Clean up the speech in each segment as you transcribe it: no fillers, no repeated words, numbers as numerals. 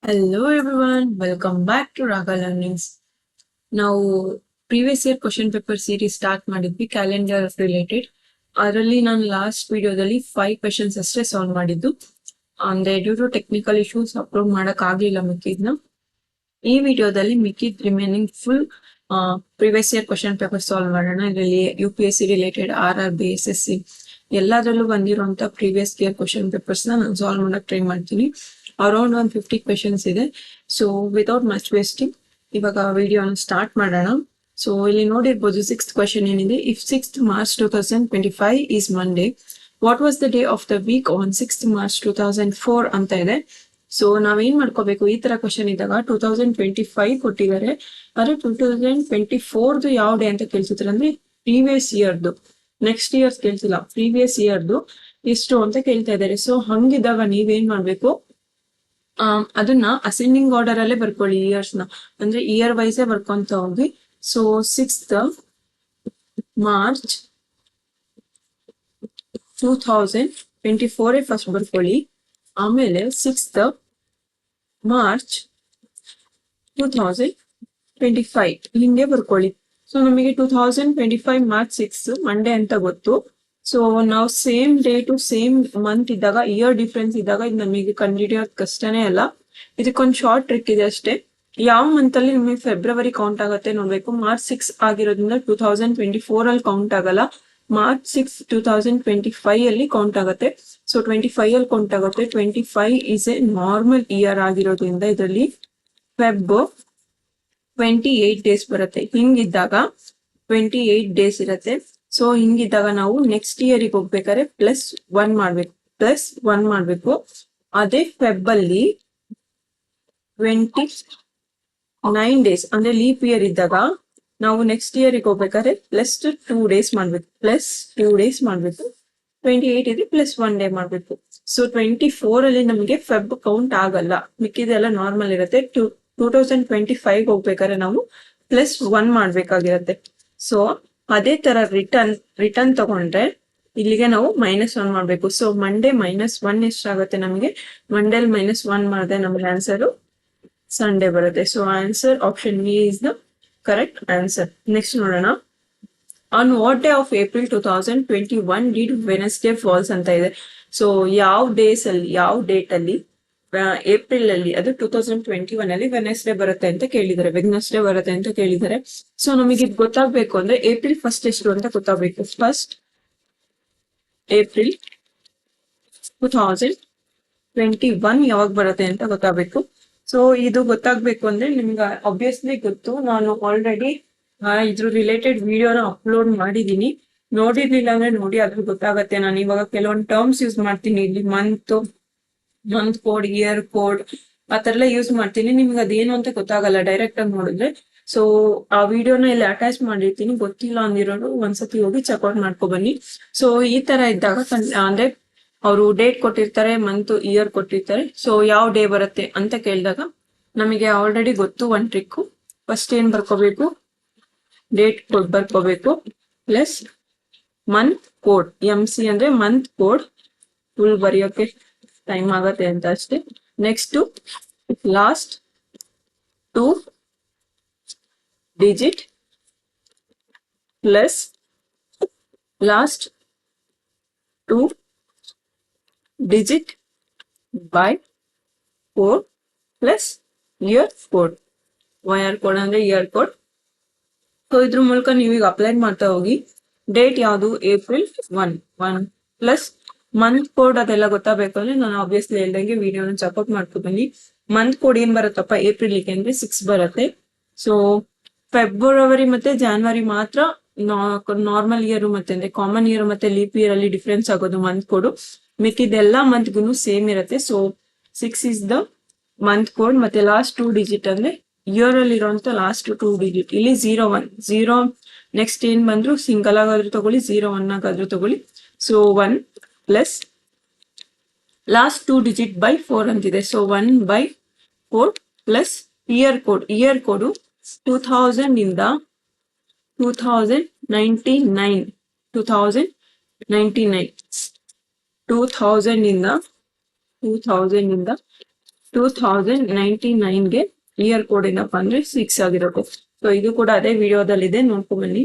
Hello everyone, welcome back to Raga Learnings. ನಾವು previous year question paper series start ಮಾಡಿದ್ವಿ calendar related. ಅದರಲ್ಲಿ ನಾನು last ವಿಡಿಯೋದಲ್ಲಿ 5 questions ಅಷ್ಟೇ ಸಾಲ್ವ್ ಮಾಡಿದ್ದು. ಅಂದ್ರೆ due to technical issues upload ಮಾಡಕ್ ಆಗ್ಲಿಲ್ಲ ಮಿಕ್ಕಿದ್ನ. ಈ ವಿಡಿಯೋದಲ್ಲಿ ಮಿಕ್ಕಿದ್ remaining full previous year question paper solve ಮಾಡೋಣ. ಇದರಲ್ಲಿ UPSC ರಿಲೇಟೆಡ್ RRB SSC ಎಲ್ಲದರಲ್ಲೂ ಬಂದಿರುವಂತ ಪ್ರೀವಿಯಸ್ ಇಯರ್ ಕ್ವಶನ್ ಪೇಪರ್ಸ್ ನಾನು ಸಾಲ್ವ್ ಮಾಡಕ್ ಟ್ರೈ ಮಾಡ್ತೀನಿ. ಅರೌಂಡ್ 150 ಕ್ವೆಶನ್ಸ್ ಇದೆ. ಸೊ ವಿತೌಟ್ ಮಚ್ ವೇಸ್ಟಿಂಗ್ ಇವಾಗ ವಿಡಿಯೋನ ಸ್ಟಾರ್ಟ್ ಮಾಡೋಣ. ಸೊ ಇಲ್ಲಿ ನೋಡಿರ್ಬೋದು 6th ಕ್ವೆಶನ್ ಏನಿದೆ. If 6th March 2025 is Monday, what was the day of the week on 6th March 2004 ಅಂತ ಇದೆ. ಸೊ ನಾವೇನ್ ಮಾಡ್ಕೋಬೇಕು, ಈ ತರ ಕ್ವಶನ್ ಇದ್ದಾಗ 2025 ಕೊಟ್ಟಿದ್ದಾರೆ, ಆದ್ರೆ 2024 ಯಾವ ಡೇ ಅಂತ ಕೇಳ್ತಿದ್ರು ಅಂದ್ರೆ ಪ್ರೀವಿಯಸ್ ಇಯರ್ದು, ನೆಕ್ಸ್ಟ್ ಇಯರ್ಸ್ ಕೇಳ್ತಿಲ್ಲ, ಪ್ರೀವಿಯಸ್ ಇಯರ್ದು ಎಷ್ಟು ಅಂತ ಕೇಳ್ತಾ ಇದ್ದಾರೆ. ಸೊ ಹಂಗಿದ್ದಾಗ ನೀವೇನ್ ಮಾಡ್ಬೇಕು, ಅದನ್ನ ಅಸೆಂಡಿಂಗ್ ಆರ್ಡರ್ ಅಲ್ಲೇ ಬರ್ಕೊಳ್ಳಿ. ಇಯರ್ಸ್ ನ ಅಂದ್ರೆ ಇಯರ್ ವೈಸ್ ಬರ್ಕೊಂತ ಹೋಗಿ. ಸೊ 6th March 2024 ಫಸ್ಟ್ ಬರ್ಕೊಳ್ಳಿ. ಆಮೇಲೆ 6th March 2025 ಹಿಂಗೆ ಬರ್ಕೊಳ್ಳಿ. ಸೊ ನಮಗೆ 2025 March 6 ಮಂಡೇ ಅಂತ ಗೊತ್ತು. ಸೊ ನಾವು same day to same month ಇದ್ದಾಗ, ಇಯರ್ ಡಿಫ್ರೆನ್ಸ್ ಇದ್ದಾಗ ಇದು ನಮಗೆ ಕಂಡುಹಿಡಿಯೋದ್ ಕಷ್ಟನೇ ಅಲ್ಲ. ಇದಕ್ಕೊಂದು ಶಾರ್ಟ್ ಟ್ರಿಕ್ ಇದೆ ಅಷ್ಟೇ. ಯಾವ ಮಂತ್ ಅಲ್ಲಿ ನಿಮಗೆ ಫೆಬ್ರವರಿ ಕೌಂಟ್ ಆಗುತ್ತೆ ನೋಡ್ಬೇಕು. March 6 ಆಗಿರೋದ್ರಿಂದ 2024 ಅಲ್ಲಿ ಕೌಂಟ್ ಆಗಲ್ಲ, March 6 2025 ಅಲ್ಲಿ ಕೌಂಟ್ ಆಗುತ್ತೆ. ಸೊ 25 ಅಲ್ಲಿ ಕೌಂಟ್ ಆಗುತ್ತೆ. 25 ಈಸ್ ಎ ನಾರ್ಮಲ್ ಇಯರ್ ಆಗಿರೋದ್ರಿಂದ ಇದರಲ್ಲಿ ಫೆಬ್ 28 ಡೇಸ್ ಬರುತ್ತೆ. ಹಿಂಗಿದ್ದಾಗ 28 ಡೇಸ್ ಇರುತ್ತೆ. ಸೊ ಹಿಂಗಿದ್ದಾಗ ನಾವು ನೆಕ್ಸ್ಟ್ ಇಯರ್ಗೆ ಹೋಗ್ಬೇಕಾದ್ರೆ +1 ಮಾಡ್ಬೇಕು. ಅದೇ ಫೆಬ್ ಅಲ್ಲಿ 29 ಡೇಸ್ ಅಂದ್ರೆ ಲೀಪ್ ಇಯರ್ ಇದ್ದಾಗ ನಾವು ನೆಕ್ಸ್ಟ್ ಇಯರ್ಗೆ ಹೋಗ್ಬೇಕಾದ್ರೆ +2 ಡೇಸ್ ಮಾಡ್ಬೇಕು. 28 ಇದೆ +1 ಡೇ ಮಾಡ್ಬೇಕು. ಸೊ 24 ಅಲ್ಲಿ ನಮಗೆ ಫೆಬ್ ಕೌಂಟ್ ಆಗಲ್ಲ, ಮಿಕ್ಕಿದೆಲ್ಲ ನಾರ್ಮಲ್ ಇರುತ್ತೆ. 2025 ಹೋಗ್ಬೇಕಾದ್ರೆ ನಾವು +1 ಮಾಡ್ಬೇಕಾಗಿರತ್ತೆ. ಸೊ ಅದೇ ತರ ರಿಟರ್ನ್ ತಗೊಂಡ್ರೆ ಇಲ್ಲಿಗೆ ನಾವು -1 ಮಾಡ್ಬೇಕು. ಸೊ ಮಂಡೇ -1 ಎಷ್ಟಾಗುತ್ತೆ ನಮಗೆ, ಮಂಡೇಲ್ -1 ಮಾಡಿದ್ರೆ ನಮಗೆ ಆನ್ಸರ್ ಸಂಡೇ ಬರುತ್ತೆ. So answer option A is the correct answer. Next ನೋಡೋಣ. On what day of April 2021 did Wednesday falls ಅಂತ ಇದೆ. ಸೊ ಯಾವ ಡೇಟ್ ಅಲ್ಲಿ ಏಪ್ರಿಲ್ ಅಲ್ಲಿ, ಅದು 2021 ಅಲ್ಲಿ ವೆನಸ್ಡೇ ಬರುತ್ತೆ ಅಂತ ಕೇಳಿದ್ದಾರೆ. ಸೊ ನಮಗೆ ಇದು ಗೊತ್ತಾಗ್ಬೇಕು ಅಂದ್ರೆ ಏಪ್ರಿಲ್ ಫಸ್ಟ್ ಎಷ್ಟು ಅಂತ ಗೊತ್ತಾಗ್ಬೇಕು. ಫಸ್ಟ್ ಏಪ್ರಿಲ್ 2021 ಯಾವಾಗ ಬರುತ್ತೆ ಅಂತ ಗೊತ್ತಾಗ್ಬೇಕು. ಸೊ ಇದು ಗೊತ್ತಾಗ್ಬೇಕು ಅಂದ್ರೆ ನಿಮ್ಗೆ ಆಬ್ವಿಯಸ್ಲಿ ಗೊತ್ತು, ನಾನು ಆಲ್ರೆಡಿ ಇದ್ರ ರಿಲೇಟೆಡ್ ವಿಡಿಯೋನ ಅಪ್ಲೋಡ್ ಮಾಡಿದೀನಿ. ನೋಡಿರ್ಲಿಲ್ಲ ಅಂದ್ರೆ ನೋಡಿ, ಅದ್ರ ಗೊತ್ತಾಗತ್ತೆ. ನಾನು ಇವಾಗ ಕೆಲವೊಂದು ಟರ್ಮ್ಸ್ ಯೂಸ್ ಮಾಡ್ತೀನಿ ಇಲ್ಲಿ, ಮಂತ್ ಕೋಡ್, ಇಯರ್ ಕೋಡ್ ಆ ತರ ಎಲ್ಲ ಯೂಸ್ ಮಾಡ್ತೀನಿ. ನಿಮ್ಗೆ ಅದೇನು ಅಂತ ಗೊತ್ತಾಗಲ್ಲ ಡೈರೆಕ್ಟ್ ಆಗಿ ನೋಡಿದ್ರೆ. ಸೊ ಆ ವಿಡಿಯೋನ ಇಲ್ಲಿ ಅಟ್ಯಾಚ್ ಮಾಡಿರ್ತೀನಿ, ಗೊತ್ತಿಲ್ಲ ಅಂದಿರೋರು ಒಂದ್ಸತಿ ಹೋಗಿ ಚೆಕ್ಔಟ್ ಮಾಡ್ಕೊ ಬನ್ನಿ. ಸೊ ಈ ತರ ಇದ್ದಾಗ ಅಂದ್ರೆ ಅವರು ಡೇಟ್ ಕೊಟ್ಟಿರ್ತಾರೆ, ಮಂತ್ ಇಯರ್ ಕೊಟ್ಟಿರ್ತಾರೆ. ಸೊ ಯಾವ ಡೇ ಬರುತ್ತೆ ಅಂತ ಕೇಳಿದಾಗ ನಮಗೆ ಆಲ್ರೆಡಿ ಗೊತ್ತು ಒಂದ್ ಟ್ರಿಕ್. ಫಸ್ಟ್ ಏನ್ ಬರ್ಕೋಬೇಕು, ಡೇಟ್ ಕೋಡ್ ಬರ್ಕೋಬೇಕು ಪ್ಲಸ್ ಮಂತ್ ಕೋಡ್. MC ಅಂದ್ರೆ ಮಂತ್ ಕೋಡ್, ಫುಲ್ ಬರೆಯೋಕೆ ಟೈಮ್ ಆಗತ್ತೆ ಅಂತ ಅಷ್ಟೇ. Next last 2 digit plus last 2 digit by 4 plus year code. YR code ಅಂದ್ರೆ ಇಯರ್ ಕೋಡ್. ಸೊ ಇದ್ರ ಮೂಲಕ ನೀವೀಗ ಅಪ್ಲೈ ಮಾಡ್ತಾ ಹೋಗಿ. ಡೇಟ್ ಯಾವುದು, April 1 ಪ್ಲಸ್ ಮಂತ್ ಕೋಡ್ ಅದೆಲ್ಲ ಗೊತ್ತಾಗಬೇಕು ಅಂದ್ರೆ ನಾನು ಆಬ್ವಿಯಸ್ಲಿ ಹೇಳ್ದಂಗೆ ವಿಡಿಯೋನ ಚೆಕ್ಔಟ್ ಮಾಡ್ಕೊಂಡು ಬನ್ನಿ. ಮಂತ್ ಕೋಡ್ ಏನ್ ಬರುತ್ತಪ್ಪ ಏಪ್ರಿಲ್ಗೆ ಅಂದ್ರೆ 6 ಬರುತ್ತೆ. ಸೊ ಫೆಬ್ರವರಿ ಮತ್ತೆ ಜಾನ್ವರಿ ಮಾತ್ರ ನಾರ್ಮಲ್ ಇಯರ್ ಮತ್ತೆ ಅಂದ್ರೆ ಕಾಮನ್ ಇಯರ್ ಮತ್ತೆ ಲೀಪ್ ಇಯರ್ ಅಲ್ಲಿ ಡಿಫ್ರೆನ್ಸ್ ಆಗೋದು ಮಂತ್ ಕೋಡ್. ಮಿಕ್ಕಿದೆಲ್ಲ ಮಂತ್ಗೂ ಸೇಮ್ ಇರುತ್ತೆ. So 6 is the month code. ಮತ್ತೆ ಲಾಸ್ಟ್ 2 ಡಿಜಿಟ್ ಅಂದ್ರೆ ಇಯರ್ ಅಲ್ಲಿ ಇರುವಂತ ಲಾಸ್ಟ್ 2 ಡಿಜಿಟ್. ಇಲ್ಲಿ 0 ನೆಕ್ಸ್ಟ್ ಏನ್ ಬಂದ್ರು ಸಿಂಗಲ್ ಆಗಾದ್ರೂ ತಗೊಳ್ಳಿ, 01 ಆಗಾದ್ರೂ ತಗೊಳ್ಳಿ. So 1 plus last 2 digit by 4 ಅಂತಿದೆ. ಸೊ 1/4 ಪ್ಲಸ್ ಇಯರ್ ಕೋಡ್ 2000 ಇಂದ 2099 2000 ಇಂದ 2099ಗೆ ಇಯರ್ ಕೋಡ್ ಏನಪ್ಪಾ ಅಂದ್ರೆ 6 ಆಗಿರುತ್ತೆ. ಸೊ ಇದು ಕೂಡ ಅದೇ ವಿಡಿಯೋದಲ್ಲಿದೆ, ನೋಡ್ಕೊಂಬನ್ನಿ.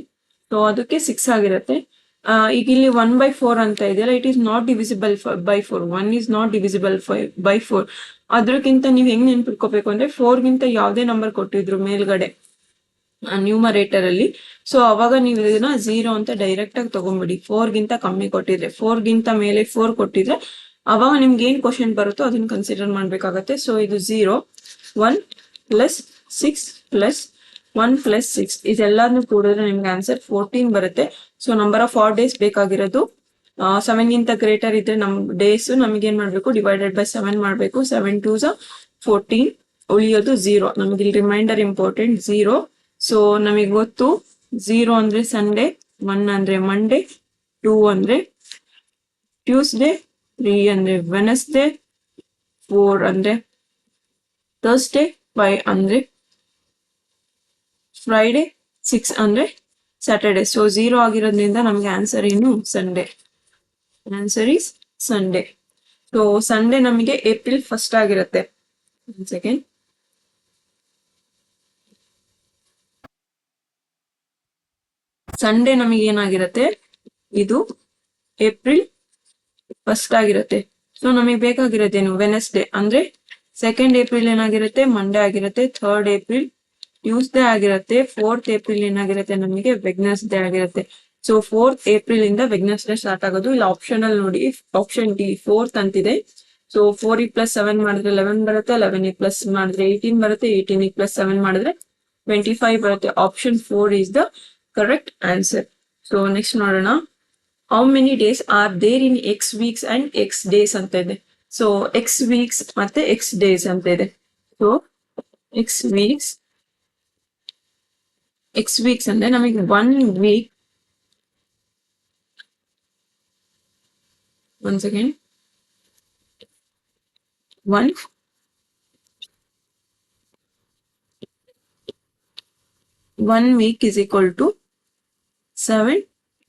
ಸೊ ಅದಕ್ಕೆ 6 ಆಗಿರುತ್ತೆ. ಈಗ ಇಲ್ಲಿ 1/4 ಅಂತ ಇದೆಯಲ್ಲ, it is not divisible by 4. 1 is not divisible by 4. ಅದ್ರಕ್ಕಿಂತ ನೀವು ಹೆಂಗ್ ನೆನ್ಪಿಟ್ಕೋಬೇಕು ಅಂದ್ರೆ 4ಗಿಂತ ಯಾವ್ದೇ ನಂಬರ್ ಕೊಟ್ಟಿದ್ರು ಮೇಲ್ಗಡೆ ನ್ಯೂಮರೇಟರ್ ಅಲ್ಲಿ, ಸೊ ಅವಾಗ ನೀವು ಇದನ್ನ 0 ಅಂತ ಡೈರೆಕ್ಟ್ ಆಗಿ ತಗೊಂಡ್ಬಿಡಿ. 4ಗಿಂತ ಕಮ್ಮಿ ಕೊಟ್ಟಿದ್ರೆ, 4ಗಿಂತ ಮೇಲೆ 4 ಕೊಟ್ಟಿದ್ರೆ ಅವಾಗ ನಿಮ್ಗೆ ಏನ್ ಕ್ವಶನ್ ಬರುತ್ತೋ ಅದನ್ನ ಕನ್ಸಿಡರ್ ಮಾಡ್ಬೇಕಾಗತ್ತೆ. ಸೊ ಇದು 0, 1 ಪ್ಲಸ್ 6 ಪ್ಲಸ್ 1 ಪ್ಲಸ್ 6 ಇದೆಲ್ಲಾನು ಕೂಡಿದ್ರೆ ನಿಮ್ಗೆ ಆನ್ಸರ್ 14 ಬರುತ್ತೆ. So number of add days ಬೇಕಾಗಿರೋದು 7ಗಿಂತ ಗ್ರೇಟರ್ ಇದ್ರೆ ನಮ್ ಡೇಸ್ ನಮಗೆ ಏನ್ ಮಾಡ್ಬೇಕು, ಡಿವೈಡೆಡ್ ಬೈ 7 ಮಾಡ್ಬೇಕು. 7 2s 14, ಉಳಿಯೋದು 0. ನಮಗೆ ಇಲ್ಲಿ ರಿಮೈಂಡರ್ ಇಂಪಾರ್ಟೆಂಟ್ 0. ಸೊ ನಮಗೆ ಗೊತ್ತು 0 ಅಂದ್ರೆ ಸಂಡೇ, 1 ಅಂದ್ರೆ ಮಂಡೇ, 2 ಅಂದ್ರೆ ಟ್ಯೂಸ್ಡೇ, 3 ಅಂದ್ರೆ ವೆನಸ್ಡೇ, 4 ಅಂದ್ರೆ ಥರ್ಸ್ಡೇ, 5 ಅಂದ್ರೆ ಫ್ರೈಡೆ, 6 ಅಂದ್ರೆ ಸ್ಯಾಟರ್ಡೆ. ಸೊ 0 ಆಗಿರೋದ್ರಿಂದ ನಮ್ಗೆ ಆನ್ಸರ್ ಏನು, Sunday. Answer is Sunday. So Sunday ನಮಗೆ ಏಪ್ರಿಲ್ 1 ಆಗಿರುತ್ತೆ. ಸೆಕೆಂಡ್, ಸಂಡೇ ನಮಗೆ ಏನಾಗಿರುತ್ತೆ, ಇದು ಏಪ್ರಿಲ್ 1 ಆಗಿರುತ್ತೆ. ಸೊ ನಮಗೆ ಬೇಕಾಗಿರೋದೇನು, ವೆನಸ್ಡೇ ಅಂದ್ರೆ 2nd ಏಪ್ರಿಲ್ ಏನಾಗಿರುತ್ತೆ, ಮಂಡೇ ಆಗಿರುತ್ತೆ. 3rd ಏಪ್ರಿಲ್ ಟ್ಯೂಸ್ಡೇ ಆಗಿರುತ್ತೆ. 4th ಏಪ್ರಿಲ್ ಏನಾಗಿರುತ್ತೆ ನಮಗೆ, ವೆಡ್ನೆಸ್ಡೇ ಆಗಿರುತ್ತೆ. ಸೊ 4th ಏಪ್ರಿಲ್ ಇಂದ ವೆಡ್ನೆಸ್ಡೇ ಸ್ಟಾರ್ಟ್ ಆಗೋದು. ಇಲ್ಲಿ ಆಪ್ಷನ್ ಅಲ್ಲಿ ನೋಡಿ, ಆಪ್ಷನ್ ಡಿ 4th ಅಂತಿದೆ. ಸೊ 4 + 7 ಮಾಡಿದ್ರೆ 11 ಬರುತ್ತೆ. 11 + ಮಾಡಿದ್ರೆ 18 ಬರುತ್ತೆ. 18 + 7 ಮಾಡಿದ್ರೆ 25 ಬರುತ್ತೆ. Option 4 is the correct answer. So next ನೋಡೋಣ. How many days are there in X weeks and X days ಅಂತ ಇದೆ. ಸೊ ಎಕ್ಸ್ ವೀಕ್ಸ್ ಮತ್ತೆ ಎಕ್ಸ್ ಡೇಸ್ ಅಂತ ಇದೆ. ಸೊ ಎಕ್ಸ್ ವೀಕ್ಸ್ ಅಂದ್ರೆ ನಮಗೆ 1 week, one second, 1 week is equal to 7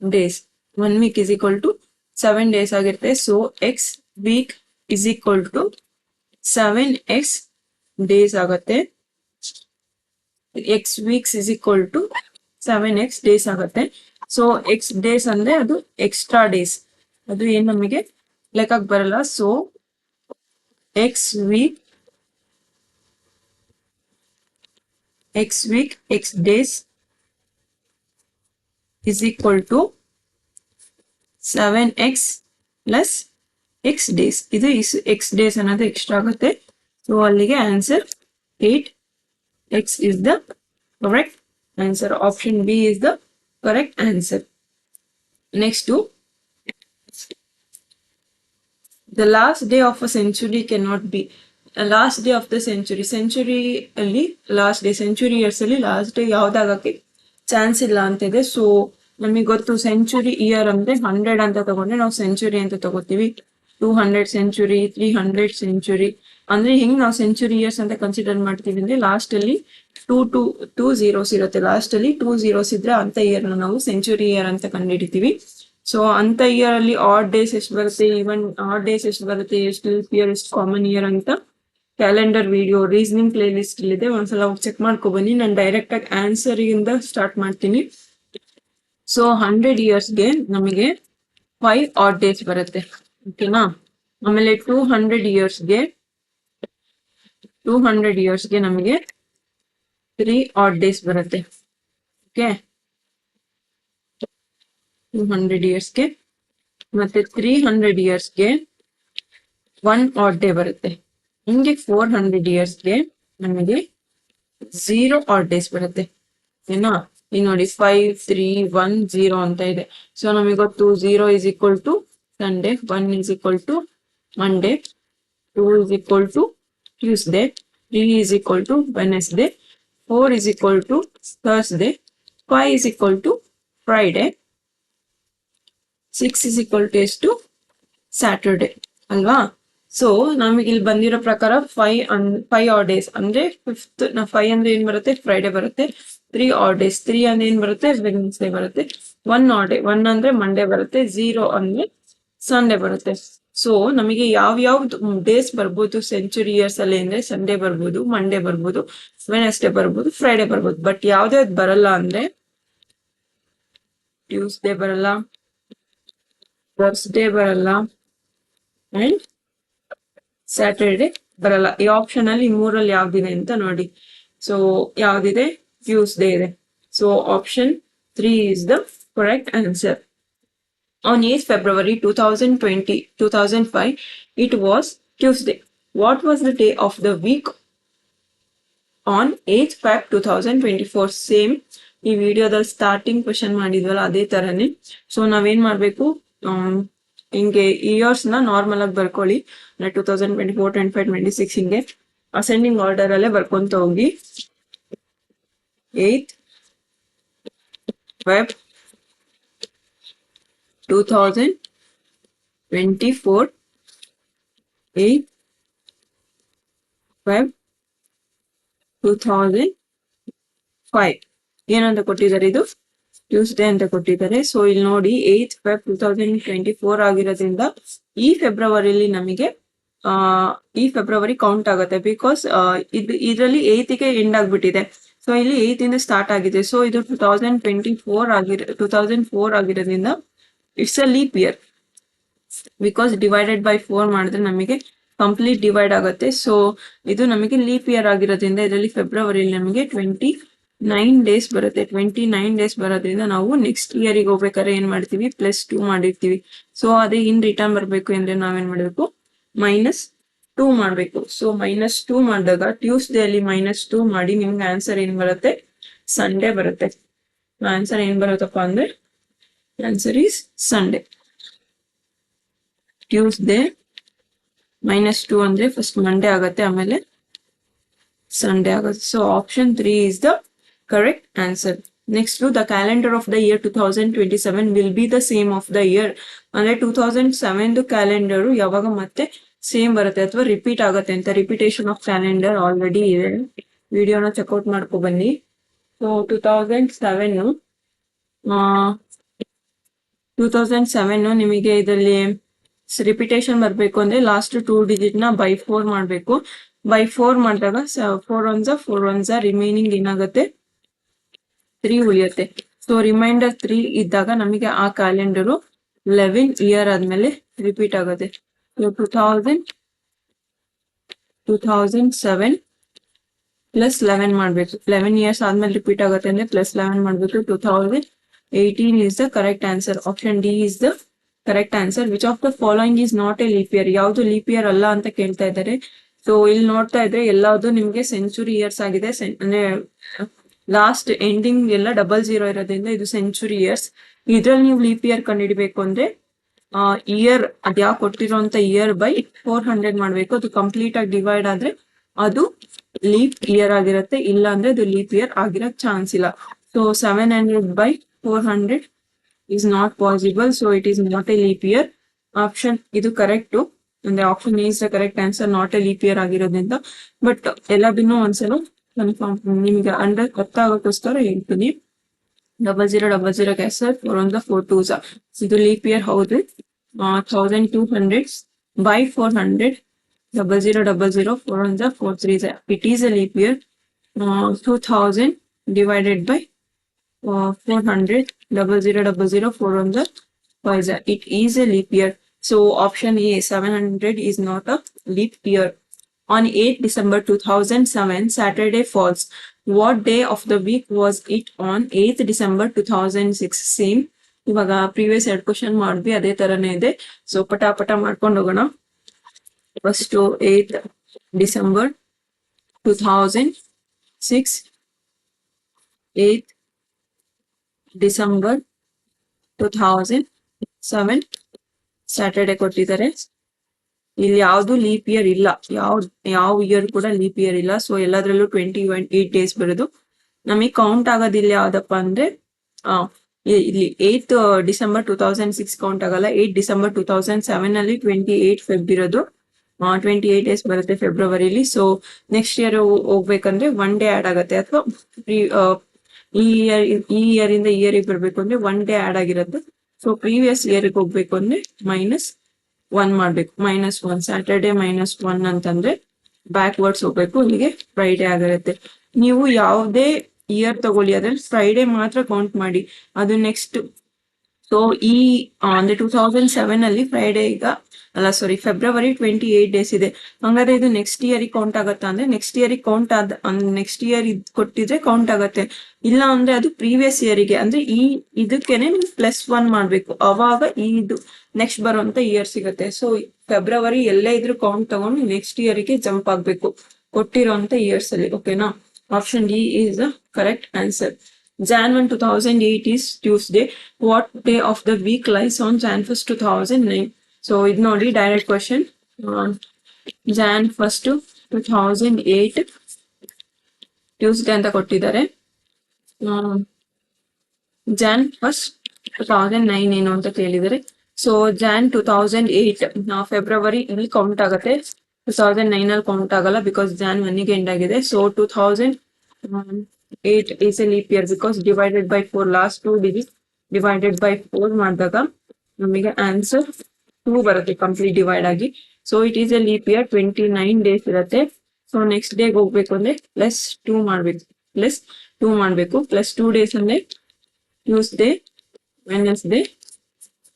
days. 1 week is equal to 7 days ಆಗಿರುತ್ತೆ. So x week is equal to 7x days ಆಗುತ್ತೆ. x weeks is equal to 7x days ಆಗುತ್ತೆ. So x days ಅಂದ್ರೆ ಅದು extra days, ಅದು ಏನ್ ನಮಗೆ ಲೆಕ್ಕಕ್ಕೆ ಬರಲ್ಲ. So x week x days is equal to 7x plus x days. ಇದು x days ಅನ್ನೋದು ಎಕ್ಸ್ಟ್ರಾ ಆಗುತ್ತೆ. ಸೊ ಅಲ್ಲಿಗೆ answer 8x is the correct answer. Option B is the correct answer. Next to the last day of a century cannot be last day of the century. Century ಅಲ್ಲಿ last day, century years ಅಲ್ಲಿ last day ಯಾವ್ದಾಗಕ್ಕೆ chance ಇಲ್ಲ ಅಂತಿದೆ. So ನಮಗೆ ಗೊತ್ತು century year ಅಂದ್ರೆ 100 ಅಂತ ತಗೊಂಡ್ರೆ ನಾವು ಸೆಂಚುರಿ ಅಂತ ತಗೋತೀವಿ. 200 ಸೆಂಚುರಿ, 300 ಸೆಂಚುರಿ ಅಂದ್ರೆ ಹಿಂಗ್ ನಾವು ಸೆಂಚುರಿ ಇಯರ್ಸ್ ಅಂತ ಕನ್ಸಿಡರ್ ಮಾಡ್ತೀವಿ. ಅಂದ್ರೆ ಲಾಸ್ಟ್ ಅಲ್ಲಿ 2 zeros ಇರುತ್ತೆ. ಲಾಸ್ಟ್ ಅಲ್ಲಿ 2 zeros ಇದ್ರೆ ಅಂತ ಇಯರ್ ನಾವು ಸೆಂಚುರಿ ಇಯರ್ ಅಂತ ಕಂಡುಹಿಡಿತೀವಿ. ಸೊ ಅಂತ ಇಯರ್ ಅಲ್ಲಿ ಆಡ್ ಡೇಸ್ ಎಷ್ಟು ಬರುತ್ತೆ, ಈವನ್ ಆಡ್ ಡೇಸ್ ಎಷ್ಟು ಬರುತ್ತೆ, ಎಷ್ಟು ಇಯರ್, ಎಷ್ಟು ಕಾಮನ್ ಇಯರ್ ಅಂತ calendar video reasoning play list ಇದೆ, ಒಂದ್ಸಲ ಚೆಕ್ ಮಾಡ್ಕೊ ಬನ್ನಿ. ನಾನು ಡೈರೆಕ್ಟ್ ಆಗಿ ಆನ್ಸರ್ ಇಂದ ಸ್ಟಾರ್ಟ್ ಮಾಡ್ತೀನಿ. ಸೊ 100 ಇಯರ್ಸ್ಗೆ ನಮಗೆ 5 ಆಡ್ ಡೇಸ್ ಬರುತ್ತೆ, ಓಕೆನಾ. ಆಮೇಲೆ 200 ಇಯರ್ಸ್ಗೆ ನಮಗೆ 3 ಆಡ್ ಡೇಸ್ ಬರುತ್ತೆ. ಓಕೆ, 200 ಇಯರ್ಸ್ಗೆ. ಮತ್ತೆ 300 ಇಯರ್ಸ್ಗೆ 1 ಆಡ್ ಡೇ ಬರುತ್ತೆ. ಹಿಂಗೆ 400 ಇಯರ್ಸ್ಗೆ ನಮಗೆ 0 ಆಡ್ ಡೇಸ್ ಬರುತ್ತೆ, ಏನಾ. ಈಗ ನೋಡಿ 5 3 1 0 ಅಂತ ಇದೆ. ಸೊ ನಮಗೆ ಗೊತ್ತು 0 is equal to Sunday, 1 is equal to Monday, 2 is equal to Tuesday, 3 is equal to Wednesday, 4 is equal to Thursday, 5 is equal to Friday, 6 is equal to ಎಷ್ಟು, ಸ್ಯಾಟರ್ಡೇ ಅಲ್ವಾ. ಸೊ ನಮಗೆ ಇಲ್ಲಿ ಬಂದಿರೋ ಪ್ರಕಾರ 5 ಆಡ್ ಡೇಸ್ ಅಂದ್ರೆ 5th 5 ಅಂದ್ರೆ ಏನ್ ಬರುತ್ತೆ, ಫ್ರೈಡೆ ಬರುತ್ತೆ. 3 ಆಡ್ ಡೇಸ್, 3 ಅಂದ್ರೆ ಏನ್ ಬರುತ್ತೆ, ವೆಡ್ನೆಸ್ಡೇ ಬರುತ್ತೆ. 1 ಆಡ್ ಡೇ, 1 ಅಂದ್ರೆ ಮಂಡೇ ಬರುತ್ತೆ. 0 ಅಂದ್ರೆ ಸಂಡೇ ಬರುತ್ತೆ. ಸೊ ನಮಗೆ ಯಾವ ಡೇಸ್ ಬರ್ಬೋದು ಸೆಂಚುರಿ ಇಯರ್ಸ್ ಅಲ್ಲಿ ಅಂದ್ರೆ ಸಂಡೇ ಬರ್ಬೋದು, ಮಂಡೇ ಬರ್ಬೋದು, ವೆನೆಸ್ಡೇ ಬರ್ಬೋದು, ಫ್ರೈಡೆ ಬರ್ಬೋದು. ಬಟ್ ಯಾವ್ದಾವ್ದು ಬರಲ್ಲ ಅಂದ್ರೆ ಟ್ಯೂಸ್ಡೇ ಬರಲ್ಲ, ಥರ್ಸ್ಡೇ ಬರಲ್ಲ ಅಂಡ್ ಸ್ಯಾಟರ್ಡೆ ಬರಲ್ಲ. ಈ ಆಪ್ಷನ್ ಅಲ್ಲಿ ಮೂರಲ್ಲಿ ಯಾವ್ದಿದೆ ಅಂತ ನೋಡಿ. ಸೊ ಯಾವ್ದಿದೆ? ಟ್ಯೂಸ್ಡೇ ಇದೆ. So option 3 is the correct answer. On 8th February 2005, it was Tuesday. What was the day of the week on 8th Feb 2024? Same ಈ ವಿಡಿಯೋದಲ್ಲಿ ಸ್ಟಾರ್ಟಿಂಗ್ ಕ್ವಶನ್ ಮಾಡಿದ್ವಲ್ಲ ಅದೇ ತರನೇ. ಸೊ ನಾವೇನ್ ಮಾಡ್ಬೇಕು, ಹಿಂಗೆ ಇಯರ್ಸ್ ನ ನಾರ್ಮಲ್ ಆಗಿ ಬರ್ಕೊಳ್ಳಿ. 2024, 25, 26 ಹಿಂಗೆ ಅಸೆಂಡಿಂಗ್ ಆರ್ಡರ್ ಅಲ್ಲೇ ಬರ್ಕೊಂತ ಹೋಗಿ. 8th Feb 2024, 8th Feb 2005 ಏನಂತ ಕೊಟ್ಟಿದ್ದಾರೆ? ಇದು ಟ್ಯೂಸ್ಡೇ ಅಂತ ಕೊಟ್ಟಿದ್ದಾರೆ. ಸೊ ಇಲ್ಲಿ ನೋಡಿ 8th Feb 2024 ಆಗಿರೋದ್ರಿಂದ ಈ ಫೆಬ್ರವರಿಲಿ ನಮಗೆ ಈ ಫೆಬ್ರವರಿ ಕೌಂಟ್ ಆಗುತ್ತೆ. ಬಿಕಾಸ್ ಇದರಲ್ಲಿ 8th ಗೆ ಎಂಡ್ ಆಗ್ಬಿಟ್ಟಿದೆ. ಸೊ ಇಲ್ಲಿ 8th ಇಂದ ಸ್ಟಾರ್ಟ್ ಆಗಿದೆ. ಸೊ ಇದು 2004 ಆಗಿರೋದ್ರಿಂದ it's a leap year. Because divided by 4 ಮಾಡಿದ್ರೆ ನಮಗೆ ಕಂಪ್ಲೀಟ್ ಡಿವೈಡ್ ಆಗುತ್ತೆ. ಸೊ ಇದು ನಮಗೆ ಲೀಪ್ ಇಯರ್ ಆಗಿರೋದ್ರಿಂದ ಇದರಲ್ಲಿ ಫೆಬ್ರವರಿಲಿ ನಮಗೆ 29 ಡೇಸ್ ಬರುತ್ತೆ. 29 ಡೇಸ್ ಬರೋದ್ರಿಂದ ನಾವು ನೆಕ್ಸ್ಟ್ ಇಯರಿಗೆ ಹೋಗ್ಬೇಕಾದ್ರೆ ಏನ್ ಮಾಡ್ತೀವಿ? +2 ಮಾಡಿರ್ತೀವಿ. ಸೊ ಅದೇ ಇನ್ ರಿಟರ್ನ್ ಬರ್ಬೇಕು ಅಂದ್ರೆ ನಾವೇನ್ ಮಾಡ್ಬೇಕು? -2 ಮಾಡ್ಬೇಕು. ಸೊ -2 ಮಾಡಿದಾಗ ಟ್ಯೂಸ್ಡೇ ಅಲ್ಲಿ -2 ಮಾಡಿ ನಿಮ್ಗೆ ಆನ್ಸರ್ ಏನ್ ಬರುತ್ತೆ? ಸಂಡೇ ಬರುತ್ತೆ. ಆನ್ಸರ್ ಏನ್ ಬರುತ್ತಪ್ಪ ಅಂದ್ರೆ ಆನ್ಸರ್ ಈಸ್ ಸಂಡೇ. ಟ್ಯೂಸ್ಡೇ -2 ಅಂದ್ರೆ ಫಸ್ಟ್ ಮಂಡೇ ಆಗುತ್ತೆ, ಆಮೇಲೆ ಸಂಡೇ ಆಗುತ್ತೆ. So option 3 is the correct answer. Next, the calendar of the year 2027 will be the same of the year. ಅಂದ್ರೆ 2007 ಕ್ಯಾಲೆಂಡರ್ ಯಾವಾಗ ಮತ್ತೆ ಸೇಮ್ ಬರುತ್ತೆ ಅಥವಾ ರಿಪೀಟ್ ಆಗುತ್ತೆ ಅಂತ. ರಿಪಿಟೇಷನ್ ಆಫ್ ಕ್ಯಾಲೆಂಡರ್ ಆಲ್ರೆಡಿ ಇದೆ, ವಿಡಿಯೋನ ಚೆಕ್ಔಟ್ ಮಾಡ್ಕೊ ಬನ್ನಿ. ಸೊ 2007 ನಿಮಗೆ ಇದರಲ್ಲಿ ರಿಪಿಟೇಷನ್ ಬರ್ಬೇಕು ಅಂದ್ರೆ ಲಾಸ್ಟ್ 2 ಡಿಜಿಟ್ ನ by 4 ಮಾಡ್ಬೇಕು. by 4 ಮಾಡಿದಾಗ 4 1 ರಿಮೈನಿಂಗ್ ಏನಾಗುತ್ತೆ? 3 ಉಳಿಯುತ್ತೆ. ಸೊ ರಿಮೈಂಡರ್ 3 ಇದ್ದಾಗ ನಮಗೆ ಆ ಕ್ಯಾಲೆಂಡರು 11 ಇಯರ್ ಆದ್ಮೇಲೆ ರಿಪೀಟ್ ಆಗುತ್ತೆ. 2007 +11 ಮಾಡ್ಬೇಕು. 11 ಇಯರ್ಸ್ ಆದ್ಮೇಲೆ ರಿಪೀಟ್ ಆಗುತ್ತೆ ಅಂದ್ರೆ +11 ಮಾಡ್ಬೇಕು. 2018 is the correct answer. Option D is the correct answer. Which of the following is not a leap year? ಯಾವ್ದು ಲೀಪ್ ಇಯರ್ ಅಲ್ಲ ಅಂತ ಕೇಳ್ತಾ ಇದ್ದಾರೆ. ಸೊ ಇಲ್ಲಿ ನೋಡ್ತಾ ಇದ್ರೆ ಎಲ್ಲಾವುದು ನಿಮ್ಗೆ ಸೆಂಚುರಿ ಇಯರ್ಸ್ ಆಗಿದೆ. ಅಂದ್ರೆ ಲಾಸ್ಟ್ ಎಂಡಿಂಗ್ ಎಲ್ಲ 00 ಇರೋದ್ರಿಂದ ಇದು ಸೆಂಚುರಿ ಇಯರ್ಸ್. ಇದ್ರಲ್ಲಿ ನೀವು ಲೀಪ್ ಇಯರ್ ಕಂಡುಹಿಡಿಬೇಕು ಅಂದ್ರೆ ಇಯರ್ ಅದ್ಯಾವ ಕೊಟ್ಟಿರೋಂತ ಇಯರ್ by 400 ಮಾಡ್ಬೇಕು. ಅದು ಕಂಪ್ಲೀಟ್ ಆಗಿ ಡಿವೈಡ್ ಆದ್ರೆ ಅದು ಲೀಪ್ ಇಯರ್ ಆಗಿರುತ್ತೆ, ಇಲ್ಲ ಅಂದ್ರೆ ಅದು ಲೀಪ್ ಇಯರ್ ಆಗಿರೋ ಚಾನ್ಸ್ ಇಲ್ಲ. So 700 by 400 is not possible. So it is not a leap year. Option ಇದು ಕರೆಕ್ಟ್ ಅಂದ್ರೆ option is the correct answer, not a leap year ಆಗಿರೋದ್ರಿಂದ. ಬಟ್ ಎಲ್ಲದನ್ನೂ ಒಂದ್ಸಲ ಕನ್ಫರ್ಮ್ ನಿಮ್ಗೆ ಅರ್ಥ ಆಗೋಕ್ಕೋಸ್ಕರ ಹೇಳ್ತೀನಿ. 0000 ಕ್ಯಾನ್ಸರ್ 4 1 4 2 ಇದು ಲೀಪ್ ಇಯರ್ ಹೌದು. 1200 by 400 0000 4 1 4 3 it is a leap year. 2000 divided by 400 0000 4 1 5 it is a leap year. So option A 700 is not a leap year. On 8 December 2007 Saturday falls. What day of the week was it on 8th December 2006? Same ಇವಾಗ previous 2 question ಮಾಡಿದ್ವಿ, ಅದೇ ತರನೇ ಇದೆ. So ಪಟ ಮಾಡ್ಕೊಂಡು ಹೋಗೋಣ. First 8th December 2006, 8th December 2007 Saturday ಕೊಟ್ಟಿದ್ದಾರೆ. ಇಲ್ಲಿ ಯಾವ್ದು ಲೀಪ್ ಇಯರ್ ಇಲ್ಲ, ಯಾವ ಇಯರ್ ಕೂಡ ಲೀಪ್ ಇಯರ್ ಇಲ್ಲ. ಸೊ ಎಲ್ಲದ್ರಲ್ಲೂ 28 ಡೇಸ್ ಬರೋದು. ನಮಗೆ ಕೌಂಟ್ ಆಗೋದಿಲ್ಲ ಯಾವ್ದಪ್ಪ ಅಂದ್ರೆ ಇಲ್ಲಿ 8th December 2006 ಕೌಂಟ್ ಆಗಲ್ಲ. 8th December 2007 ಅಲ್ಲಿ 28 ಫೆಬ್ ಇರೋದು. 28 ಡೇಸ್ ಬರುತ್ತೆ ಫೆಬ್ರವರಿಲಿ. ಸೊ ನೆಕ್ಸ್ಟ್ ಇಯರ್ ಹೋಗ್ಬೇಕಂದ್ರೆ 1 ಡೇ ಆಡ್ ಆಗುತ್ತೆ, ಅಥವಾ ಈ ಇಯರ್ ಇಂದ ಇಯರ್ ಬರ್ಬೇಕು ಅಂದ್ರೆ 1 ಡೇ ಆಡ್ ಆಗಿರುತ್ತೆ. ಸೊ ಪ್ರೀವಿಯಸ್ ಇಯರ್ ಹೋಗ್ಬೇಕು ಅಂದ್ರೆ 1 ಮಾಡ್ಬೇಕು, -1 ಸ್ಯಾಟರ್ಡೆ -1 ಅಂತಂದ್ರೆ ಬ್ಯಾಕ್ವರ್ಡ್ಸ್ ಹೋಗ್ಬೇಕು, ಇಲ್ಲಿಗೆ ಫ್ರೈಡೆ ಆಗಿರುತ್ತೆ. ನೀವು ಯಾವುದೇ ಇಯರ್ ತಗೊಳ್ಳಿ ಅದ್ರಲ್ಲಿ ಫ್ರೈಡೆ ಮಾತ್ರ ಕೌಂಟ್ ಮಾಡಿ. ಅದು ನೆಕ್ಸ್ಟ್ ಸೊ ಈ ಅಂದ್ರೆ 2007 ಅಲ್ಲಿ ಫ್ರೈಡೆ ಈಗ ಫೆಬ್ರವರಿ 28 ಡೇಸ್ ಇದೆ. ಹಂಗಾದ್ರೆ ಇದು ನೆಕ್ಸ್ಟ್ ಇಯರ್ ಕೌಂಟ್ ಆಗತ್ತಾ ಅಂದ್ರೆ next year count next year ಕೊಟ್ಟಿದ್ರೆ ಕೌಂಟ್ ಆಗತ್ತೆ. ಇಲ್ಲ ಅಂದ್ರೆ ಅದು ಪ್ರೀವಿಯಸ್ ಇಯರ್ಗೆ ಅಂದ್ರೆ ಇದಕ್ಕೇನೆ ನೀವು +1 ಮಾಡ್ಬೇಕು, ಅವಾಗ ಇದು ನೆಕ್ಸ್ಟ್ ಬರುವಂತ ಇಯರ್ ಸಿಗತ್ತೆ. ಸೊ ಫೆಬ್ರವರಿ ಎಲ್ಲೇ ಇದ್ರು ಕೌಂಟ್ ತಗೊಂಡು ನೆಕ್ಸ್ಟ್ ಇಯರ್ಗೆ ಜಂಪ್ ಆಗ್ಬೇಕು ಕೊಟ್ಟಿರೋಂತ ಇಯರ್ಸ್ ಅಲ್ಲಿ. ಓಕೆನಾ? Option D is the correct answer. Jan 1, 2008 is Tuesday. What day of the week lies on Jan 1st, 2009? So ಇದು ನೋಡಿ direct question. Jan 1st, 2008 Tuesday ಅಂತ ಕೊಟ್ಟಿದ್ದಾರೆ. Jan 1st, 2009 ಏನು ಅಂತ ಕೇಳಿದರೆ, ಸೊ Jan 2008 ಫೆಬ್ರವರಿ ಇಲ್ಲಿ ಕೌಂಟ್ ಆಗುತ್ತೆ, 2009 ಅಲ್ಲಿ ಕೌಂಟ್ ಆಗಲ್ಲ ಬಿಕಾಸ್ Jan 1ಗೆ ಎಂಡ್ ಆಗಿದೆ. So 2008 is a leap year because divided by 4 last 2 digits divided by 4 ಮಾಡಿದಾಗ ನಮಗೆ ಆನ್ಸರ್ 2 ಬರುತ್ತೆ ಕಂಪ್ಲೀಟ್ ಡಿವೈಡ್ ಆಗಿ. So it is a leap year, 29 days ಇರುತ್ತೆ. ಸೊ ನೆಕ್ಸ್ಟ್ ಡೇಗೆ ಹೋಗ್ಬೇಕು ಅಂದ್ರೆ +2 ಮಾಡ್ಬೇಕು, +2 ಡೇಸ್ ಅಂದ್ರೆ Tuesday, Wednesday,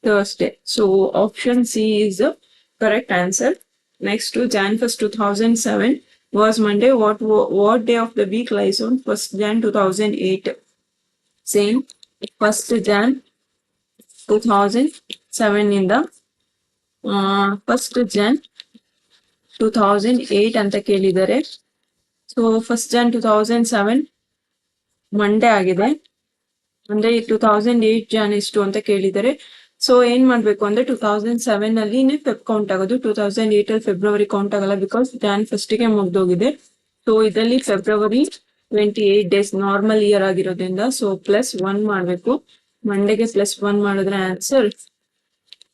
Thursday. So option C is the correct answer. Next to Jan 1st, 2007 was Monday. What day of the week lies on 1st Jan 2008? Same, 1st Jan 2007 ಇಂದ 1st Jan 2008 ಅಂತ ಕೇಳಿದ್ದಾರೆ. So 1st Jan 2007 Monday ಆಗಿದೆ, ಅಂದ್ರೆ 2008 John ಎಷ್ಟು ಅಂತ ಕೇಳಿದ್ದಾರೆ. So ಏನ್ ಮಾಡ್ಬೇಕು ಅಂದ್ರೆ 2007 ಅಲ್ಲಿ ಫೆಬ್ ಕೌಂಟ್ ಆಗೋದು, 2008 ಅಲ್ಲಿ ಫೆಬ್ರವರಿ ಕೌಂಟ್ ಆಗಲ್ಲ ಬಿಕಾಸ್ Jan 1st ಗೆ ಮುಗ್ದೋಗಿದೆ. ಸೊ ಇದರಲ್ಲಿ ಫೆಬ್ರವರಿ 28 ಡೇಸ್ ನಾರ್ಮಲ್ ಇಯರ್ ಆಗಿರೋದ್ರಿಂದ ಸೊ +1 ಮಾಡ್ಬೇಕು. ಮಂಡೆಗೆ +1 ಮಾಡಿದ್ರೆ answer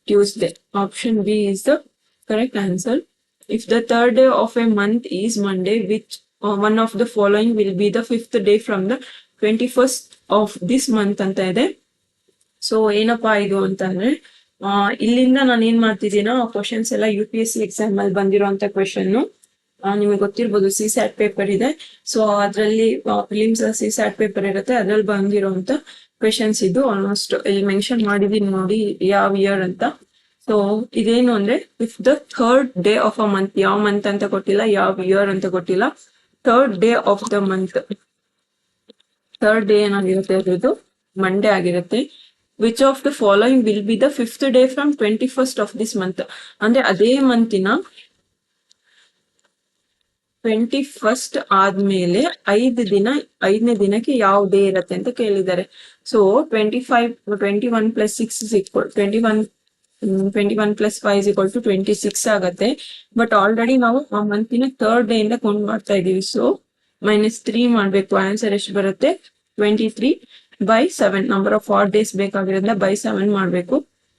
Tuesday. Option B is the correct answer. If the third day of a month is Monday, which one of the following will be the 5th day from the 21st of this month ಅಂತ ಇದೆ. So ಏನಪ್ಪಾ ಇದು ಅಂತಂದ್ರೆ ಇಲ್ಲಿಂದ ನಾನು ಏನ್ ಮಾಡ್ತಿದ್ದೀನೋ questions ಎಲ್ಲ UPSC exam ಅಲ್ಲಿ ಬಂದಿರುವಂತ ಕ್ವೆಶನ್. ನಿಮಗೆ ಗೊತ್ತಿರ್ಬೋದು CSAT ಪೇಪರ್ ಇದೆ. ಸೊ ಅದ್ರಲ್ಲಿ ಫಿಲಿಮ್ಸ್ CSAT ಪೇಪರ್ ಇರುತ್ತೆ, ಅದ್ರಲ್ಲಿ ಬಂದಿರುವಂತ ಕ್ವೆಶನ್ಸ್ ಇದು. ಆಲ್ಮೋಸ್ಟ್ ಇಲ್ಲಿ ಮೆನ್ಷನ್ ಮಾಡಿದೀನಿ ನೋಡಿ ಯಾವ ಇಯರ್ ಅಂತ. ಸೊ ಇದೇನು ಅಂದ್ರೆ if the third day of a month, ಯಾವ ಮಂತ್ ಅಂತ ಕೊಟ್ಟಿಲ್ಲ, ಯಾವ ಇಯರ್ ಅಂತ ಕೊಟ್ಟಿಲ್ಲ, third day of the month, third day ಏನಾಗಿರುತ್ತೆ ಅದ್ರದ್ದು ಮಂಡೇ ಆಗಿರುತ್ತೆ. Which of the following will be the 5th day from 21st of this month, ಅಂದ್ರೆ ಅದೇ ಮಂತಿನ 21st ಆದ್ಮೇಲೆ 5ನೇ ದಿನಕ್ಕೆ ಯಾವ ಡೇ ಇರುತ್ತೆ ಅಂತ ಕೇಳಿದ್ದಾರೆ. ಸೊ 21 + 5 = 26 ಆಗತ್ತೆ. ಬಟ್ ಆಲ್ರೆಡಿ ನಾವು ಆ ಮಂತಿನ ಥರ್ಡ್ ಡೇ ಇಂದ ಕೌಂಟ್ ಮಾಡ್ತಾ ಇದೀವಿ. ಸೊ -3 ಮಾಡ್ಬೇಕು. ಆನ್ಸರ್ ಎಷ್ಟು ಬರುತ್ತೆ? 23/7. ನಂಬರ್ ಆಫ್ ಆಡ್ ಡೇಸ್ ಬೇಕಾಗಿರೋದ್ರಿಂದ by7 ಮಾಡ್ಬೇಕು.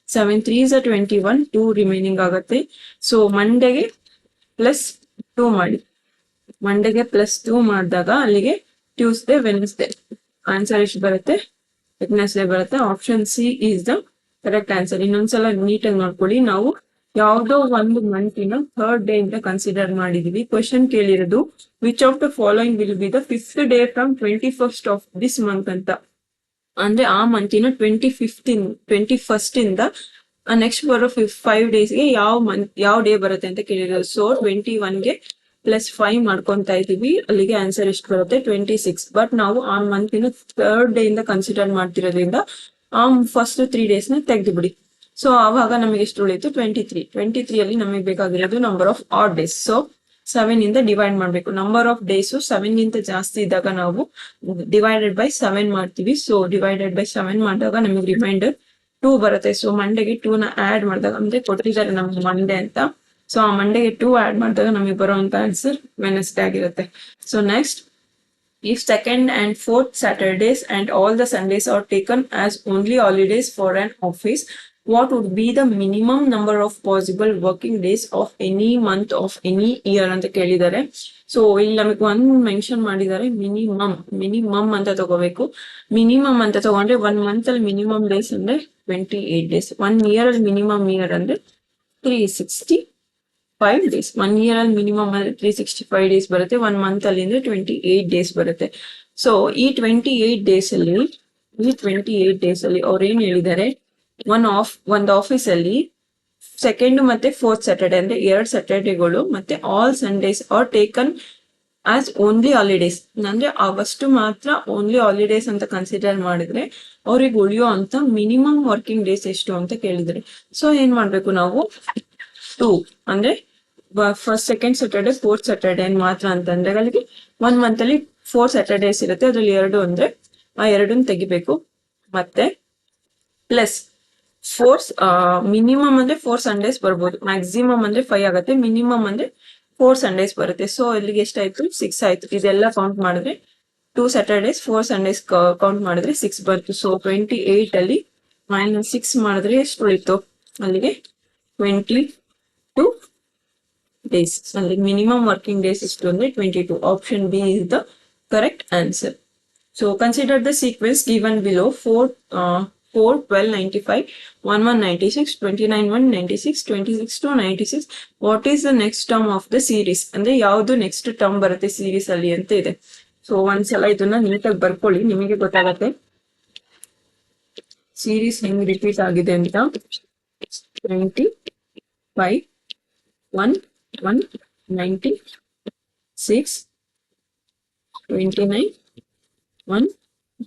7 3s are 21, 2 ರಿಮೈನಿಂಗ್ ಆಗುತ್ತೆ. ಸೊ ಮಂಡೆಗೆ +2 ಮಾಡಿ, ಮಂಡೆಗೆ +2 ಮಾಡಿದಾಗ ಅಲ್ಲಿಗೆ ಟ್ಯೂಸ್ಡೇ, ವೆನ್ಸ್ಡೇ. ಆನ್ಸರ್ ಎಷ್ಟು ಬರುತ್ತೆ? ವೆಡ್ನೆಸ್ಡೇ ಬರುತ್ತೆ. Option C is the correct answer. ಇನ್ನೊಂದ್ಸಲ ನೀಟಾಗಿ ನೋಡ್ಕೊಳ್ಳಿ, ನಾವು ಯಾವ್ದೋ ಒಂದು ಮಂತಿನ ಥರ್ಡ್ ಡೇ ಇಂದ ಕನ್ಸಿಡರ್ ಮಾಡಿದೀವಿ. ಕ್ವೆಶನ್ ಕೇಳಿರೋದು which of the following will be the 5th day from 21st of this month ಅಂತ. ಅಂದ್ರೆ ಆ ಮಂತಿನ 21st ಇಂದ ನೆಕ್ಸ್ಟ್ ಬರೋ 5 ಡೇಸ್ಗೆ ಯಾವ ಡೇ ಬರುತ್ತೆ ಅಂತ ಕೇಳಿರೋದು. ಸೊ 21ಗೆ +5 ಮಾಡ್ಕೊಂತಾ ಇದೀವಿ, ಅಲ್ಲಿಗೆ ಆನ್ಸರ್ ಎಷ್ಟು ಬರುತ್ತೆ? 26. ಬಟ್ ನಾವು ಆ ಮಂತಿನ ಥರ್ಡ್ ಡೇ ಇಂದ ಕನ್ಸಿಡರ್ ಮಾಡ್ತಿರೋದ್ರಿಂದ ಆ ಫಸ್ಟ್ 3 ಡೇಸ್ನ ತೆಗೆದು ಬಿಡಿ. ಸೊ ಆವಾಗ ನಮಗೆ ಎಷ್ಟು ಉಳಿಯಿತು? 23 ಅಲ್ಲಿ ನಮಗೆ ಬೇಕಾಗಿರೋದು number of add days. So 7 ಇಂದ ಡಿವೈಡ್ ಮಾಡ್ಬೇಕು. ನಂಬರ್ ಆಫ್ ಡೇಸ್ 7 ಗಿಂತ ಜಾಸ್ತಿ ಇದ್ದಾಗ ನಾವು ಡಿವೈಡೆಡ್ ಬೈ 7 ಮಾಡ್ತೀವಿ. ಸೊ ಡಿವೈಡೆಡ್ ಬೈ 7 ಮಾಡಿದಾಗ ನಮಗೆ ರಿಮೈಂಡರ್ 2 ಬರುತ್ತೆ. ಸೊ ಮಂಡೆಗೆ 2ನ ಆಡ್ ಮಾಡಿದಾಗ, ಅಂದ್ರೆ ಕೊಟ್ಟಿದ್ದಾರೆ ನಮ್ಗೆ ಮಂಡೇ ಅಂತ, ಸೊ ಆ ಮಂಡೆಗೆ 2 ಆಡ್ ಮಾಡಿದಾಗ ನಮಗೆ ಬರುವಂತ ಆನ್ಸರ್ ವೆಡ್ನೆಸ್ಡೇ ಆಗಿರುತ್ತೆ. So next, if 2nd and 4th Saturdays and all the Sundays are taken as only holidays for an office, what would be the minimum number of possible working days of any month of any year ಅಂತ ಕೇಳಿದ್ದಾರೆ. So ಇಲ್ಲಿ ನಮಗೆ ಒಂದು mention ಮಾಡಿದ್ದಾರೆ, minimum ಅಂತ ತಗೋಬೇಕು. Minimum ಅಂತ ತಗೊಂಡ್ರೆ 1 ಮಂತ್ ಅಲ್ಲಿ ಮಿನಿಮಮ್ ಡೇಸ್ ಅಂದ್ರೆ 28 ಡೇಸ್, 1 ಇಯರ್ ಅಲ್ಲಿ ಮಿನಿಮಮ್ ಇಯರ್ ಅಂದ್ರೆ 365 ಡೇಸ್. 1 year ಅಲ್ಲಿ ಮಿನಿಮಮ್ 365 ಡೇಸ್ ಬರುತ್ತೆ. 1 month ಅಲ್ಲಿ ಅಂದ್ರೆ 28 ಡೇಸ್ ಬರುತ್ತೆ. ಸೊ ಈ 28 ಡೇಸ್ ಅಲ್ಲಿ ಅವ್ರು ಏನ್ ಹೇಳಿದ್ದಾರೆ, ಒಂದು ಆಫೀಸ್ ಅಲ್ಲಿ ಸೆಕೆಂಡ್ ಮತ್ತೆ ಫೋರ್ತ್ ಸ್ಯಾಟರ್ಡೆ ಅಂದ್ರೆ 2 ಸ್ಯಾಟರ್ಡೆಗಳು ಮತ್ತೆ all Sundays are taken as only holidays. ಅಂದ್ರೆ ಅವಷ್ಟು ಮಾತ್ರ ಓನ್ಲಿ ಹಾಲಿಡೇಸ್ ಅಂತ ಕನ್ಸಿಡರ್ ಮಾಡಿದ್ರೆ ಅವ್ರಿಗೆ ಉಳಿಯೋ ಅಂತ ಮಿನಿಮಮ್ ವರ್ಕಿಂಗ್ ಡೇಸ್ ಎಷ್ಟು ಅಂತ ಕೇಳಿದ್ರೆ, ಸೊ ಏನ್ ಮಾಡ್ಬೇಕು ನಾವು 2 ಅಂದ್ರೆ first second Saturday fourth Saturday ಮಾತ್ರ ಅಂತಂದ್ರೆ ಅಲ್ಲಿಗೆ 1 month ಅಲ್ಲಿ 4 ಸ್ಯಾಟರ್ಡೇಸ್ ಇರುತ್ತೆ, ಅದ್ರಲ್ಲಿ 2 ಅಂದ್ರೆ ಆ 2 ತೆಗಿಬೇಕು. ಮತ್ತೆ ಪ್ಲಸ್ ಮಿನಿಮಮ್ ಅಂದ್ರೆ 4 ಸಂಡೇಸ್ ಬರ್ಬೋದು, ಮ್ಯಾಕ್ಸಿಮಮ್ ಅಂದ್ರೆ 5 ಆಗುತ್ತೆ, ಮಿನಿಮಮ್ ಅಂದ್ರೆ 4 ಸಂಡೇಸ್ ಬರುತ್ತೆ. ಸೊ ಇಲ್ಲಿಗೆ ಎಷ್ಟಾಯ್ತು 6 ಆಯ್ತು. ಇದೆಲ್ಲ ಕೌಂಟ್ ಮಾಡಿದ್ರೆ 2 ಸ್ಯಾಟರ್ಡೇಸ್ 4 ಸಂಡೇಸ್ ಕೌಂಟ್ ಮಾಡಿದ್ರೆ 6 ಬರ್ತು. ಸೊ 28 ಅಲ್ಲಿ -6 ಮಾಡಿದ್ರೆ ಎಷ್ಟು ಉಳಿತು, ಅಲ್ಲಿಗೆ 22 ಡೇಸ್. ಅಲ್ಲಿ ಮಿನಿಮಮ್ ವರ್ಕಿಂಗ್ ಡೇಸ್ ಎಷ್ಟು ಅಂದ್ರೆ 22. Option B is the correct answer. So consider the sequence given below: 4, 12, 95, 11, 96, 29, 1, 96, 26, 2, 96. What is the next term of the series? ಅಂದ್ರೆ ಯಾವುದು ನೆಕ್ಸ್ಟ್ ಟರ್ಮ್ ಬರುತ್ತೆ ಸೀರೀಸ್ ಅಲ್ಲಿ ಅಂತ ಇದೆ. ಸೊ ಒಂದ್ಸಲ ಇದನ್ನ ನೀಟಾಗಿ ಬರ್ಕೊಳ್ಳಿ, ನಿಮಗೆ ಗೊತ್ತಾಗತ್ತೆ ಸೀರೀಸ್ ಹೆಂಗ್ ರಿಪೀಟ್ ಆಗಿದೆ ಅಂತ. 25, 1, 1, 96, 29, 1,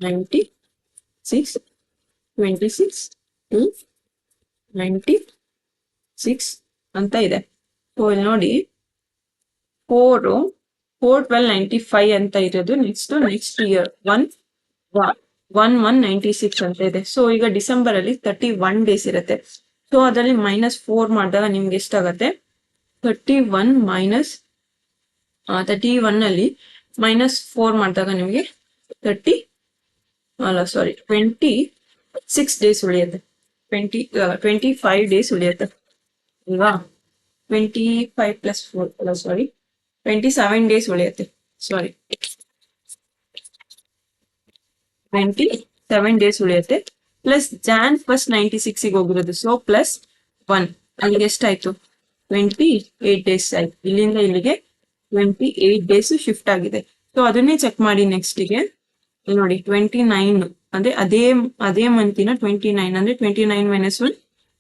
96, 26, 2, 96 ಅಂತ ಇದೆ. ಸೊ ಇಲ್ಲಿ ನೋಡಿ 4, 12, 95 ಅಂತ ಇರೋದು ನೆಕ್ಸ್ಟ್ ಇಯರ್ 1, 1, 96 ಅಂತ ಇದೆ. ಸೊ ಈಗ ಡಿಸೆಂಬರ್ ಅಲ್ಲಿ 31 ಡೇಸ್ ಇರುತ್ತೆ. ಸೊ ಅದರಲ್ಲಿ -4 ಮಾಡಿದಾಗ ನಿಮ್ಗೆ ಎಷ್ಟಾಗತ್ತೆ, 31 ಅಲ್ಲಿ -4 ಮಾಡಿದಾಗ ನಿಮಗೆ 26 ಡೇಸ್ ಉಳಿಯುತ್ತೆ. 25 ಡೇಸ್ ಉಳಿಯುತ್ತೆ ಅಲ್ವಾ. 25 + 4 27 ಡೇಸ್ ಉಳಿಯುತ್ತೆ. 27 ಡೇಸ್ ಉಳಿಯುತ್ತೆ. ಪ್ಲಸ್ Jan 1st 96 ಗೆ ಹೋಗಿರೋದು. ಸೊ +1 ಅಲ್ಲಿಗೆ ಎಷ್ಟಾಯ್ತು, 28 ಡೇಸ್ ಆಯ್ತು. ಇಲ್ಲಿಂದ ಇಲ್ಲಿಗೆ 28 ಡೇಸ್ ಶಿಫ್ಟ್ ಆಗಿದೆ. ಸೊ ಅದನ್ನೇ ಚೆಕ್ ಮಾಡಿ ನೆಕ್ಸ್ಟ್ಗೆ ನೋಡಿ 29 ಅಂದ್ರೆ ಅದೇ ಮಂತಿನ 29 ಅಂದ್ರೆ 29 - 1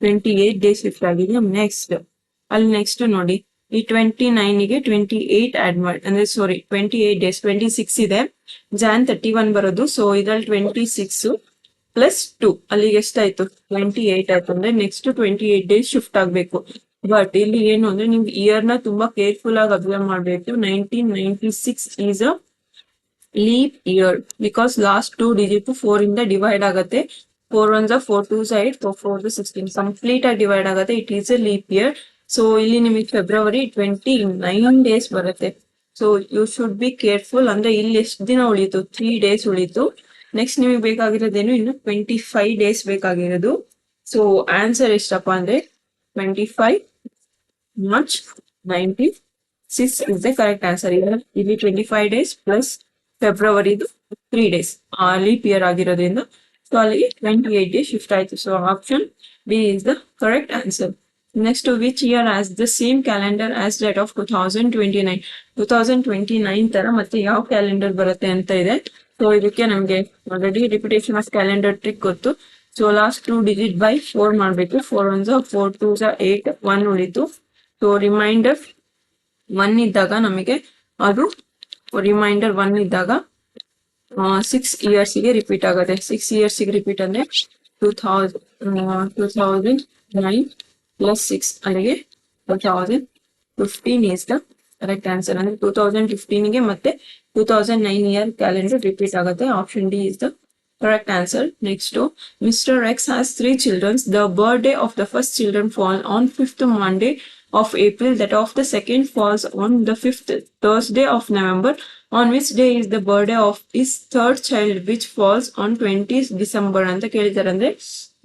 28 ಡೇಸ್ ಶಿಫ್ಟ್ ಆಗಿದೆ. ನೆಕ್ಸ್ಟ್ ನೋಡಿ ಈ 29ಗೆ 28 ಆಡ್ ಮಾಡಿ, ಅಂದ್ರೆ 28 ಡೇಸ್ 26 ಇದೆ, Jan 31 ಬರೋದು. ಸೊ ಇದ್ರಲ್ಲಿ 26 + 2 ಅಲ್ಲಿಗೆ ಎಷ್ಟಾಯ್ತು, 28 ಆಯ್ತು. ಅಂದ್ರೆ ನೆಕ್ಸ್ಟ್ 28 ಡೇಸ್ ಶಿಫ್ಟ್ ಆಗ್ಬೇಕು. ಬಟ್ ಇಲ್ಲಿ ಏನು ಅಂದ್ರೆ ನೀವು ಇಯರ್ ನ ತುಂಬಾ ಕೇರ್ಫುಲ್ ಆಗಿ ಅಬ್ಸರ್ವ್ ಮಾಡ್ಬೇಕು. 1996 is a leap year because last 2 digit 4 ಇಂದ ಡಿವೈಡ್ ಆಗುತ್ತೆ. 4 1s 4 2s 8, 4 4s 16 ಕಂಪ್ಲೀಟ್ ಆಗಿ ಡಿವೈಡ್ ಆಗುತ್ತೆ. It is a leap year. So ಇಲ್ಲಿ ನಿಮಗೆ ಫೆಬ್ರವರಿ 29 ಡೇಸ್ ಬರುತ್ತೆ. So you should be careful. ಅಂದ್ರೆ ಇಲ್ಲಿ ಎಷ್ಟು ದಿನ ಉಳಿತು, 3 ಡೇಸ್ ಉಳಿತು. ನೆಕ್ಸ್ಟ್ ನಿಮಗೆ ಬೇಕಾಗಿರೋದೇನು, ಇನ್ನು 25 ಡೇಸ್ ಬೇಕಾಗಿರೋದು. ಸೊ ಆನ್ಸರ್ ಎಷ್ಟಪ್ಪ ಅಂದ್ರೆ 25 March 96 is the correct answer. ಇಲ್ಲಿ 25 ಡೇಸ್ ಪ್ಲಸ್ ಫೆಬ್ರವರಿದು 3 ಡೇಸ್ ಲೀಪ್ ಇಯರ್ ಆಗಿರೋದ್ರಿಂದ ಸೊ ಅಲ್ಲಿಗೆ 28 ಡೇಸ್ ಶಿಫ್ಟ್ ಆಯ್ತು. So option B is the correct answer. Next, which year as the same calendar as date of 2029? 2029 ತರ ಮತ್ತೆ ಯಾವ ಕ್ಯಾಲೆಂಡರ್ ಬರುತ್ತೆ ಅಂತ ಇದೆ. ಸೊ ಇದಕ್ಕೆ ನಮ್ಗೆ already repetition of calendar trick ಗೊತ್ತು. ಸೊ ಲಾಸ್ಟ್ 2 ಡಿಜಿಟ್ ಬೈ 4 ಮಾಡ್ಬೇಕು. 4 1s 4 2s 8, 1 ಉಳಿತು. ಸೊ ರಿಮೈಂಡರ್ 1 ಇದ್ದಾಗ ನಮಗೆ ಅದು ರಿಮೈಂಡರ್ 1 ಇದ್ದಾಗ 6 ಇಯರ್ಸ್ ಗೆ ರಿಪೀಟ್ ಆಗುತ್ತೆ. 6 ಇಯರ್ಸ್ ಗೆ ರಿಪೀಟ್ ಅಂದ್ರೆ 2009 + 6 ಅಲ್ಲಿಗೆ 2015 ಇಸ್ ದ ಕರೆಕ್ಟ್ ಆನ್ಸರ್. ಅಂದ್ರೆ 2015 ಗೆ ಮತ್ತೆ 2009 ಇಯರ್ ಕ್ಯಾಲೆಂಡರ್ ರಿಪೀಟ್ ಆಗುತ್ತೆ. Option D is the correct answer. Next, Mr. X has 3 children. The birthday of the first children falls on 5th Monday of April. That of the second falls on the 5th Thursday of November. On which day is the birthday of his third child, which falls on 20th December? ಅಂತ ಕೇಳಿದ್ದಾರೆ. ಅಂದ್ರೆ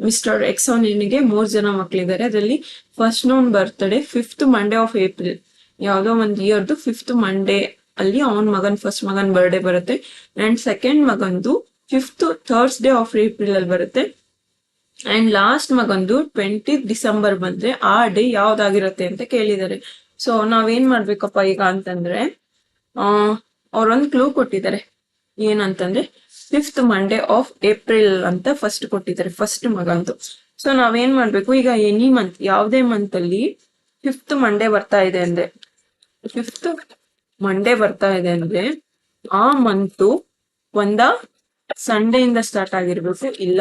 mister X ಅವನಿಗೆ 3 ಜನ ಮಕ್ಕಳಿದ್ದಾರೆ. ಅದರಲ್ಲಿ first known birthday 5th Monday of April. ಯಾವುದೋ ಒಂದು ಇಯರ್ದು 5th Monday ಅಲ್ಲಿ ಅವನ ಫಸ್ಟ್ ಮಗನ್ ಬರ್ಡೇ ಬರುತ್ತೆ. ಅಂಡ್ ಸೆಕೆಂಡ್ ಮಗಂದು 5th Thursday of April ಅಲ್ಲಿ ಬರುತ್ತೆ. ಅಂಡ್ ಲಾಸ್ಟ್ ಮಗಂದು 20 ಡಿಸೆಂಬರ್ ಬಂದ್ರೆ ಆ ಡೇ ಯಾವ್ದಾಗಿರುತ್ತೆ ಅಂತ ಕೇಳಿದ್ದಾರೆ. ಸೊ ನಾವೇನ್ ಮಾಡ್ಬೇಕಪ್ಪ ಈಗ ಅಂತಂದ್ರೆ ಅವ್ರೊಂದ್ ಕ್ಲೂ ಕೊಟ್ಟಿದ್ದಾರೆ. ಏನಂತಂದ್ರೆ 5th ಮಂಡೇ ಆಫ್ ಏಪ್ರಿಲ್ ಅಂತ ಫಸ್ಟ್ ಕೊಟ್ಟಿದ್ದಾರೆ, ಫಸ್ಟ್ ಮಗಂದು. ಸೊ ನಾವೇನ್ ಮಾಡ್ಬೇಕು ಈಗ, ಎನಿ ಮಂತ್, ಯಾವ್ದೇ ಮಂತ್ ಅಲ್ಲಿ 5th ಮಂಡೇ ಬರ್ತಾ ಇದೆ ಅಂದ್ರೆ 5th ಮಂಡೇ ಬರ್ತಾ ಇದೆ ಅಂದ್ರೆ ಆ ಮಂತು ಒಂದ ಸಂಡೇ ಇಂದ ಸ್ಟಾರ್ಟ್ ಆಗಿರ್ಬೇಕು, ಇಲ್ಲ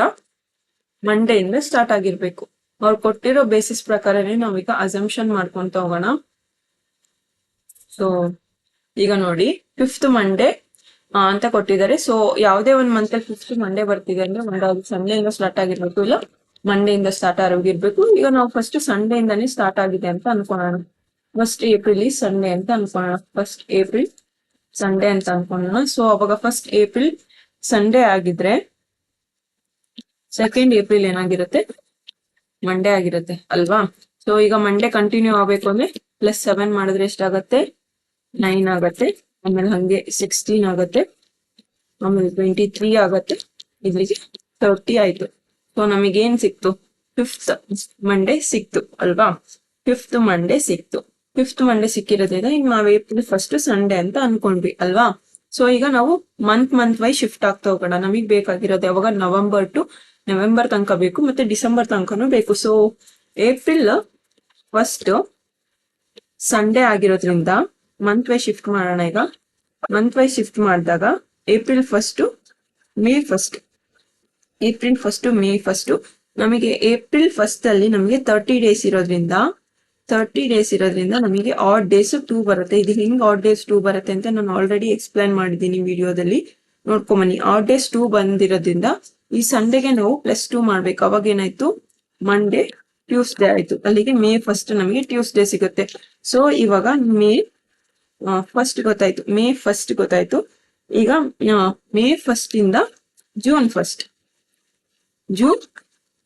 ಮಂಡೇ ಇಂದ ಸ್ಟಾರ್ಟ್ ಆಗಿರ್ಬೇಕು. ಅವ್ರು ಕೊಟ್ಟಿರೋ ಬೇಸಿಸ್ ಪ್ರಕಾರನೇ ನಾವೀಗ ಅಸಂಪ್ಷನ್ ಮಾಡ್ಕೊಂತ ಹೋಗೋಣ. ಸೊ ಈಗ ನೋಡಿ 5th ಮಂಡೇ ಅಂತ ಕೊಟ್ಟಿದ್ದಾರೆ. ಸೊ ಯಾವ್ದೇ ಒಂದ್ ಮಂತ್ ಅಲ್ಲಿ 5th ಮಂಡೇ ಬರ್ತಿದೆ ಅಂದ್ರೆ ಒಂದು ಸಂಡೇ ಇಂದ ಸ್ಟಾರ್ಟ್ ಆಗಿರ್ಬೇಕು, ಇಲ್ಲ ಮಂಡೇ ಇಂದ ಸ್ಟಾರ್ಟ್ ಆಗಿರ್ಬೇಕು. ಈಗ ನಾವು ಫಸ್ಟ್ ಸಂಡೇ ಇಂದಾನೇ ಸ್ಟಾರ್ಟ್ ಆಗಿದೆ ಅಂತ ಅನ್ಕೊಳ್ಳೋಣ. ಫಸ್ಟ್ ಏಪ್ರಿಲ್ ಸಂಡೇ ಅಂತ ಅನ್ಕೊಳ್ಳೋಣ. ಫಸ್ಟ್ ಏಪ್ರಿಲ್ ಸಂಡೇ ಅಂತ ಅನ್ಕೊಳ್ಳೋಣ. ಸೊ ಅವಾಗ ಫಸ್ಟ್ ಏಪ್ರಿಲ್ ಸಂಡೇ ಆಗಿದ್ರೆ ಸೆಕೆಂಡ್ ಏಪ್ರಿಲ್ ಏನಾಗಿರುತ್ತೆ, ಮಂಡೇ ಆಗಿರುತ್ತೆ ಅಲ್ವಾ. ಸೊ ಈಗ ಮಂಡೇ ಕಂಟಿನ್ಯೂ ಆಗ್ಬೇಕು ಅಂದ್ರೆ +7 ಮಾಡಿದ್ರೆ ಎಷ್ಟಾಗತ್ತೆ, 9 ಆಗತ್ತೆ. ಆಮೇಲೆ ಹಂಗೆ 16 ಆಗತ್ತೆ, ಆಮೇಲೆ 23 ಆಗತ್ತೆ, ಇಲ್ಲಿಗೆ 30 ಆಯ್ತು. ಸೊ ನಮಗೇನ್ ಸಿಕ್ತು, 5th ಮಂಡೇ ಸಿಕ್ತು ಅಲ್ವಾ. 5th ಮಂಡೇ ಸಿಕ್ತು. 5th ಮಂಡೇ ಸಿಕ್ಕಿರೋದ್ರಿಂದ ಈಗ ನಾವ್ ಏಪ್ರಿಲ್ ಫಸ್ಟ್ ಸಂಡೇ ಅಂತ ಅನ್ಕೊಂಡ್ವಿ ಅಲ್ವಾ. ಸೊ ಈಗ ನಾವು ಮಂತ್ ವೈಸ್ ಶಿಫ್ಟ್ ಆಗ್ತಾ ಹೋಗೋಣ. ನಮಗ್ ಬೇಕಾಗಿರೋದು ಯಾವಾಗ, ನವೆಂಬರ್ ತನಕ ಬೇಕು, ಮತ್ತೆ ಡಿಸೆಂಬರ್ ತನಕನೂ ಬೇಕು. ಸೊ ಏಪ್ರಿಲ್ ಫಸ್ಟ್ ಸಂಡೇ ಆಗಿರೋದ್ರಿಂದ ಮಂತ್ ವೈಸ್ ಶಿಫ್ಟ್ ಮಾಡೋಣ. ಈಗ ಮಂತ್ ವೈಸ್ ಶಿಫ್ಟ್ ಮಾಡಿದಾಗ April first May first, April first May first, ನಮಗೆ ಏಪ್ರಿಲ್ ಫಸ್ಟ್ ಅಲ್ಲಿ ನಮಗೆ 30 ಡೇಸ್ ಇರೋದ್ರಿಂದ ನಮಗೆ ಆಡ್ ಡೇಸ್ 2 ಬರುತ್ತೆ. ಇದು ಹಿಂಗ್ ಆಡ್ ಡೇಸ್ 2 ಬರುತ್ತೆ ಅಂತ ನಾನು ಆಲ್ರೆಡಿ ಎಕ್ಸ್ಪ್ಲೈನ್ ಮಾಡಿದ್ದೀನಿ ವಿಡಿಯೋದಲ್ಲಿ, ನೋಡ್ಕೊಂಬನ್ನಿ. ಆಡ್ ಡೇಸ್ 2 ಬಂದಿರೋದ್ರಿಂದ ಈ ಸಂಡೇಗೆ ನಾವು +2 ಮಾಡ್ಬೇಕು. ಅವಾಗ ಏನಾಯ್ತು, ಮಂಡೇ ಟ್ಯೂಸ್ಡೇ ಆಯ್ತು. ಅಲ್ಲಿಗೆ ಮೇ ಫಸ್ಟ್ ನಮಗೆ ಟ್ಯೂಸ್ಡೇ ಸಿಗುತ್ತೆ. ಸೊ ಇವಾಗ ಮೇ ಫಸ್ಟ್ ಗೊತ್ತಾಯ್ತು, ಮೇ ಫಸ್ಟ್ ಗೊತ್ತಾಯ್ತು. ಈಗ ಮೇ ಫಸ್ಟ್ ಇಂದ ಜೂನ್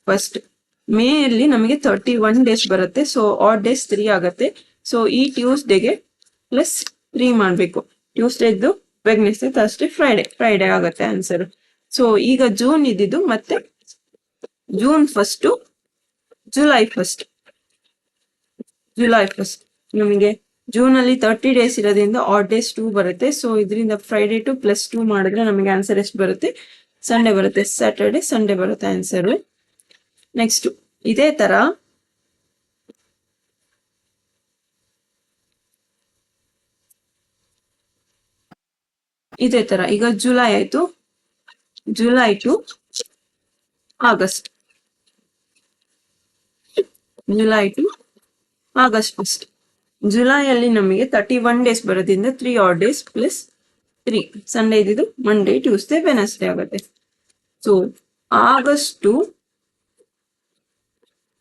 ಫಸ್ಟ್, ಮೇ ಅಲ್ಲಿ ನಮಗೆ 31 ಡೇಸ್ ಬರುತ್ತೆ. ಸೊ ಆಡ್ ಡೇಸ್ 3 ಆಗತ್ತೆ. ಸೊ ಈ ಟ್ಯೂಸ್ಡೇಗೆ +3 ಮಾಡ್ಬೇಕು. ಟ್ಯೂಸ್ಡೇದು ವೆಡ್ನೆಸ್ಡೇ, ಥರ್ಸ್ಡೇ, ಫ್ರೈಡೆ ಆಗತ್ತೆ ಆನ್ಸರ್. ಸೊ ಈಗ ಜೂನ್ ಇದ್ದಿದ್ದು ಮತ್ತೆ ಜೂನ್ ಫಸ್ಟ್, ಜುಲೈ ಫಸ್ಟ್ ನಮಗೆ ಜೂನ್ ಅಲ್ಲಿ 30 ಡೇಸ್ ಇರೋದ್ರಿಂದ ಆಡ್ ಡೇಸ್ 2 ಬರುತ್ತೆ. ಸೊ ಇದರಿಂದ ಫ್ರೈಡೆ ಟು +2 ಮಾಡಿದ್ರೆ ನಮಗೆ ಆನ್ಸರ್ ಎಷ್ಟು ಬರುತ್ತೆ, ಸಂಡೇ ಬರುತ್ತೆ. ಸ್ಯಾಟರ್ಡೆ ಸಂಡೇ ಬರುತ್ತೆ ಆನ್ಸರ್. ನೆಕ್ಸ್ಟ್ ಇದೇ ತರ ಈಗ ಜುಲೈ ಆಯ್ತು, July to August, first. July ಅಲ್ಲಿ ನಮಗೆ 31 ಡೇಸ್ ಬರೋದ್ರಿಂದ 3 ಆಡ್ ಡೇಸ್ +3, ಸಂಡೇ ಇದ್ದು ಮಂಡೇ, ಟ್ಯೂಸ್ಡೇ, ವೆನಸ್ಡೇ ಆಗುತ್ತೆ. So August to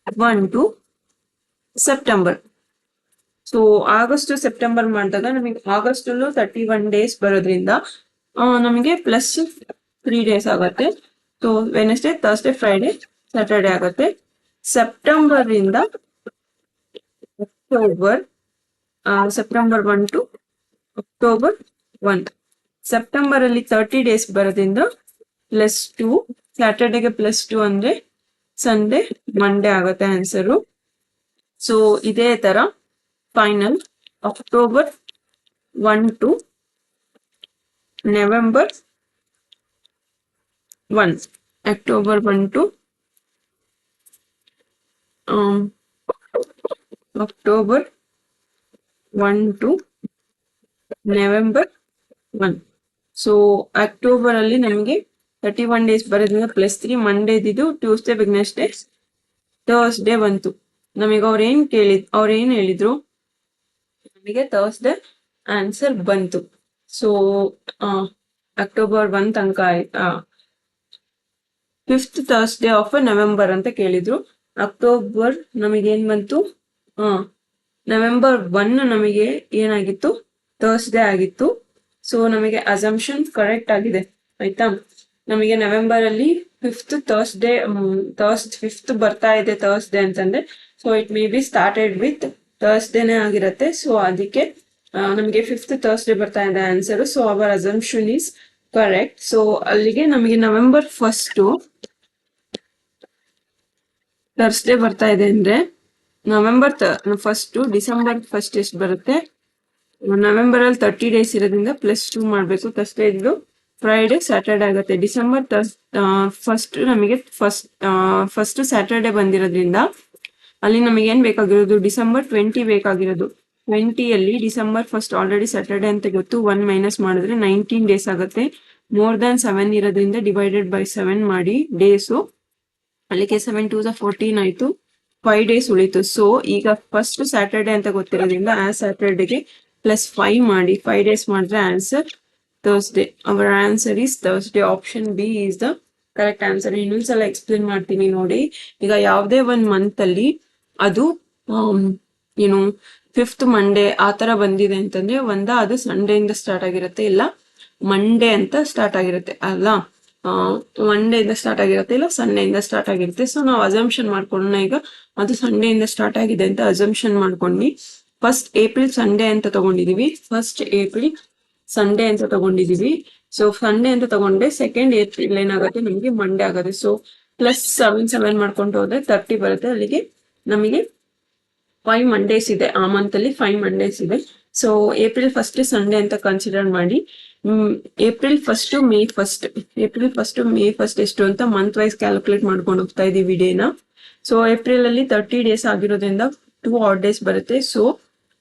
1 to September. So August to September ಮಾಡಿದಾಗ ನಮಗೆ ಆಗಸ್ಟ್ ಅಲ್ಲೂ 31 ಡೇಸ್ ಬರೋದ್ರಿಂದ ನಮಗೆ +3 ಡೇಸ್ ಆಗುತ್ತೆ. So Wednesday, Thursday, Friday, Saturday ಆಗುತ್ತೆ. ಸೆಪ್ಟೆಂಬರ್ ಇಂದ October, September 1 to October 1. September ಅಲ್ಲಿ 30 ಡೇಸ್ ಬರೋದ್ರಿಂದ +2, ಸ್ಯಾಟರ್ಡೆಗೆ +2 ಅಂದ್ರೆ ಸಂಡೇ, ಮಂಡೇ ಆಗುತ್ತೆ ಆನ್ಸರು. ಸೊ ಇದೇ ತರ final October 1 to November 1, October 1 to October 1 to November 1. So October ಅಲ್ಲಿ ನಮಗೆ 31 ಡೇಸ್ ಬರೋದ್ರಿಂದ +3, ಮಂಡೇ ಇದ್ದು ಟ್ಯೂಸ್ಡೇ, ವೆಡ್ನೆಸ್ಡೇ, ಥರ್ಸ್ಡೇ ಬಂತು. ನಮಗೆ ಅವ್ರೇನ್ ಹೇಳಿದ್ರು, ನಮಗೆ ಥರ್ಸ್ಡೇ ಆನ್ಸರ್ ಬಂತು. ಸೊ ಅಕ್ಟೋಬರ್ 1 ತನಕ ಆಯ್ತಾ, 5th ಥರ್ಸ್ಡೇ ಆಫ್ ನವೆಂಬರ್ ಅಂತ ಕೇಳಿದ್ರು. ಅಕ್ಟೋಬರ್ ನಮಗೇನ್ ಬಂತು, ನವೆಂಬರ್ 1 ನಮಗೆ ಏನಾಗಿತ್ತು, ಥರ್ಸ್ಡೇ ಆಗಿತ್ತು. ಸೊ ನಮಗೆ ಅಸಂಪ್ಷನ್ ಕರೆಕ್ಟ್ ಆಗಿದೆ ಆಯ್ತಾ. ನಮಗೆ ನವೆಂಬರ್ ಅಲ್ಲಿ 5th ಥರ್ಸ್ಡೇ, 5th ಬರ್ತಾ ಇದೆ ಥರ್ಸ್ಡೇ ಅಂತಂದ್ರೆ, so it may be started with ಥರ್ಸ್ಡೇನೆ ಆಗಿರತ್ತೆ. ಸೊ ಅದಕ್ಕೆ ನಮಗೆ 5th ಥರ್ಸ್ಡೇ ಬರ್ತಾ ಇದೆ ಆನ್ಸರ್. So our assumption is correct. So ಅಲ್ಲಿಗೆ ನಮಗೆ ನವೆಂಬರ್ ಫಸ್ಟ್ ಥರ್ಸ್ಡೇ ಬರ್ತಾ ಇದೆ ಅಂದ್ರೆ ನವೆಂಬರ್ ಫಸ್ಟ್, ಡಿಸೆಂಬರ್ ಫಸ್ಟ್ ಎಷ್ಟು ಬರುತ್ತೆ, ನವೆಂಬರ್ ಅಲ್ಲಿ 30 ಡೇಸ್ ಇರೋದ್ರಿಂದ +2 ಮಾಡ್ಬೇಕು. ಥರ್ಸ್ಡೇ ಇದ್ದು ಫ್ರೈಡೆ ಸ್ಯಾಟರ್ಡೆ ಆಗುತ್ತೆ. ಡಿಸೆಂಬರ್ ಫಸ್ಟ್ ನಮಗೆ ಫಸ್ಟ್ ಸ್ಯಾಟರ್ಡೆ ಬಂದಿರೋದ್ರಿಂದ ಅಲ್ಲಿ ನಮಗೆ ಏನ್ ಬೇಕಾಗಿರೋದು, ಡಿಸೆಂಬರ್ 20 ಬೇಕಾಗಿರೋದು. 20 ಡಿಸೆಂಬರ್ ಫಸ್ಟ್ ಆಲ್ರೆಡಿ ಸ್ಯಾಟರ್ಡೆ ಅಂತ ಗೊತ್ತು, 1 ಮೈನಸ್ ಮಾಡಿದ್ರೆ 19 ಡೇಸ್ ಆಗುತ್ತೆ. ಮೋರ್ ದ್ಯಾನ್ 7 ಇರೋದ್ರಿಂದ ಡಿವೈಡೆಡ್ ಬೈ 7 ಮಾಡಿ ಡೇಸು, ಅಲ್ಲಿಗೆ 7 2 14 ಆಯ್ತು, 5 ಡೇಸ್ ಉಳಿತು. ಸೊ ಈಗ ಫಸ್ಟ್ ಸ್ಯಾಟರ್ಡೆ ಅಂತ ಗೊತ್ತಿರೋದ್ರಿಂದ ಆ ಸ್ಯಾಟರ್ಡೆಗೆ +5 ಮಾಡಿ 5 ಡೇಸ್ ಮಾಡಿದ್ರೆ answer Thursday. Our answer is Thursday. Option B is the correct answer. ಇನ್ನೊಂದ್ಸಲ ಎಕ್ಸ್ಪ್ಲೇನ್ ಮಾಡ್ತೀನಿ ನೋಡಿ. ಈಗ ಯಾವುದೇ ಒಂದು ಮಂತ್ ಅಲ್ಲಿ ಅದು ಏನು 5th ಮಂಡೇ ಆ ತರ ಬಂದಿದೆ ಅಂತಂದ್ರೆ ಅದು ಸಂಡೇ ಇಂದ ಸ್ಟಾರ್ಟ್ ಆಗಿರುತ್ತೆ, ಇಲ್ಲ ಮಂಡೇ ಅಂತ ಸ್ಟಾರ್ಟ್ ಆಗಿರುತ್ತೆ, ಅಲ್ಲ ಮಂಡೇ ಇಂದ ಸ್ಟಾರ್ಟ್ ಆಗಿರುತ್ತೆ, ಇಲ್ಲ ಸಂಡೇ ಇಂದ ಸ್ಟಾರ್ಟ್ ಆಗಿರುತ್ತೆ. ಸೊ ನಾವು ಅಸಂಪ್ಷನ್ ಮಾಡ್ಕೊಳ್ಳೋಣ, ಈಗ ಅದು ಸಂಡೇ ಇಂದ ಸ್ಟಾರ್ಟ್ ಆಗಿದೆ ಅಂತ ಅಸಂಪ್ಷನ್ ಮಾಡ್ಕೊಂಡು ಫಸ್ಟ್ ಏಪ್ರಿಲ್ ಸಂಡೇ ಅಂತ ತಗೊಂಡಿದೀವಿ. ಫಸ್ಟ್ ಏಪ್ರಿಲ್ ಸಂಡೇ ಅಂತ ತಗೊಂಡಿದೀವಿ. ಸೊ ಸಂಡೇ ಅಂತ ತಗೊಂಡ್ರೆ ಸೆಕೆಂಡ್ ಏಪ್ರಿಲ್ ಏನಾಗುತ್ತೆ, ನಮಗೆ ಮಂಡೇ ಆಗುತ್ತೆ. ಸೊ +7 ಮಾಡ್ಕೊಂಡು ಹೋದ್ರೆ 30 ಬರುತ್ತೆ. ಅಲ್ಲಿಗೆ ನಮಗೆ 5 ಮಂಡೇಸ್ ಇದೆ, ಆ ಮಂತ್ ಅಲ್ಲಿ 5 ಮಂಡೇಸ್ ಇದೆ. ಸೊ ಏಪ್ರಿಲ್ ಫಸ್ಟ್ ಸಂಡೇ ಅಂತ ಕನ್ಸಿಡರ್ ಮಾಡಿ. ಏಪ್ರಿಲ್ ಫಸ್ಟ್ ಮೇ ಫಸ್ಟ್ ಎಷ್ಟು ಅಂತ ಮಂತ್ ವೈಸ್ ಕ್ಯಾಲ್ಕುಲೇಟ್ ಮಾಡ್ಕೊಂಡು ಹೋಗ್ತಾ ಇದೀವಿ ಡೇನ. ಸೊ ಏಪ್ರಿಲ್ ಅಲ್ಲಿ 30 ಡೇಸ್ ಆಗಿರೋದ್ರಿಂದ 2 ಆಡ್ ಡೇಸ್ ಬರುತ್ತೆ. ಸೊ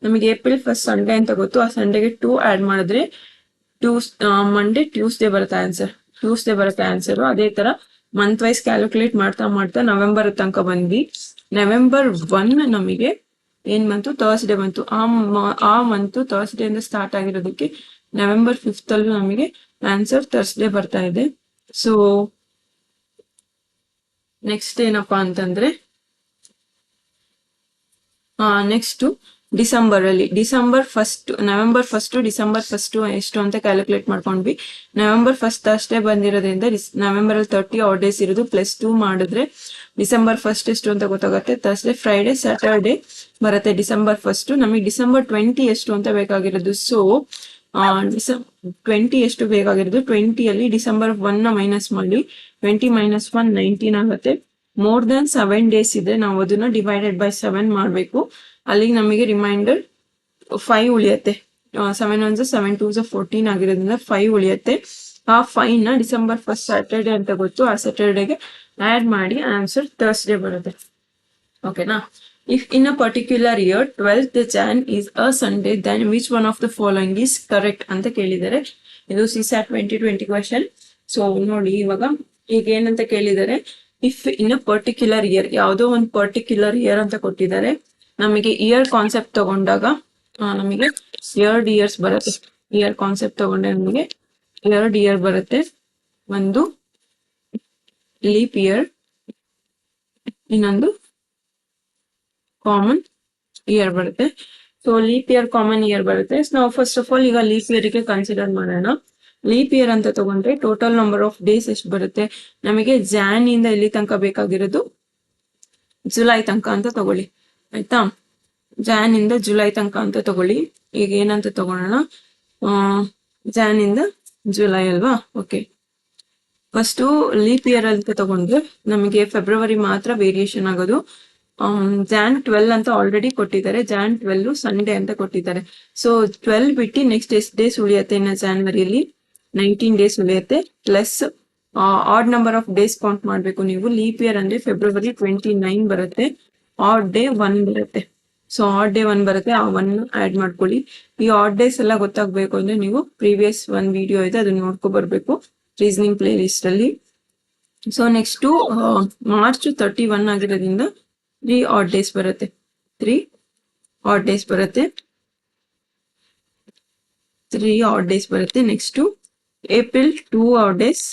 ನಮಗೆ ಏಪ್ರಿಲ್ ಫಸ್ಟ್ ಸಂಡೇ ಅಂತ ಗೊತ್ತು, ಆ ಸಂಡೇಗೆ 2 ಆಡ್ ಮಾಡಿದ್ರೆ ಮಂಡೇ ಟ್ಯೂಸ್ಡೇ ಬರುತ್ತೆ ಆನ್ಸರ್. ಅದೇ ತರ ಮಂತ್ ವೈಸ್ ಕ್ಯಾಲ್ಕುಲೇಟ್ ಮಾಡ್ತಾ ನವೆಂಬರ್ ತನಕ ಬಂದ್ವಿ. ನವೆಂಬರ್ 1 ನಮಗೆ ಏನ್ ಬಂತು, ಥರ್ಸ್ಡೇ ಬಂತು. ಆ ಮಂತ್ ಥರ್ಸ್ಡೇ ಇಂದ ಸ್ಟಾರ್ಟ್ ಆಗಿರೋದಕ್ಕೆ ನವೆಂಬರ್ 5th ಅಲ್ಲೂ ನಮಗೆ ಆನ್ಸರ್ ಥರ್ಸ್ಡೇ ಬರ್ತಾ ಇದೆ. ಸೊ ನೆಕ್ಸ್ಟ್ ಏನಪ್ಪಾ ಅಂತಂದ್ರೆ next November first December first ಎಷ್ಟು ಅಂತ ಕ್ಯಾಲ್ಕುಲೇಟ್ ಮಾಡ್ಕೊಂಡ್ವಿ. ನವೆಂಬರ್ ಫಸ್ಟ್ ಥರ್ಸ್ಡೇ ಬಂದಿರೋದ್ರಿಂದ ನವೆಂಬರ್ ಅಲ್ಲಿ 30 ಆಡ್ ಡೇಸ್ ಇರೋದು, +2 ಮಾಡಿದ್ರೆ ಡಿಸೆಂಬರ್ ಫಸ್ಟ್ ಎಷ್ಟು ಅಂತ ಗೊತ್ತಾಗುತ್ತೆ. ಥರ್ಸ್ಡೇ ಫ್ರೈಡೆ ಸ್ಯಾಟರ್ಡೆ ಬರುತ್ತೆ ಡಿಸೆಂಬರ್ ಫಸ್ಟ್. ನಮಗೆ ಡಿಸೆಂಬರ್ 20 ಎಷ್ಟು ಅಂತ ಬೇಕಾಗಿರೋದು. ಸೊ ಡಿಸೆಂಬರ್ 20 ಎಷ್ಟು ಬೇಕಾಗಿರೋದು, 20 ಅಲ್ಲಿ ಡಿಸೆಂಬರ್ 1 ಮೈನಸ್ ಮಾಡಿ 20 - 1 19 ಆಗುತ್ತೆ. ಮೋರ್ ದ್ಯಾನ್ 7 ಡೇಸ್ ಇದೆ, ನಾವು ಅದನ್ನ ಡಿವೈಡೆಡ್ ಬೈ 7 ಮಾಡ್ಬೇಕು. ಅಲ್ಲಿಗೆ ನಮಗೆ ರಿಮೈಂಡರ್ 5 ಉಳಿಯುತ್ತೆ. 7 1 7 2 14 ಆಗಿರೋದ್ರಿಂದ 5 ಉಳಿಯುತ್ತೆ. ಆ 5 ನ ಡಿಸೆಂಬರ್ ಫಸ್ಟ್ ಸ್ಯಾಟರ್ಡೆ ಅಂತ ಗೊತ್ತು, ಆ ಸ್ಯಾಟರ್ಡೆಗೆ ಆಡ್ ಮಾಡಿ ಆನ್ಸರ್ ಥರ್ಸ್ಡೇ ಬರುತ್ತೆ. ಓಕೆನಾ? If in a particular year 12th Jan is a Sunday, then which one of the following is correct ಅಂತ ಕೇಳಿದ್ದಾರೆ. ಇದು CSAT 2020 ಕ್ವೆಶನ್. ಸೊ ನೋಡಿ, ಇವಾಗ ಈಗ ಏನಂತ ಕೇಳಿದ್ದಾರೆ, if in a particular year, ಯಾವುದೋ ಒಂದು ಪರ್ಟಿಕ್ಯುಲರ್ ಇಯರ್ ಅಂತ ಕೊಟ್ಟಿದ್ದಾರೆ. ನಮಗೆ ಇಯರ್ ಕಾನ್ಸೆಪ್ಟ್ ತಗೊಂಡಾಗ ನಮಗೆ 2 ಇಯರ್ಸ್ ಬರುತ್ತೆ. ಇಯರ್ ಕಾನ್ಸೆಪ್ಟ್ ತಗೊಂಡ್ರೆ ನಮಗೆ 2 ಇಯರ್ ಬರುತ್ತೆ. ಒಂದು ಲೀಪ್ ಇಯರ್, ಇನ್ನೊಂದು ಕಾಮನ್ ಇಯರ್ ಬರುತ್ತೆ. So leap year common year ಬರುತ್ತೆ. ನಾವು ಫಸ್ಟ್ ಆಫ್ ಆಲ್ ಈಗ ಲೀಪ್ ಇಯರ್ಗೆ ಕನ್ಸಿಡರ್ ಮಾಡೋಣ. ಲೀಪ್ ಇಯರ್ ಅಂತ ತಗೊಂಡ್ರೆ ಟೋಟಲ್ ನಂಬರ್ ಆಫ್ ಡೇಸ್ ಎಷ್ಟು ಬರುತ್ತೆ, ನಮಗೆ ಜಾನ್ ಇಂದ ಇಲ್ಲಿ ತನಕ ಬೇಕಾಗಿರೋದು ಜುಲೈ ತನಕ ಅಂತ ತಗೊಳ್ಳಿ, ಆಯ್ತಾ? ಜಾನ್ ಇಂದ ಜುಲೈ ತನಕ ಅಂತ ತಗೊಳ್ಳಿ. ಈಗ ಏನಂತ ತಗೊಳ್ಳೋಣ, ಜಾನ್ ಇಂದ ಜುಲೈ ಅಲ್ವಾ? ಓಕೆ, ಫಸ್ಟ್ ಲೀಪ್ ಇಯರ್ ಅಂತ ತಗೊಂಡ್ರೆ ನಮಗೆ ಫೆಬ್ರವರಿ ಮಾತ್ರ ವೇರಿಯೇಷನ್ ಆಗೋದು. Jan 12 ಅಂತ ಆಲ್ರೆಡಿ ಕೊಟ್ಟಿದ್ದಾರೆ, Jan 12 ಸಂಡೇ ಅಂತ ಕೊಟ್ಟಿದ್ದಾರೆ. ಸೊ 12 ಬಿಟ್ಟು ನೆಕ್ಸ್ಟ್ ಎಷ್ಟು ಡೇಸ್ ಉಳಿಯುತ್ತೆ ಇನ್ನು ಜಾನ್ವರಿಯಲ್ಲಿ? 19 ಡೇಸ್ ಉಳಿಯುತ್ತೆ. Plus odd number of days count ಮಾಡ್ಬೇಕು ನೀವು. ಲೀಪ್ ಇಯರ್ ಅಂದ್ರೆ ಫೆಬ್ರವರಿ 29 ಬರುತ್ತೆ, ಆಡ್ ಡೇ 1 ಬರುತ್ತೆ. ಸೊ ಆಡ್ ಡೇ 1 ಬರುತ್ತೆ, ಆ 1 ಆಡ್ ಮಾಡ್ಕೊಳ್ಳಿ. ಈ ಆಡ್ ಡೇಸ್ ಎಲ್ಲ ಗೊತ್ತಾಗ್ಬೇಕು ಅಂದ್ರೆ ನೀವು ಪ್ರೀವಿಯಸ್ ಒಂದು ವಿಡಿಯೋ ಇದೆ, ಅದನ್ನ ನೋಡ್ಕೊ ಬರ್ಬೇಕು ರೀಸನಿಂಗ್ ಪ್ಲೇ ಲಿಸ್ಟ್ ಅಲ್ಲಿ. ಸೊ ನೆಕ್ಸ್ಟ್ ಮಾರ್ಚ್ 31 ಆಗಿರೋದ್ರಿಂದ 3 ಆಡ್ ಡೇಸ್ ಬರುತ್ತೆ. 3 ಆಡ್ ಡೇಸ್ ಬರುತ್ತೆ. Next April 2 add days,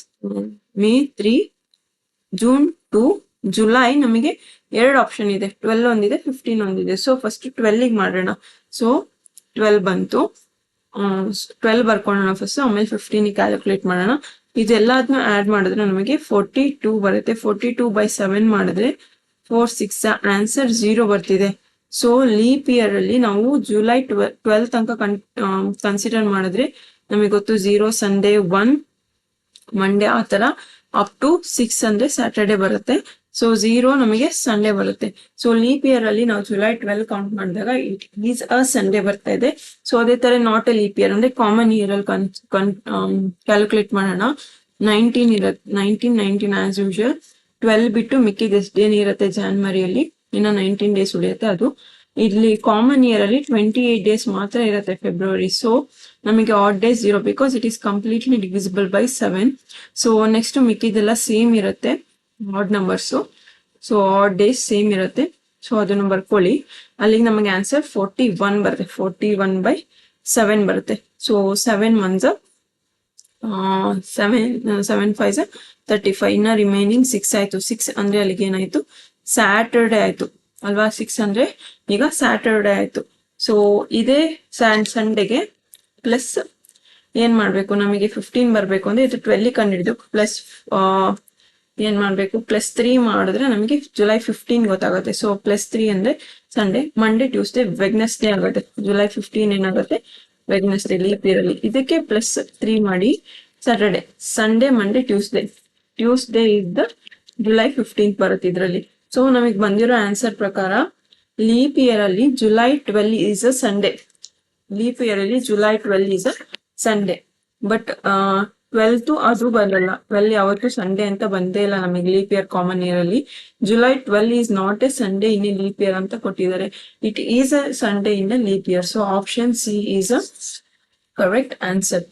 May 3, June 2, July ನಮಗೆ 2 ಆಪ್ಷನ್ ಇದೆ, 12 ಒಂದಿದೆ, 15 ಒಂದಿದೆ. ಸೊ ಫಸ್ಟ್ 12 ಮಾಡೋಣ. ಸೊ 12 ಬಂತು, 12 ಬರ್ಕೊಳ್ಳೋಣ ಫಸ್ಟ್, ಆಮೇಲೆ 15 ಕ್ಯಾಲ್ಕುಲೇಟ್ ಮಾಡೋಣ. ಇದೆಲ್ಲದನ್ನ ಆಡ್ ಮಾಡಿದ್ರೆ ನಮಗೆ 42 ಬರುತ್ತೆ. 42 by 7 ಮಾಡಿದ್ರೆ 4 6 ಆನ್ಸರ್ 0 ಬರ್ತಿದೆ. ಸೊ ಲೀಪ್ ಇಯರ್ ಅಲ್ಲಿ ನಾವು ಜುಲೈ 12 ತನಕ ಕನ್ಸಿಡರ್ ಮಾಡಿದ್ರೆ ನಮಗೆ ಗೊತ್ತು 0 ಸಂಡೇ 1 ಮಂಡೇ ಆ ತರ ಅಪ್ ಟು 6 ಅಂದ್ರೆ ಸ್ಯಾಟರ್ಡೆ ಬರುತ್ತೆ. ಸೊ 0 ನಮಗೆ ಸಂಡೇ ಬರುತ್ತೆ. ಸೊ ಲೀಪ್ ಇಯರ್ ಅಲ್ಲಿ ನಾವು ಜುಲೈ 12 ಕೌಂಟ್ ಮಾಡಿದಾಗ ಇಟ್ ಈಸ್ ಅ ಸಂಡೇ ಬರ್ತಾ ಇದೆ. ಸೊ ಅದೇ ತರ ನಾಟ್ ಎ ಲೀಪ್ ಇಯರ್ ಅಂದ್ರೆ ಕಾಮನ್ ಇಯರ್ ಅಲ್ಲಿ ಕ್ಯಾಲ್ಕುಲೇಟ್ ಮಾಡೋಣ. 19 ಇರುತ್ತೆ, 19 ಆಸ್ ಯೂಶುವಲ್. 12 ಬಿಟ್ಟು ಮಿಕ್ಕಿದ ಎಷ್ಟು ಡೇ ಇರುತ್ತೆ ಜಾನ್ವರಿಯಲ್ಲಿ, ಇನ್ನು 19 ಡೇಸ್ ಉಳಿಯುತ್ತೆ. ಅದು ಇಲ್ಲಿ ಕಾಮನ್ ಇಯರ್ ಅಲ್ಲಿ 28 ಡೇಸ್ ಮಾತ್ರ ಇರುತ್ತೆ ಫೆಬ್ರವರಿ. ಸೊ ನಮಗೆ odd days 0 because it is completely divisible by 7. So next ಮಿಕ್ಕಿದೆಲ್ಲ ಸೇಮ್ ಇರುತ್ತೆ odd numbers. So odd days same ಇರುತ್ತೆ. ಸೊ ಅದನ್ನು ಬರ್ಕೊಳ್ಳಿ. ಅಲ್ಲಿಗೆ ನಮಗೆ ಆನ್ಸರ್ 41 ಬರುತ್ತೆ. 41/7 ಬರುತ್ತೆ. So 7 1s 7 5s 35. ಇನ್ನ ರಿಮೈನಿಂಗ್ 6 ಆಯ್ತು. 6 ಅಂದ್ರೆ ಅಲ್ಲಿಗೆ ಏನಾಯ್ತು, ಸ್ಯಾಟರ್ಡೆ ಆಯ್ತು ಅಲ್ವಾ. 6 ಅಂದ್ರೆ ಈಗ ಸ್ಯಾಟರ್ಡೆ ಆಯ್ತು. ಸೊ ಇದೇ ಸಂಡೆಗೆ ಪ್ಲಸ್ ಏನ್ ಮಾಡ್ಬೇಕು, ನಮಗೆ 15 ಬರ್ಬೇಕು ಅಂದ್ರೆ ಇದು 12 ಕಂಡಿಡಿದು ಪ್ಲಸ್ ಏನ್ ಮಾಡ್ಬೇಕು, +3 ಮಾಡಿದ್ರೆ ನಮಗೆ ಜುಲೈ 15 ಗೊತ್ತಾಗುತ್ತೆ. ಸೊ +3 ಅಂದ್ರೆ ಸಂಡೇ, ಮಂಡೇ, ಟ್ಯೂಸ್ಡೇ, ವೆಡ್ನೆಸ್ಡೇ ಆಗುತ್ತೆ. ಜುಲೈ 15 ಏನಾಗುತ್ತೆ, ವೆಡ್ನೆಸ್ಡೇ ಲೀಪ್ ಇರಲಿ. ಇದಕ್ಕೆ +3 ಮಾಡಿ ಸ್ಯಾಟರ್ಡೆ, ಸಂಡೇ, ಮಂಡೇ, ಟ್ಯೂಸ್ಡೇ ಇದ್ದ ಜುಲೈ 15 ಬರುತ್ತೆ ಇದ್ರಲ್ಲಿ. ಸೊ ನಮಗೆ ಬಂದಿರೋ ಆನ್ಸರ್ ಪ್ರಕಾರ ಲೀಪ್ ಇಯರ್ ಅಲ್ಲಿ July 12 is a Sunday. Leap year ಅಲ್ಲಿ July 12 is a Sunday. But 12th ಅದು ಬರಲ್ಲ. 12 ಯಾವತ್ತು ಸಂಡೇ ಅಂತ ಬಂದೇ ಇಲ್ಲ ನಮಗೆ ಲೀಪ್ ಇಯರ್ ಕಾಮನ್ ಇಯರ್ ಅಲ್ಲಿ. July 12 is not a Sunday in a leap year ಅಂತ ಕೊಟ್ಟಿದ್ದಾರೆ. It is a Sunday in a leap year. So option C is a correct answer.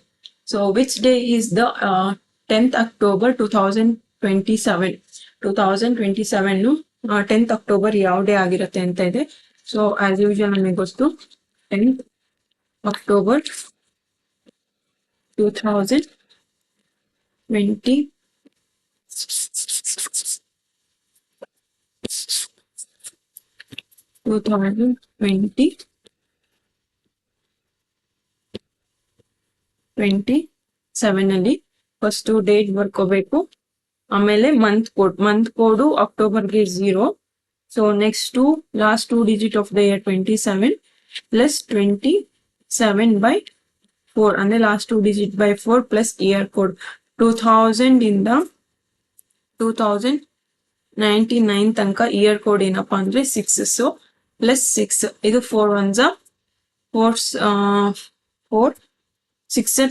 So which day is the 10th October 2027? 2027 10th October ಯಾವ day ಆಗಿರುತ್ತೆ ಅಂತ ಇದೆ. So as usual ನಮಗೆ ಗೊತ್ತು 10th October 2020 27 ಅಲ್ಲಿ first date ಬರ್ಕೋಬೇಕು. ಆಮೇಲೆ month code ಅಕ್ಟೋಬರ್ಗೆ 0. So next last 2 digit of the year 27 plus 27/4 ಅಂದ್ರೆ last 2 digit by 4 plus year code 2000 ಇಂದ 2099 ತನಕ ಇಯರ್ ಕೋಡ್ ಏನಪ್ಪಾ ಅಂದ್ರೆ 6. ಸೊ ಪ್ಲಸ್ 6 ಇದು 4 1s 4 6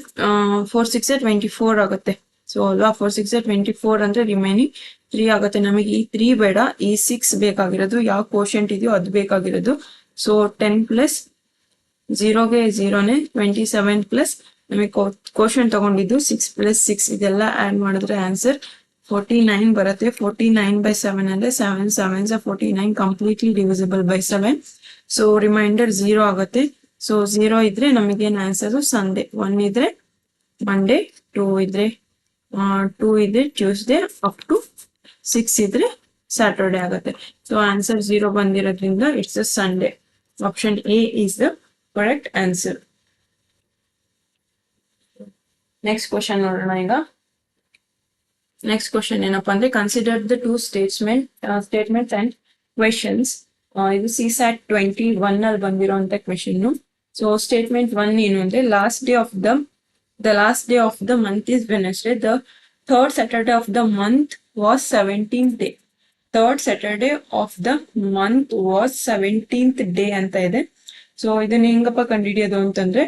24 ಆಗುತ್ತೆ. ಸೊ ಅಲ್ವಾ, 4 6 24 ಅಂದ್ರೆ ರಿಮೈನಿಂಗ್ 3 ಆಗುತ್ತೆ. ನಮಗೆ ಈ 3 ಬೇಡ, ಈ 6 ಬೇಕಾಗಿರೋದು. ಯಾವ ಕೋಶಂಟ್ ಇದೆಯೋ ಅದು ಬೇಕಾಗಿರೋದು. ಸೊ 10 ಪ್ಲಸ್ 0ಗೆ 0ನೇ 27 ಪ್ಲಸ್ ನಮಗೆ ಕೋಶಂಟ್ ತಗೊಂಡಿದ್ದು 6 ಪ್ಲಸ್ 6 ಇದೆಲ್ಲ ಆಡ್ ಮಾಡಿದ್ರೆ ಆನ್ಸರ್ 49 ಬರುತ್ತೆ. 49/7 ಅಂದ್ರೆ 7 7s 49 completely divisible by 7. So remainder 0 ಆಗುತ್ತೆ. ಸೊ 0 ಇದ್ರೆ ನಮಗೇನು ಆನ್ಸರ್ ಸಂಡೇ, 1 ಇದ್ರೆ ಮಂಡೇ, 2 ಇದ್ರೆ ಟ್ಯೂಸ್ಡೇ ಅಪ್ ಟು 6 ಇದ್ರೆ ಸ್ಯಾಟರ್ಡೆ ಆಗುತ್ತೆ. ಸೊ ಆನ್ಸರ್ 0 ಬಂದಿರೋದ್ರಿಂದ it's a Sunday. Option A is the correct answer. Next question ನೋಡೋಣ. ಈಗ ನೆಕ್ಸ್ಟ್ ಕ್ವಶನ್ ಏನಪ್ಪಾ ಅಂದ್ರೆ consider the 2 statements and questions. ಇದು CSAT 21 ಅಲ್ಲಿ ಬಂದಿರೋಂತ ಕ್ವೆಶನ್. ಸೊ ಸ್ಟೇಟ್ಮೆಂಟ್ 1 ಏನು ಅಂದ್ರೆ last day of the month is Wednesday. The third Saturday of the month was 17th day. Third Saturday of the month was 17th day ಅಂತ ಇದೆ. So ಇದನ್ನ ಹೆಂಗಪ್ಪ ಕಂಡುಹಿಡಿಯೋದು ಅಂತಂದ್ರೆ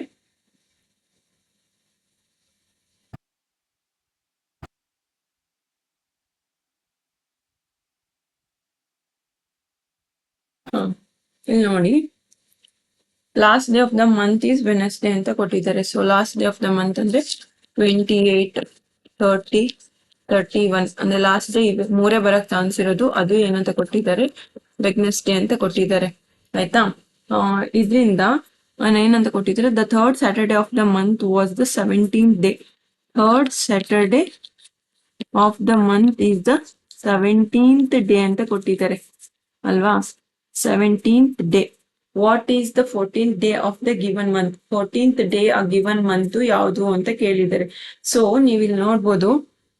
ಇಲ್ಲಿ ನೋಡಿ, last day of the month is Wednesday ಅಂತ ಕೊಟ್ಟಿದ್ದಾರೆ. So last day of the month ಅಂದ್ರೆ 28 30 31 ಅಂದ್ರೆ ಲಾಸ್ಟ್ ಡೇ ಮೂರೇ ಬರಕ್ ಚಾನ್ಸ್ ಇರೋದು. ಅದು ಏನಂತ ಕೊಟ್ಟಿದ್ದಾರೆ, ವೆಡ್ನೆಸ್ಡೇ ಅಂತ ಕೊಟ್ಟಿದ್ದಾರೆ. ಆಯ್ತಾ, ಇದರಿಂದ ಏನಂತ ಕೊಟ್ಟಿದ್ದಾರೆ, the third Saturday of the month was the 17th day. Third Saturday of the month is the 17th day ಅಂತ ಕೊಟ್ಟಿದ್ದಾರೆ ಅಲ್ವಾ. 17th day. What is the 14th day of the given month? 14th day ಆ given month ಯಾವುದು ಅಂತ ಕೇಳಿದ್ದಾರೆ. So ನೀವು ಇಲ್ಲಿ ನೋಡ್ಬೋದು,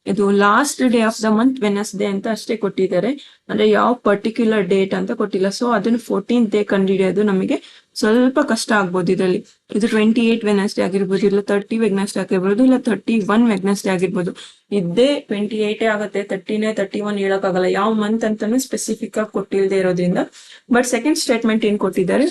ಇದು last day of the month Wednesday ಅಂತ ಅಷ್ಟೇ ಕೊಟ್ಟಿದ್ದಾರೆ. ಅಂದ್ರೆ ಯಾವ ಪರ್ಟಿಕ್ಯುಲರ್ ಡೇಟ್ ಅಂತ ಕೊಟ್ಟಿಲ್ಲ. ಸೊ ಅದನ್ನು 14th ಡೇ ಕಂಡುಹಿಡಿಯೋದು ನಮಗೆ ಸ್ವಲ್ಪ ಕಷ್ಟ ಆಗ್ಬೋದು ಇದರಲ್ಲಿ. ಇದು 28 ವೆಡ್ನೆಸ್ಡೇ ಆಗಿರ್ಬೋದು, ಇಲ್ಲ 30 ವೆಡ್ನೆಸ್ಡೇ ಆಗಿರ್ಬೋದು, ಇಲ್ಲ 31 ವೆಡ್ನೆಸ್ಡೇ ಆಗಿರ್ಬೋದು. ಇದ್ದೇ 28 ಆಗುತ್ತೆ, 30ನೇ 31 ಹೇಳಕ್ಕಾಗಲ್ಲ, ಯಾವ ಮಂತ್ ಅಂತಾನು ಸ್ಪೆಸಿಫಿಕ್ ಆಗಿ ಕೊಟ್ಟಿಲ್ಲದೆ ಇರೋದ್ರಿಂದ. ಬಟ್ ಸೆಕೆಂಡ್ ಸ್ಟೇಟ್ಮೆಂಟ್ ಏನ್ ಕೊಟ್ಟಿದ್ದಾರೆ,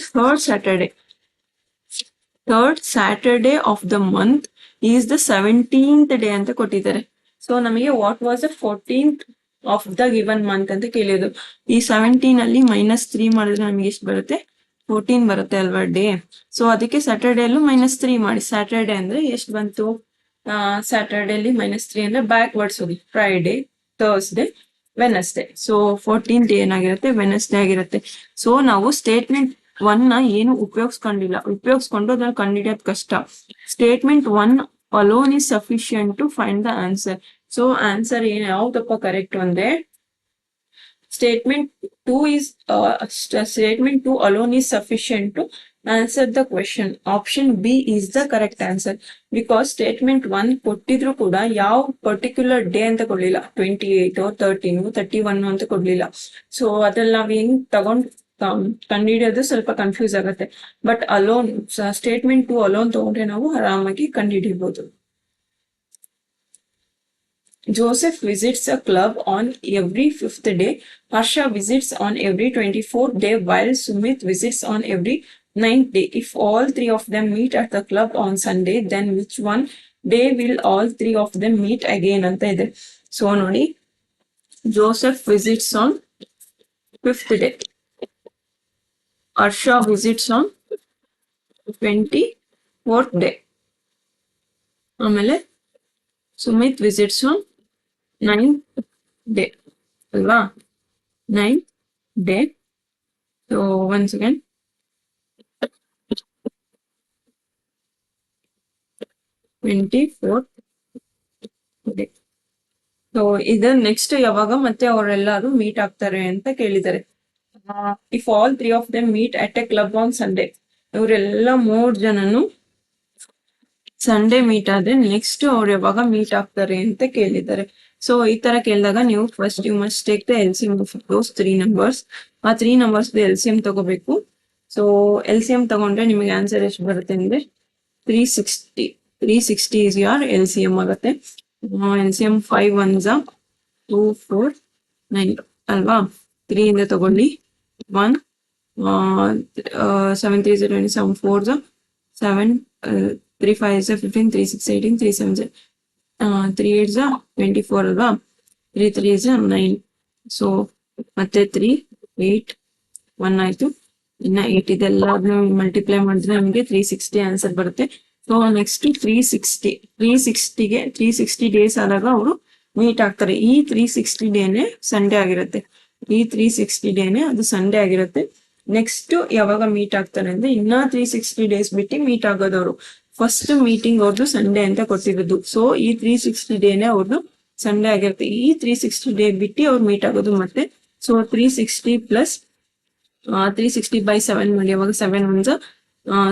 third Saturday of the month is the 17th day ಅಂತ ಕೊಟ್ಟಿದ್ದಾರೆ. ಸೊ ನಮಗೆ what was the 14th of the given month ಅಂತ ಕೇಳಿದ್ರು. ಈ 17 ಅಲ್ಲಿ -3 ಮಾಡಿದ್ರೆ ನಮಗೆ ಎಷ್ಟು ಬರುತ್ತೆ, 14 ಬರುತ್ತೆ ಅಲ್ವಾ ಡೇ. ಸೊ ಅದಕ್ಕೆ ಸ್ಯಾಟರ್ಡೇ ಅಲ್ಲೂ -3 ಮಾಡಿ. ಸ್ಯಾಟರ್ಡೇ ಅಂದ್ರೆ ಎಷ್ಟು ಬಂತು, ಸ್ಯಾಟರ್ಡೇ ಅಲ್ಲಿ -3 ಅಂದ್ರೆ ಬ್ಯಾಕ್ ವರ್ಡ್ಸ್ ಹೋಗಿ, Friday, Thursday, Wednesday. So 14th ಏನಾಗಿರುತ್ತೆ, ವೆನಸ್ಡೇ ಆಗಿರುತ್ತೆ. ಸೊ ನಾವು ಸ್ಟೇಟ್ಮೆಂಟ್ 1 ನ ಏನು ಉಪಯೋಗಿಸ್ಕೊಂಡು ಅದನ್ನ ಕಂಡುಹಿಡಿಯೋದು ಕಷ್ಟ. Statement 1 alone is sufficient to find the answer. So answer ಏನು ಯಾವ್ದಪ್ಪ ಕರೆಕ್ಟ್ ಅಂದ್ರೆ, statement 2 alone is sufficient to answer the question. Option B is the correct answer, because statement 1 ಕೊಟ್ಟಿದ್ರು ಕೂಡ ಯಾವ ಪರ್ಟಿಕ್ಯುಲರ್ ಡೇ ಅಂತ ಕೊಡ್ಲಿಲ್ಲ, 28 13 31 ಅಂತ ಕೊಡ್ಲಿಲ್ಲ. ಸೊ ಅದ್ರಲ್ಲಿ ನಾವ್ ಹೆಂಗ್ ತಗೊಂಡ್ ಕಂಡುಹಿಡಿಯೋದು ಸ್ವಲ್ಪ ಕನ್ಫ್ಯೂಸ್ ಆಗುತ್ತೆ. ಬಟ್ ಅಲೋನ್ ಸ್ಟೇಟ್ಮೆಂಟ್ 2 ಅಲೋನ್ ತಗೊಂಡ್ರೆ ನಾವು ಆರಾಮಾಗಿ ಕಂಡುಹಿಡಿಬಹುದು. Joseph visits a club on every 5th day. Harsha visits on every 24th day, while Sumit visits on every 9th day. If all three of them meet at the club on Sunday, then which one day will all three of them meet again ಅಂತ ಇದೆ. So ನೋಡಿ, Joseph visits on 5th day. Harsha visits on 24th day. ಆಮೇಲೆ Sumit visits on 9th day ಅಲ್ವಾ, 9th day. So once again day. So ಇದು next ಯಾವಾಗ ಮತ್ತೆ ಅವರೆಲ್ಲರೂ meet ಆಗ್ತಾರೆ ಅಂತ ಕೇಳಿದ್ದಾರೆ. If all 3 of them meet at a club on Sunday. ಇವರೆಲ್ಲ 3 ಜನನು ಸಂಡೇ ಮೀಟ್ ಆದ್ರೆ ನೆಕ್ಸ್ಟ್ ಅವ್ರು ಯಾವಾಗ ಮೀಟ್ ಆಗ್ತಾರೆ ಅಂತ ಕೇಳಿದ್ದಾರೆ. ಸೊ ಈ ತರ ಕೇಳಿದಾಗ ನೀವು first you must take the LCM of those 3 numbers. ಆ 3 numbers LCM ತಗೋಬೇಕು. ಸೊ LCM ತಗೊಂಡ್ರೆ ನಿಮಗೆ ಆನ್ಸರ್ ಎಷ್ಟು ಬರುತ್ತೆ ಅಂದ್ರೆ 360 is your LCM ಆಗುತ್ತೆ. LCM 5 ones 2 4 9 ಅಲ್ವಾ. 3 ಇಂದ ತಗೊಳ್ಳಿ 1 7 3 27 4 7 3 5 15 3 6 18 3 7 3 8 24 ಅಲ್ವಾ. 3 3 9. ಸೊ ಮತ್ತೆ 3 8 1 ಆಯ್ತು. ಇನ್ನ 8 ಇದೆಲ್ಲ ಮಲ್ಟಿಪ್ಲೈ ಮಾಡಿದ್ರೆ ನಮಗೆ 360 ಆನ್ಸರ್ ಬರುತ್ತೆ. ಸೊ ನೆಕ್ಸ್ಟ್ 360 ಡೇಸ್ ಆದಾಗ ಅವರು ಮೀಟ್ ಆಗ್ತಾರೆ. ಈ 360 ಡೇನೆ ಸಂಡೇ ಆಗಿರುತ್ತೆ. ಈ 360 ಡೇನೆ ಅದು ಸಂಡೇ ಆಗಿರುತ್ತೆ. ನೆಕ್ಸ್ಟ್ ಯಾವಾಗ ಮೀಟ್ ಆಗ್ತಾರೆ ಅಂದ್ರೆ ಇನ್ನ 360 ಡೇಸ್ ಬಿಟ್ಟು ಮೀಟ್ ಆಗೋದವ್ರು. ಫಸ್ಟ್ ಮೀಟಿಂಗ್ ಅವ್ರದ್ದು ಸಂಡೇ ಅಂತ ಕೊಟ್ಟಿರೋದು. ಸೊ ಈ 360 ಡೇನೆ ಅವ್ರದ್ದು ಸಂಡೇ ಆಗಿರುತ್ತೆ. ಈ 360 ಡೇ ಬಿಟ್ಟು ಅವ್ರು ಮೀಟ್ ಆಗೋದು ಮತ್ತೆ. ಸೊ 360 ಪ್ಲಸ್ 360 by 7 ಮಾಡಿ. ಅವಾಗ 7 1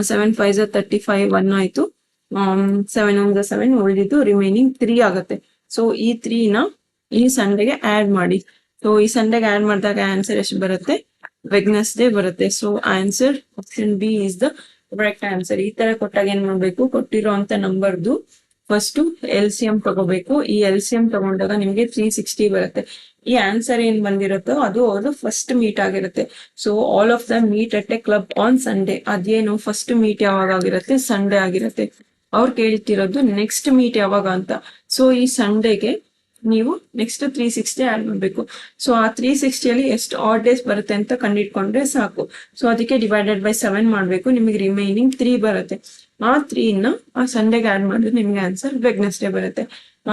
7 5 35 1 ಆಯ್ತು. 7 1 7 ಉಳಿದಿದ್ದು ರಿಮೈನಿಂಗ್ 3 ಆಗುತ್ತೆ. ಸೊ ಈ 3 ನ ಈ ಸಂಡೇಗೆ ಆಡ್ ಮಾಡಿ. ಸೊ ಈ ಸಂಡೇಗೆ ಆಡ್ ಮಾಡಿದಾಗ ಆನ್ಸರ್ ಎಷ್ಟು ಬರುತ್ತೆ, ವೆಡ್ನೆಸ್ಡೇ ಬರುತ್ತೆ. So answer option B is the correct answer. ಈ ತರ ಕೊಟ್ಟಾಗ ಏನ್ ಮಾಡ್ಬೇಕು, ಕೊಟ್ಟಿರೋಂತ ನಂಬರ್ದು ಫಸ್ಟ್ LCM ತಗೋಬೇಕು. ಈ LCM ತಗೊಂಡಾಗ ನಿಮ್ಗೆ 360 ಬರುತ್ತೆ. ಈ ಆನ್ಸರ್ ಏನ್ ಬಂದಿರುತ್ತೋ ಅದು ಅವ್ರದ್ದು ಫಸ್ಟ್ ಮೀಟ್ ಆಗಿರುತ್ತೆ. So all of the meet at A club on Sunday. ಅದೇನು ಫಸ್ಟ್ ಮೀಟ್ ಯಾವಾಗ ಆಗಿರುತ್ತೆ, ಸಂಡೇ ಆಗಿರುತ್ತೆ. ಅವ್ರು ಕೇಳ್ತಿರೋದು ನೆಕ್ಸ್ಟ್ ಮೀಟ್ ಯಾವಾಗ ಅಂತ. ಸೊ ಈ ಸಂಡೇಗೆ ನೀವು ನೆಕ್ಸ್ಟ್ 360 ಆಡ್ ಮಾಡ್ಬೇಕು. ಸೊ ಆ 360 ಅಲ್ಲಿ ಎಷ್ಟು ಆಡ್ ಡೇಸ್ ಬರುತ್ತೆ ಅಂತ ಕಂಡಿಡ್ಕೊಂಡ್ರೆ ಸಾಕು. ಸೊ ಅದಕ್ಕೆ ಡಿವೈಡೆಡ್ ಬೈ 7 ಮಾಡ್ಬೇಕು. ನಿಮಗೆ ರಿಮೈನಿಂಗ್ 3 ಬರುತ್ತೆ. ಆ 3 ನ ಆ ಸಂಡೇಗೆ ಆಡ್ ಮಾಡಿದ್ರೆ ನಿಮ್ಗೆ ಆನ್ಸರ್ ವೆಡ್ನೆಸ್ಡೇ ಬರುತ್ತೆ.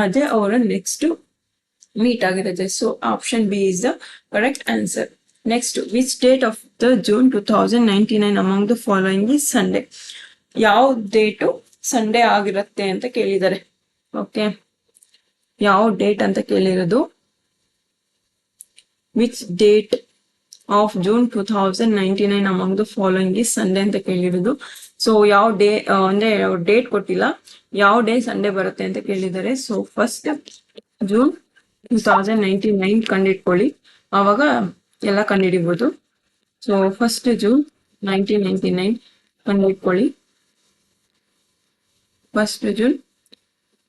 ಅದೇ ಅವರ ನೆಕ್ಸ್ಟ್ ಮೀಟ್ ಆಗಿರುತ್ತೆ. So option B is the correct answer. Next, which date of the June 2099 among the following is Sunday. ಯಾವ ಡೇಟು ಸಂಡೇ ಆಗಿರುತ್ತೆ ಅಂತ ಕೇಳಿದ್ದಾರೆ. ಓಕೆ, ಯಾವ ಡೇಟ್ ಅಂತ ಕೇಳಿರೋದು, which date of June 2099 among the following is Sunday ಅಂತ ಕೇಳಿರೋದು. So ಯಾವ ಡೇ ಅಂದ್ರೆ ಡೇಟ್ ಕೊಟ್ಟಿಲ್ಲ, ಯಾವ ಡೇ ಸಂಡೇ ಬರುತ್ತೆ ಅಂತ ಕೇಳಿದ್ದಾರೆ. ಸೊ ಫಸ್ಟ್ ಜೂನ್ 2099 ಕಂಡಿಟ್ಕೊಳ್ಳಿ, ಆವಾಗ ಎಲ್ಲ ಕಂಡಿಡಿಬಹುದು. ಸೊ ಫಸ್ಟ್ ಜೂನ್ 1999 ಕಂಡುಹಿಡ್ಕೊಳ್ಳಿ. 1st June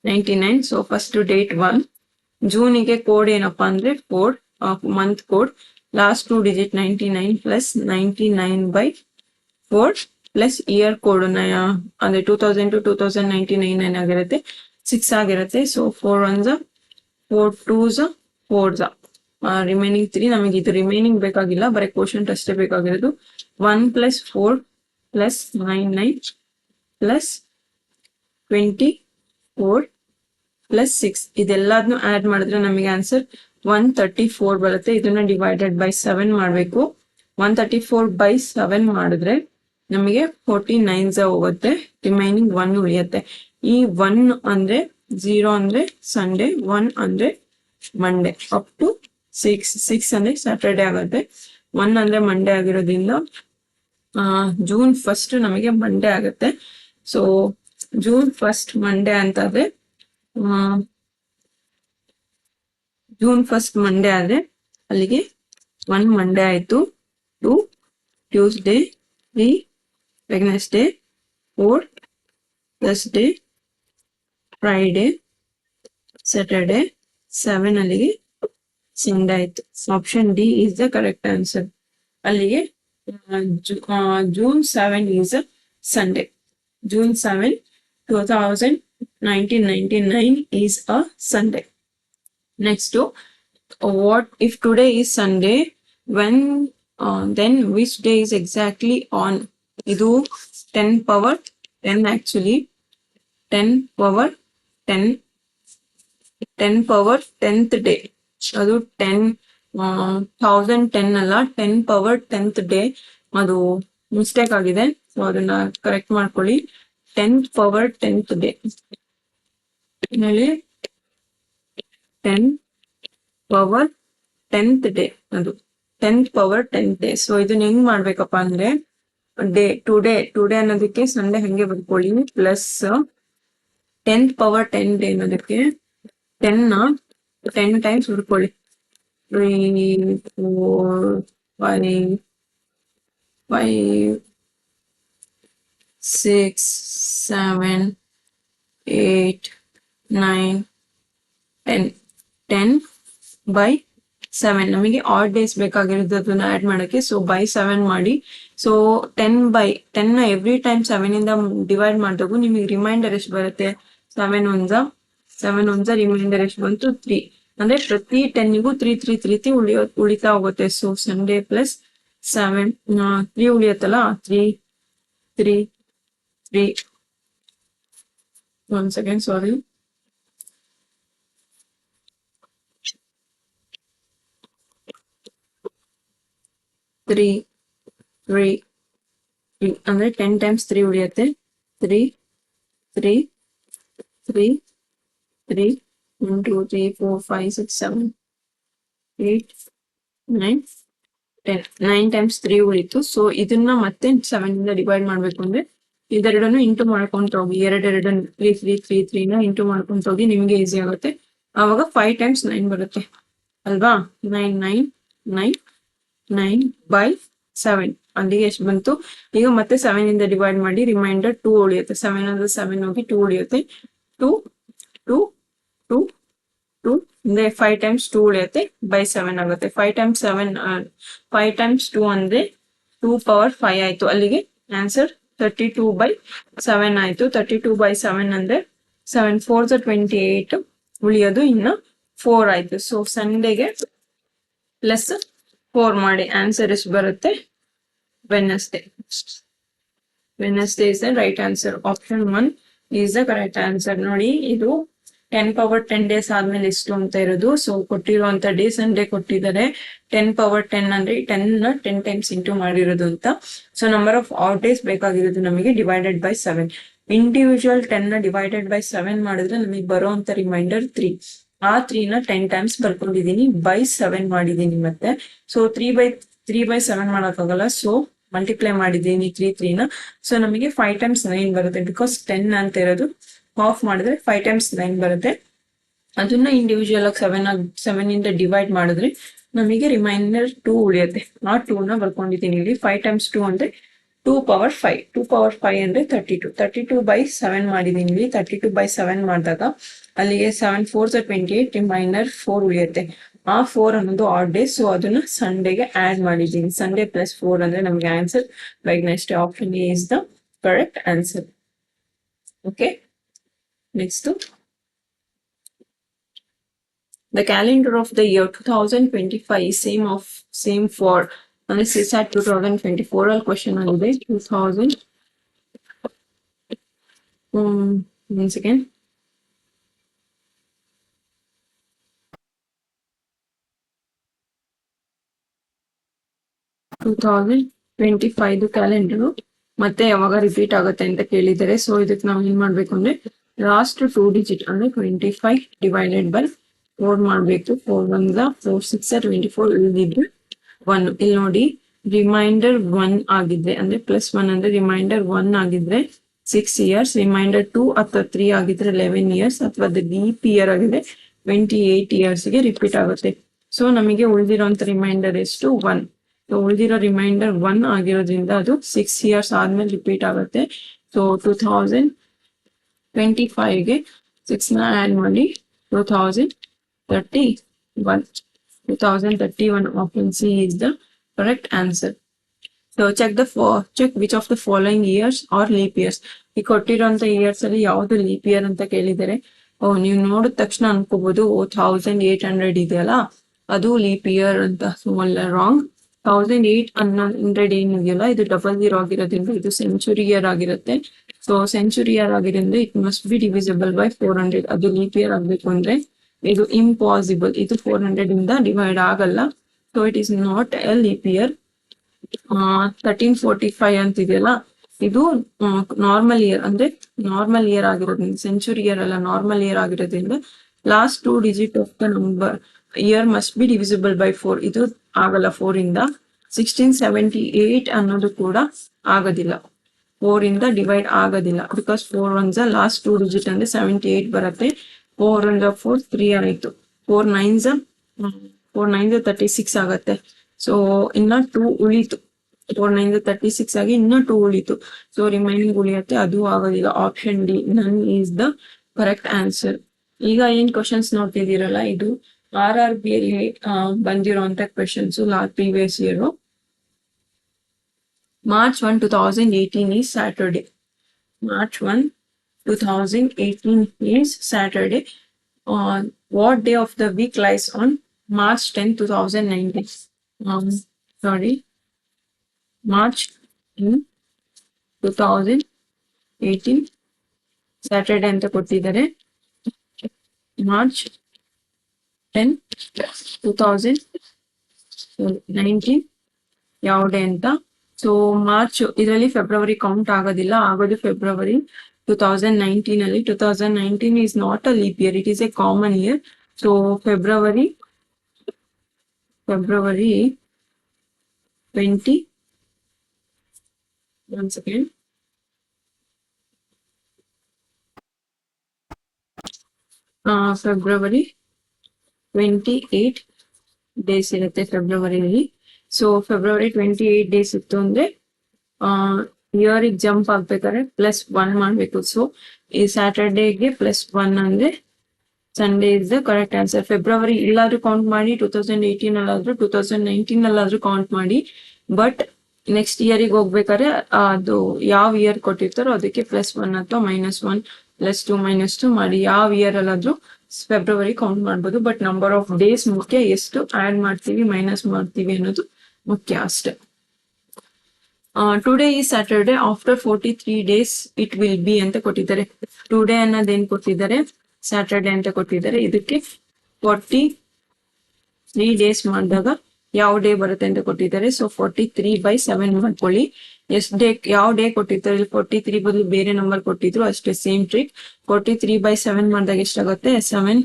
99. So first date 1. ಜೂನಿಗೆ ಕೋಡ್ ಏನಪ್ಪಾ ಅಂದ್ರೆ 4 month code. Last 2 digit 99 plus 99/4 plus year code ಅಂದ್ರೆ 2000 to 2099 ಏನಾಗಿರುತ್ತೆ 6 ಆಗಿರುತ್ತೆ. So 4 1s 4 2s 4s remaining 3. ನಮಗೆ ಇದು ರಿಮೈನಿಂಗ್ ಬೇಕಾಗಿಲ್ಲ, ಬರೀ ಕ್ವೋಷಂಟ್ ಅಷ್ಟೇ ಬೇಕಾಗಿರೋದು. 1 + 4 + 99 + 24 + 6 ಇದೆಲ್ಲದನ್ನು ಆಡ್ ಮಾಡಿದ್ರೆ ನಮಗೆ ಆನ್ಸರ್ 134 ಬರುತ್ತೆ. ಇದನ್ನ ಡಿವೈಡೆಡ್ ಬೈ 7 ಮಾಡಬೇಕು. 134/7 ಮಾಡಿದ್ರೆ ನಮಗೆ 49s ಹೋಗುತ್ತೆ, ರಿಮೈನಿಂಗ್ 1 ಉಳಿಯುತ್ತೆ. ಈ 1 ಅಂದ್ರೆ 0 ಅಂದ್ರೆ ಸಂಡೇ, 1 ಅಂದ್ರೆ ಮಂಡೇ, ಅಪ್ ಟು 6 ಅಂದ್ರೆ ಸ್ಯಾಟರ್ಡೆ ಆಗುತ್ತೆ. 1 ಅಂದ್ರೆ ಮಂಡೇ ಆಗಿರೋದ್ರಿಂದ ಜೂನ್ 1 ನಮಗೆ ಮಂಡೇ ಆಗುತ್ತೆ. ಸೊ ಜೂನ್ 1 ಮಂಡೇ ಅಂತಾದ್ರೆ ಜೂನ್ 1 ಮಂಡೇ ಆದ್ರೆ ಅಲ್ಲಿಗೆ 1 ಮಂಡೇ ಆಯ್ತು, 2 Tuesday, 3 Wednesday, 4 Thursday, Friday, Saturday, 7 ಅಲ್ಲಿಗೆ ಸಂಡೇ ಆಯ್ತು. Option D is the correct answer. ಅಲ್ಲಿಗೆ June 7 is Sunday. June 7, 1999 is a Sunday. Next, what if today is Sunday? When then which day is exactly on? Idu 10 power 10 actually. 10 power 10 10 power 10th day. ಅದು 10,010 ಅಲ್ಲ, 10 power 10th day. ಅದು mistake ಆಗಿದೆ, so ಅದನ್ನ correct ಮಾಡ್ಕೊಳ್ಳಿ. 10th power 10th day ಹೇಳಿ. 10 power 10th day ಅದು 10th power 10th day. So ಇದನ್ನ ಹೆಂಗ್ ಮಾಡ್ಬೇಕಪ್ಪ ಅಂದ್ರೆ ಟುಡೇ ಅನ್ನೋದಕ್ಕೆ ಸಂಡೇ ಹಂಗೆ ಬರ್ಕೊಳ್ಳಿ, ಪ್ಲಸ್ 10th power 10 day ಅನ್ನೋದಕ್ಕೆ 10 ಟೈಮ್ಸ್ ಹುಡ್ಕೊಳ್ಳಿ. 3 4 5 6 7 8 9 10 10/7 ನಮಗೆ ಆಡ್ ಡೇಸ್ ಬೇಕಾಗಿರೋದು ಅದನ್ನ ಆಡ್ ಮಾಡಕ್ಕೆ. ಸೊ ಬೈ 7 ಮಾಡಿ. ಸೊ 10/10 ಎವ್ರಿ ಟೈಮ್ 7 ಇಂದ ಡಿವೈಡ್ ಮಾಡಿದಾಗ ನಿಮಗೆ ರಿಮೈಂಡರ್ ಎಷ್ಟು ಬರುತ್ತೆ? 7 1s ರಿಮೈಂಡರ್ ಎಷ್ಟು ಬಂತು? 3. ಅಂದ್ರೆ ಪ್ರತಿ 10ಗೂ 3 ಉಳಿತಾ ಹೋಗುತ್ತೆ. So Sunday plus 7 3 ಉಳಿಯತ್ತಲ್ಲ, 3 1 second, sorry. 3 ಅಂದ್ರೆ 10 times 3 ಉಳಿಯುತ್ತೆ. 3 1 2 3 4 5 6 7 8 9 10 9 times 3 ಉಳಿತು. ಸೊ ಇದನ್ನ ಮತ್ತೆ 7 ಇಂದ ಡಿವೈಡ್ ಮಾಡ್ಬೇಕು ಅಂದ್ರೆ ಇದೆರಡನ್ನು ಇಂಟು ಮಾಡ್ಕೊಂತ ಹೋಗಿ, 2 3 ನ ಇಂಟು ಮಾಡ್ಕೊಂತ ಹೋಗಿ, ನಿಮ್ಗೆ ಈಸಿ ಆಗುತ್ತೆ. ಆವಾಗ 5 times 9 ಬರುತ್ತೆ ಅಲ್ವಾ? 9/7 ಅಲ್ಲಿಗೆ ಎಷ್ಟು ಬಂತು? ಈಗ ಮತ್ತೆ 7 ಇಂದ ಡಿವೈಡ್ ಮಾಡಿ, ರಿಮೈಂಡರ್ 2 ಉಳಿಯುತ್ತೆ. 7 ಅಂದ್ರೆ 7 ಹೋಗಿ 2 ಉಳಿಯುತ್ತೆ. 2 ಅಂದ್ರೆ 5 times 2 ಉಳಿಯುತ್ತೆ, ಬೈ 7 ಆಗುತ್ತೆ. 5 times 2 ಅಂದ್ರೆ 2 power 5 ಆಯ್ತು. ಅಲ್ಲಿಗೆ ಆನ್ಸರ್ 32/7 ಆಯ್ತು. 32/7 ಅಂದ್ರೆ 7 4s 28 ಉಳಿಯೋದು ಇನ್ನ 4 ಆಯ್ತು. ಸೊ ಸಂಡೇಗೆ ಪ್ಲಸ್ 4 ಮಾಡಿ ಆನ್ಸರ್ ಎಷ್ಟು ಬರುತ್ತೆ? Wednesday is the right answer. Option 1 is the correct answer. ನೋಡಿ, ಇದು 10 power 10 days ಆದ್ಮೇಲೆ ಎಷ್ಟು ಅಂತ ಇರೋದು. ಸೊ ಕೊಟ್ಟಿರುವಂತ ಡೇ ಸಂಡೇ ಕೊಟ್ಟಿದ್ದಾರೆ. 10 power 10 ಅಂದ್ರೆ 10 ಟೈಮ್ಸ್ ಇಂಟು ಮಾಡಿರೋದು ಅಂತ. So number of add days ಬೇಕಾಗಿರೋದು ನಮಗೆ divided by 7. Individual 10 divided by 7 ಮಾಡಿದ್ರೆ ನಮಗೆ ಬರುವಂತ ರಿಮೈಂಡರ್ 3. ಆ 3 10 ಟೈಮ್ಸ್ ಬರ್ಕೊಂಡಿದೀನಿ, ಬೈ 7 ಮಾಡಿದೀನಿ ಮತ್ತೆ. ಸೊ 3/7 ಮಾಡಕ್ಕಾಗಲ್ಲ, ಸೊ ಮಲ್ಟಿಪ್ಲೈ ಮಾಡಿದೀನಿ 3 ನ. ಸೊ ನಮಗೆ 5 times 9 ಬರುತ್ತೆ. ಬಿಕಾಸ್ 10 ಅಂತ ಇರೋದು ಹಾಫ್ ಮಾಡಿದ್ರೆ 5 times 9 ಬರುತ್ತೆ. ಅದನ್ನ ಇಂಡಿವಿಜುವಲ್ ಆಗಿ 7 ಇಂದ ಡಿವೈಡ್ ಮಾಡಿದ್ರೆ ನಮಗೆ ರಿಮೈಂಡರ್ 2 ಉಳಿಯುತ್ತೆ. ಆ 2 ನ ಬರ್ಕೊಂಡಿದ್ದೀನಿ ಇಲ್ಲಿ. 5 times 2 ಅಂದ್ರೆ 2 ಪವರ್ 5 2 ಪವರ್ 5 ಅಂದ್ರೆ 32 ಮಾಡಿದೀನಿ. 32/7 ಮಾಡಿದಾಗ ಅಲ್ಲಿಗೆ 7 4 28 ರಿಮೈನರ್ 4 ಉಳಿಯುತ್ತೆ. ಆ 4 ಅನ್ನೋದು ಆಡ್ ಡೇ, ಸೊ ಅದನ್ನ ಸಂಡೇಗೆ ಆಡ್ ಮಾಡಿದೀನಿ. ಸಂಡೇ ಪ್ಲಸ್ 4 ಅಂದ್ರೆ ನಮ್ಗೆ answer by next option A is the correct answer. Okay, next the calendar of the year 2025 is same for ಅಂದ್ರೆ CSAT 2024 ಅಲ್ಲಿ ಕ್ವಶನ್ ಆಗಿದೆ. 2000 1 second 2025 ಕ್ಯಾಲೆಂಡರ್ ಮತ್ತೆ ಯಾವಾಗ ರಿಪೀಟ್ ಆಗುತ್ತೆ ಅಂತ ಕೇಳಿದ್ದಾರೆ. ಸೊ ಇದಕ್ಕೆ ನಾವು ಏನ್ ಮಾಡ್ಬೇಕು ಅಂದ್ರೆ ಲಾಸ್ಟ್ 2 ಡಿಜಿಟ್ ಅಂದ್ರೆ 25 ಡಿವೈಡೆಡ್ ಬೈ 4 ಮಾಡ್ಬೇಕು. 4 1 4 6 24 ಉಳಿದಿದ್ದು 1. ಇಲ್ಲಿ ನೋಡಿ ರಿಮೈಂಡರ್ 1 ಆಗಿದ್ರೆ ಅಂದ್ರೆ ಪ್ಲಸ್ 1 ಅಂದ್ರೆ ರಿಮೈಂಡರ್ 1 ಆಗಿದ್ರೆ 6 ಇಯರ್ಸ್, ರಿಮೈಂಡರ್ 2 ಅಥವಾ 3 ಆಗಿದ್ರೆ 11 ಇಯರ್ಸ್, ಅಥವಾ ಅದು ಲೀಪ್ ಇಯರ್ ಆಗಿದ್ರೆ 28 ಇಯರ್ಸ್ ಗೆ ರಿಪೀಟ್ ಆಗುತ್ತೆ. ಸೊ ನಮಗೆ ಉಳಿದಿರೋಂತ ರಿಮೈಂಡರ್ ಎಷ್ಟು 1. ಉಳಿದಿರೋ ರಿಮೈಂಡರ್ 1 ಆಗಿರೋದ್ರಿಂದ ಅದು 6 ಇಯರ್ಸ್ ಆದ್ಮೇಲೆ ರಿಪೀಟ್ ಆಗುತ್ತೆ. ಸೊ 2025 ಗೆ 6 ನ ಆಡ್ ಮಾಡಿ 2031 option C is the correct answer. So check which of the following years or leap years. ಈ ಕೊಟ್ಟಿರೋಂತ ಇಯರ್ಸ್ ಅಲ್ಲಿ ಯಾವ್ದು ಲೀಪ್ ಇಯರ್ ಅಂತ ಕೇಳಿದರೆ ನೀವು ನೋಡಿದ ತಕ್ಷಣ ಅನ್ಕೋಬಹುದು 1800 ಇದೆಯಲ್ಲ ಅದು ಲೀಪ್ ಇಯರ್ ಅಂತ. So wrong. 1800 ಏನಿದೆಯಲ್ಲ ಇದು 00 ಆಗಿರೋದ್ರಿಂದ ಇದು ಸೆಂಚುರಿ ಇಯರ್ ಆಗಿರುತ್ತೆ. ಸೊ ಸೆಂಚುರಿ ಇಯರ್ ಆಗಿರೋದ್ರಿಂದ it must be divisible by 400. ಅದು ಲೀಪ್ ಇಯರ್ ಆಗ್ಬೇಕು ಅಂದ್ರೆ ಇದು ಇಂಪಾಸಿಬಲ್. ಇದು 400 ಇಂದ ಡಿವೈಡ್ ಆಗಲ್ಲ. So it is not a leap year. 1345 ಅಂತಿದೆಯಲ್ಲ ಇದು ನಾರ್ಮಲ್ ಇಯರ್ ಅಂದ್ರೆ ನಾರ್ಮಲ್ ಇಯರ್ ಆಗಿರೋದ್ರಿಂದ, ಸೆಂಚುರಿ ಇಯರ್ ಅಲ್ಲ ನಾರ್ಮಲ್ ಇಯರ್ ಆಗಿರೋದ್ರಿಂದ last 2 digit of the number year must be divisible by 4. ಇದು ಆಗಲ್ಲ 4 ಇಂದ. 1678 ಅನ್ನೋದು ಕೂಡ ಆಗೋದಿಲ್ಲ, 4 ಇಂದ ಡಿವೈಡ್ ಆಗೋದಿಲ್ಲ. ಬಿಕಾಸ್ 4 1s ಲಾಸ್ಟ್ 2 ಡಿಜಿಟ್ ಅಂದ್ರೆ 78 ಬರುತ್ತೆ. 4 1 4 3 ಆಯ್ತು. 4 9s 36 ಆಗತ್ತೆ. ಸೊ ಇನ್ನ 2 ಉಳಿತು. 4 9s 36 ಆಗಿ ಇನ್ನ 2 ಉಳಿತು. ಸೊ ರಿಮೈನಿಂಗ್ ಉಳಿಯತ್ತೆ, ಅದು ಆಗೋದಿಲ್ಲ. Option D none is the correct answer. ಈಗ ಏನ್ ಕ್ವಶನ್ಸ್ ನೋಡ್ತಿದ್ದೀರಲ್ಲ ಇದು RRB ಅಲ್ಲಿ ಬಂದಿರೋಂತ questions previous year. March 1, 2018 is Saturday. March 1, 2018 is Saturday. What day of the week lies on March 10, 2019? March 2018 Saturday ಅಂತ ಕೊಟ್ಟಿದ್ದಾರೆ. March 10, 2019 ಯಾವ day ಅಂತ. ಸೊ ಮಾರ್ಚ್ ಇದರಲ್ಲಿ February count ಆಗೋದಿಲ್ಲ, ಆಗೋದು ಫೆಬ್ರವರಿ 2019 ಅಲ್ಲಿ. 2019 is not a leap year, it is a common year. So February 20, one second, February 28 days ಇರುತ್ತೆ ಫೆಬ್ರವರಿಯಲ್ಲಿ. ಸೊ ಫೆಬ್ರವರಿ 28 ಡೇಸ್ ಇತ್ತು ಅಂದ್ರೆ ಇಯರ್ ಜಂಪ್ ಆಗ್ಬೇಕಾದ್ರೆ +1 ಮಾಡ್ಬೇಕು. ಸೊ ಈ ಸ್ಯಾಟರ್ಡೇಗೆ +1 ಅಂದ್ರೆ Sunday is the correct answer. February ಇಲ್ಲಾದ್ರೂ ಕೌಂಟ್ ಮಾಡಿ, 2018 ಅಲ್ಲಾದ್ರೂ 2019 ಅಲ್ಲಾದ್ರೂ ಕೌಂಟ್ ಮಾಡಿ. ಬಟ್ ನೆಕ್ಸ್ಟ್ ಇಯರಿಗೆ ಹೋಗ್ಬೇಕಾದ್ರೆ ಅದು ಯಾವ ಇಯರ್ ಕೊಟ್ಟಿರ್ತಾರೋ ಅದಕ್ಕೆ +1 ಅಥವಾ -1 +2 -2 ಮಾಡಿ ಯಾವ ಇಯರ್ ಅಲ್ಲಾದ್ರೂ ಫೆಬ್ರವರಿ ಕೌಂಟ್ ಮಾಡ್ಬೋದು. ಬಟ್ ನಂಬರ್ ಆಫ್ ಡೇಸ್ ಮುಖ್ಯ, ಎಷ್ಟು ಆಡ್ ಮಾಡ್ತೀವಿ ಮೈನಸ್ ಮಾಡ್ತೀವಿ ಅನ್ನೋದು ಮುಖ್ಯ ಅಷ್ಟೇ. ಟುಡೇ ಈ Saturday after 43 days it will be ಅಂತ ಕೊಟ್ಟಿದ್ದಾರೆ. ಟುಡೇ ಅನ್ನೋದೇನ್ ಕೊಟ್ಟಿದ್ದಾರೆ, ಸ್ಯಾಟರ್ಡೆ ಅಂತ ಕೊಟ್ಟಿದ್ದಾರೆ. ಇದಕ್ಕೆ 43 ಡೇಸ್ ಮಾಡಿದಾಗ ಯಾವ ಡೇ ಬರುತ್ತೆ ಅಂತ ಕೊಟ್ಟಿದ್ದಾರೆ. ಸೊ 43/7 ಮಾಡ್ಕೊಳ್ಳಿ. ಎಷ್ಟು ಡೇ ಯಾವ ಡೇ ಕೊಟ್ಟಿರ್ತಾರೆ, ಇಲ್ಲಿ 43 ಬದಲು ಬೇರೆ ನಂಬರ್ ಕೊಟ್ಟಿದ್ರು ಅಷ್ಟೇ, ಸೇಮ್ ಟ್ರಿಕ್. 43/7 ಮಾಡಿದಾಗ ಎಷ್ಟಾಗುತ್ತೆ, 7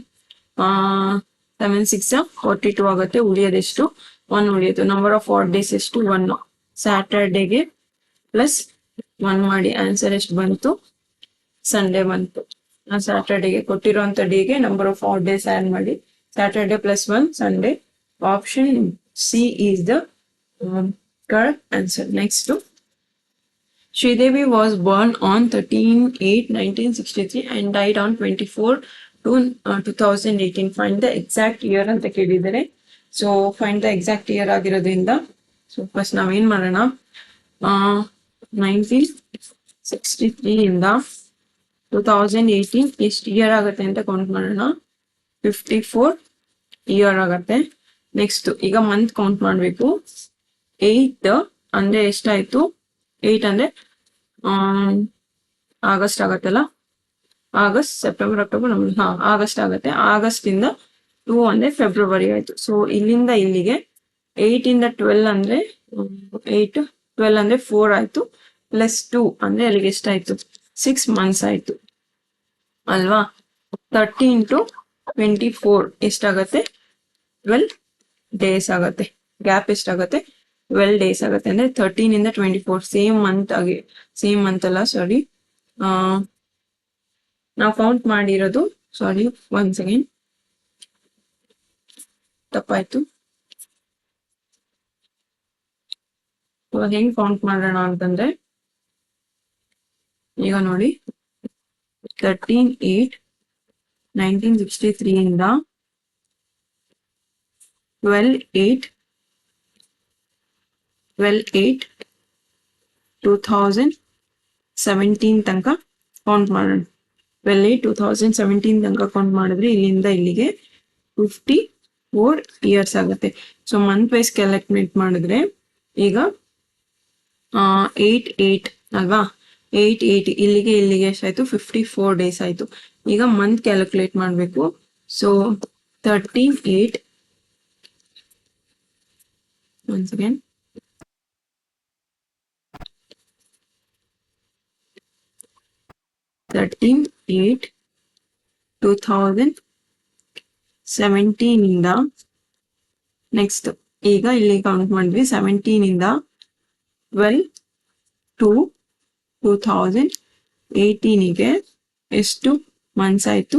6 42 ಆಗುತ್ತೆ. ಉಳಿಯೋದೆಷ್ಟು 1 ಉಳಿಯೋದು. ನಂಬರ್ ಆಫ್ ಆಡ್ ಡೇಸ್ ಎಷ್ಟು 1. ಸ್ಯಾಟರ್ಡೆಗೆ +1 ಮಾಡಿ ಆನ್ಸರ್ ಎಷ್ಟು ಬಂತು, ಸಂಡೇ ಬಂತು. ಸ್ಯಾಟರ್ಡೆಗೆ ಕೊಟ್ಟಿರುವಂತ ಡೇಗೆ number of add days add ಮಾಡಿ Saturday +1 Sunday. Option C is the correct answer. Next Sridevi was born on 13/8/1963 and died on 24/2/2018. Find the exact year ಅಂತ ಕೇಳಿದ್ದಾರೆ. So find the exact year ಆಗಿರೋದ್ರಿಂದ so first ನಾವೇನ್ ಮಾಡೋಣ, 1963 ಇಂದ 2018 ಎಷ್ಟು year ಆಗುತ್ತೆ ಅಂತ ಕೌಂಟ್ ಮಾಡೋಣ. 54 ಇಯರ್ ಆಗತ್ತೆ. ನೆಕ್ಸ್ಟ್ ಈಗ ಮಂತ್ ಕೌಂಟ್ ಮಾಡಬೇಕು. 8 ಅಂದ್ರೆ ಎಷ್ಟಾಯ್ತು, 8 ಅಂದ್ರೆ ಆಗಸ್ಟ್ ಆಗತ್ತಲ್ಲ, August September October November, August ಆಗತ್ತೆ. ಆಗಸ್ಟ್ ಇಂದ 2 ಅಂದ್ರೆ ಫೆಬ್ರವರಿ ಆಯ್ತು. ಸೊ ಇಲ್ಲಿಂದ ಇಲ್ಲಿಗೆ 8 ಇಂದ 12 ಅಂದ್ರೆ 8 12 ಅಂದ್ರೆ 4 ಆಯ್ತು, ಪ್ಲಸ್ 2 ಅಂದ್ರೆ ಅಲ್ಲಿಗೆ ಎಷ್ಟಾಯ್ತು, 6 ಮಂತ್ಸ್ ಆಯ್ತು ಅಲ್ವಾ. 13 to 24 ಎಷ್ಟಾಗತ್ತೆ, 12 ಡೇಸ್ ಆಗತ್ತೆ. ಗ್ಯಾಪ್ ಎಷ್ಟಾಗತ್ತೆ, 12 ಡೇಸ್ ಆಗುತ್ತೆ. ಅಂದ್ರೆ 13 ಇಂದ 24 ಸೇಮ್ ಮಂತ್ ಆಗಿ, ಸೇಮ್ ಮಂತ್ ಅಲ್ಲ ಸಾರಿ, ನಾವು ಕೌಂಟ್ ಮಾಡಿರೋದು, ಸಾರಿ ಒನ್ ಸೆಕೆಂಡ್ ತಪ್ಪಾಯ್ತು. ಇವಾಗ ಹೆಂಗ್ ಕೌಂಟ್ ಮಾಡೋಣ ಅಂತಂದ್ರೆ, ಈಗ ನೋಡಿ 13/8/1963 ಇಂದ 12/8/2017 ತನಕ ಕೌಂಟ್ ಮಾಡೋಣ. 12/8/2017 ತನಕ ಕೌಂಟ್ ಮಾಡಿದ್ರೆ ಇಲ್ಲಿಂದ ಇಲ್ಲಿಗೆ 54 ಇಯರ್ಸ್ ಆಗುತ್ತೆ. ಸೊ ಮಂತ್ ವೈಸ್ ಕ್ಯಾಲ್ಕುಲೇಟ್ ಮಾಡಿದ್ರೆ ಈಗ 8/8 ಅಲ್ವಾ, 8/8 ಇಲ್ಲಿಗೆ ಎಷ್ಟಾಯ್ತು, 54 ಡೇಸ್ ಆಯ್ತು. ಈಗ ಮಂತ್ ಕ್ಯಾಲ್ಕುಲೇಟ್ ಮಾಡಬೇಕು. ಸೊ 13/8 once again 13/8/2017 ಇಂದ ನೆಕ್ಸ್ಟ್ ಈಗ ಇಲ್ಲಿ ಕೌಂಟ್ ಮಾಡಿದ್ವಿ 17 ಇಂದ 12/2/2018ಗೆ ಎಷ್ಟು ಮಂತ್ಸ್ ಆಯ್ತು,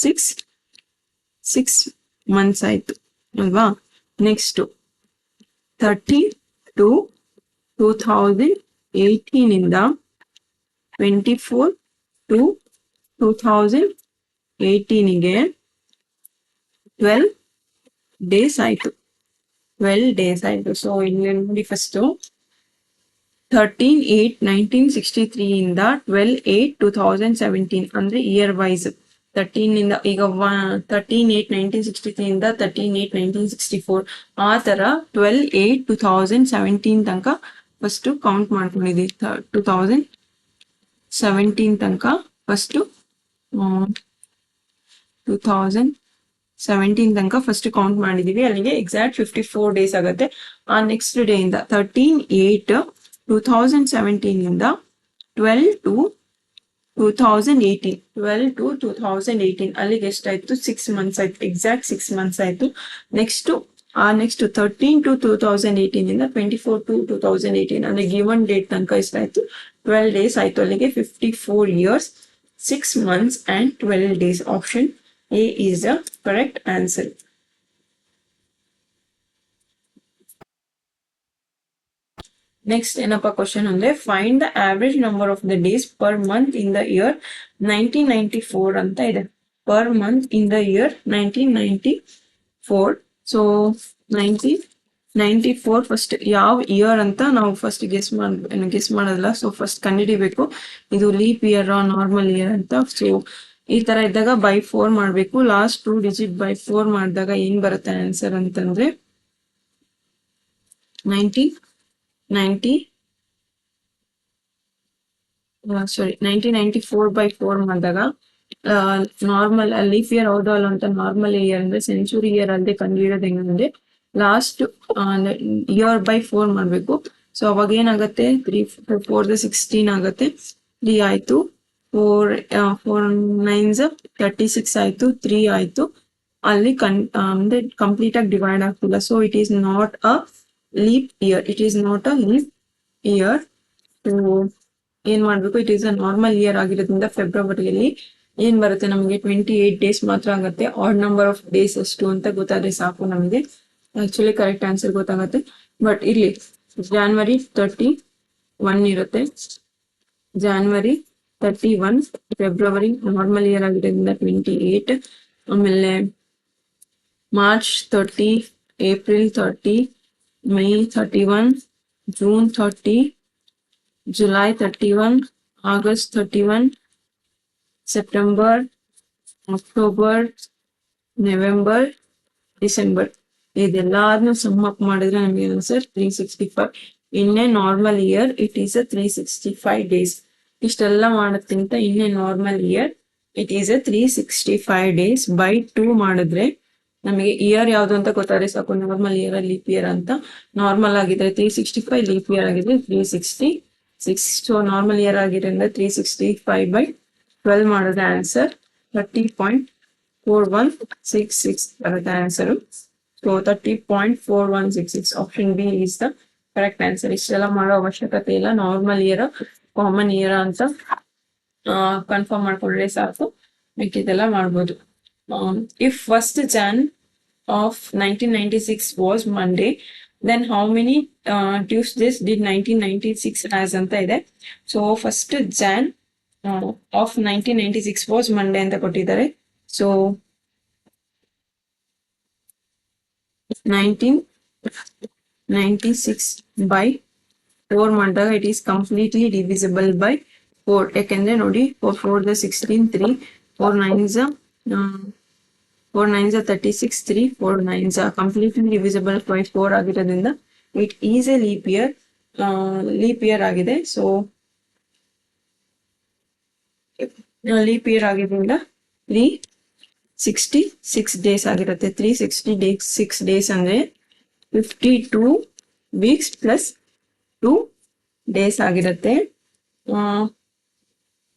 6 ಮಂತ್ಸ್ ಆಯ್ತು ಅಲ್ವಾ. ನೆಕ್ಸ್ಟ್ 13/2/2018 ಇಂದ 24/2/2018ಗೆ 12 ಡೇಸ್ ಆಯ್ತು, 12 ಡೇಸ್ ಆಯ್ತು. ಸೊ ಇಲ್ಲಿ ನೋಡಿ ಫಸ್ಟ್ 13/8/1963 ಇಂದ 12/8/2017 ಅಂದ್ರೆ ಇಯರ್ ವೈಸ್ 13 ಇಂದ ಈಗ 13/8/1963 ಇಂದ 13/8/1964 ಆ ತರ 12/8/2017 ತನಕ ಫಸ್ಟ್ ಕೌಂಟ್ ಮಾಡ್ಕೊಂಡಿದ್ದೀವಿ. 2017 ತನಕ ಫಸ್ಟ್ 2017 ತನಕ ಫಸ್ಟ್ ಕೌಂಟ್ ಮಾಡಿದೀವಿ. ಅಲ್ಲಿಗೆ ಎಕ್ಸಾಕ್ಟ್ 54 ಡೇಸ್ ಆಗುತ್ತೆ. ಆ ನೆಕ್ಸ್ಟ್ ಡೇ ಇಂದ 13/8/2017 ಇಂದ 12/2/2018 ಅಲ್ಲಿಗೆ ಎಷ್ಟಾಯ್ತು, 6 ಮಂತ್ಸ್ ಆಯ್ತು, ಎಕ್ಸಾಕ್ಟ್ 6 ಮಂತ್ಸ್ ಆಯ್ತು. ನೆಕ್ಸ್ಟ್ 13/2/2018 ಇಂದ 24/2/2018 ಅಂದ್ರೆ ಗಿವನ್ ಡೇಟ್ ತನಕ ಎಷ್ಟಾಯ್ತು, 12 ಡೇಸ್ ಆಯ್ತು. ಅಲ್ಲಿಗೆ 54 years 6 months and 12 days. Option A is the correct answer. Next ಏನಪ್ಪಾ ಕ್ವಶನ್ ಅಂದ್ರೆ, find the average number of the days per month in the year 1994 ಅಂತ ಇದೆ. Per month in the year 1994. So 1994 first ಯಾವ year ಅಂತ ನಾವು first guess ಮಾಡೋದಿಲ್ಲ. So first ಕಂಡುಹಿಡಿಬೇಕು ಇದು ಲೀಪ್ ಇಯರ್ ನಾರ್ಮಲ್ ಇಯರ್ ಅಂತ. ಸೊ ಈ ತರ ಇದ್ದಾಗ by 4 ಮಾಡ್ಬೇಕು. ಲಾಸ್ಟ್ 2 ಡಿಜಿಟ್ by 4 ಮಾಡಿದಾಗ ಏನ್ ಬರುತ್ತೆ ಆನ್ಸರ್ ಅಂತಂದ್ರೆ 1994 by 4 ಮಾಡಿದಾಗ ನಾರ್ಮಲ್ ಲೀಫ್ ಇಯರ್ ಹೌದು ಅಲ್ಲ ಅಂತ ನಾರ್ಮಲ್ ಇಯರ್ ಅಂದ್ರೆ ಸೆಂಚುರಿ ಇಯರ್ ಅಲ್ಲದೆ ಕಂಡುಹಿಡಿಯೋದು ಹೆಂಗಂದ್ರೆ ಲಾಸ್ಟ್ ಇಯರ್ by 4 ಮಾಡ್ಬೇಕು. ಸೊ ಅವಾಗ ಏನಾಗುತ್ತೆ, 3 4 16 ಆಗುತ್ತೆ, 3 ಆಯ್ತು, 4 9s 36 ಆಯ್ತು, 3 ಆಯ್ತು. ಅಲ್ಲಿ ಅಂದ್ರೆ ಕಂಪ್ಲೀಟ್ ಆಗಿ ಡಿವೈಡ್ ಆಗ್ತಿಲ್ಲ. So it is not a leap year, it is not a leap year. ಏನ್ ಮಾಡ್ಬೇಕು, it is a normal year ಆಗಿರೋದ್ರಿಂದ ಫೆಬ್ರವರಿಯಲ್ಲಿ ಏನ್ ಬರುತ್ತೆ ನಮಗೆ 28 ಡೇಸ್ ಮಾತ್ರ ಆಗುತ್ತೆ. ಆಡ್ ನಂಬರ್ ಆಫ್ ಡೇಸ್ ಎಷ್ಟು ಅಂತ ಗೊತ್ತಾದ್ರೆ ಸಾಕು ನಮಗೆ, ಆಕ್ಚುಲಿ ಕರೆಕ್ಟ್ ಆನ್ಸರ್ ಗೊತ್ತಾಗುತ್ತೆ. ಬಟ್ ಇಲ್ಲಿ January 31 ಇರುತ್ತೆ, ಜಾನ್ವರಿ 31, ಫೆಬ್ರವರಿ ನಾರ್ಮಲ್ ಇಯರ್ ಆಗಿರೋದ್ರಿಂದ 28, ಆಮೇಲೆ March 30, April 30, May 31, June 30, July 31, August 31, September, October, November, December. ಇದೆಲ್ಲಾದ್ನೂ ಸಮ್ ಅಪ್ ಮಾಡಿದ್ರೆ ನಮಗೆ answer 365. In a normal year it is a 365 days. ಇಷ್ಟೆಲ್ಲ ಮಾಡೋದ್ಕಿಂತ in a normal year it is a 365 days by 2 ಮಾಡಿದ್ರೆ ನಮಗೆ year ಯಾವ್ದು ಅಂತ ಗೊತ್ತಾದ್ರೆ ಸಾಕು. ನಾರ್ಮಲ್ ಇಯರ್ ಲೀಪ್ ಇಯರ್ ಅಂತ. ನಾರ್ಮಲ್ ಆಗಿದ್ರೆ 365, ಲೀಪ್ ಇಯರ್ ಆಗಿದ್ರೆ 366. ಸೊ ನಾರ್ಮಲ್ ಇಯರ್ ಆಗಿರೋದ್ರಿಂದ 365 ಬೈ 12 ಮಾಡಿದ್ರೆ ಆನ್ಸರ್ 30.4166 ಬರುತ್ತೆ answer. So 30.4166 option B is the correct answer. ಇಷ್ಟೆಲ್ಲ ಮಾಡೋ ಅವಶ್ಯಕತೆ ಇಲ್ಲ. ನಾರ್ಮಲ್ ಇಯರ್, ಕಾಮನ್ ಇಯರ್ ಅಂತ ಕನ್ಫರ್ಮ್ ಮಾಡ್ಕೊಂಡ್ರೆ ಸಾಕು, ಮಿಕ್ಕಿದೆಲ್ಲ ಮಾಡ್ಬೋದು. If first Jan of 1996 was Monday, then how many Tuesdays did 1996 has ಅಂತ ಇದೆ. So first Jan of 1996 was Monday ಅಂತ ಕೊಟ್ಟಿದ್ದಾರೆ. ಸೊ 1996 by 4 ಮಾಡಿದಾಗ it is completely divisible by 4. ಯಾಕೆಂದ್ರೆ ನೋಡಿ 4 the 16, 3, 4 9s 36, 3, 4 9s completely divisible by 4 ಆಗಿರೋದ್ರಿಂದ it is a leap year ಆಗಿದೆ. So leap year ಆಗಿದ್ರಿಂದ 366 ಡೇಸ್ ಆಗಿರುತ್ತೆ. 366 ಡೇಸ್ ಅಂದ್ರೆ 52 ವೀಕ್ಸ್ ಪ್ಲಸ್ 2 ಡೇಸ್ ಆಗಿರುತ್ತೆ.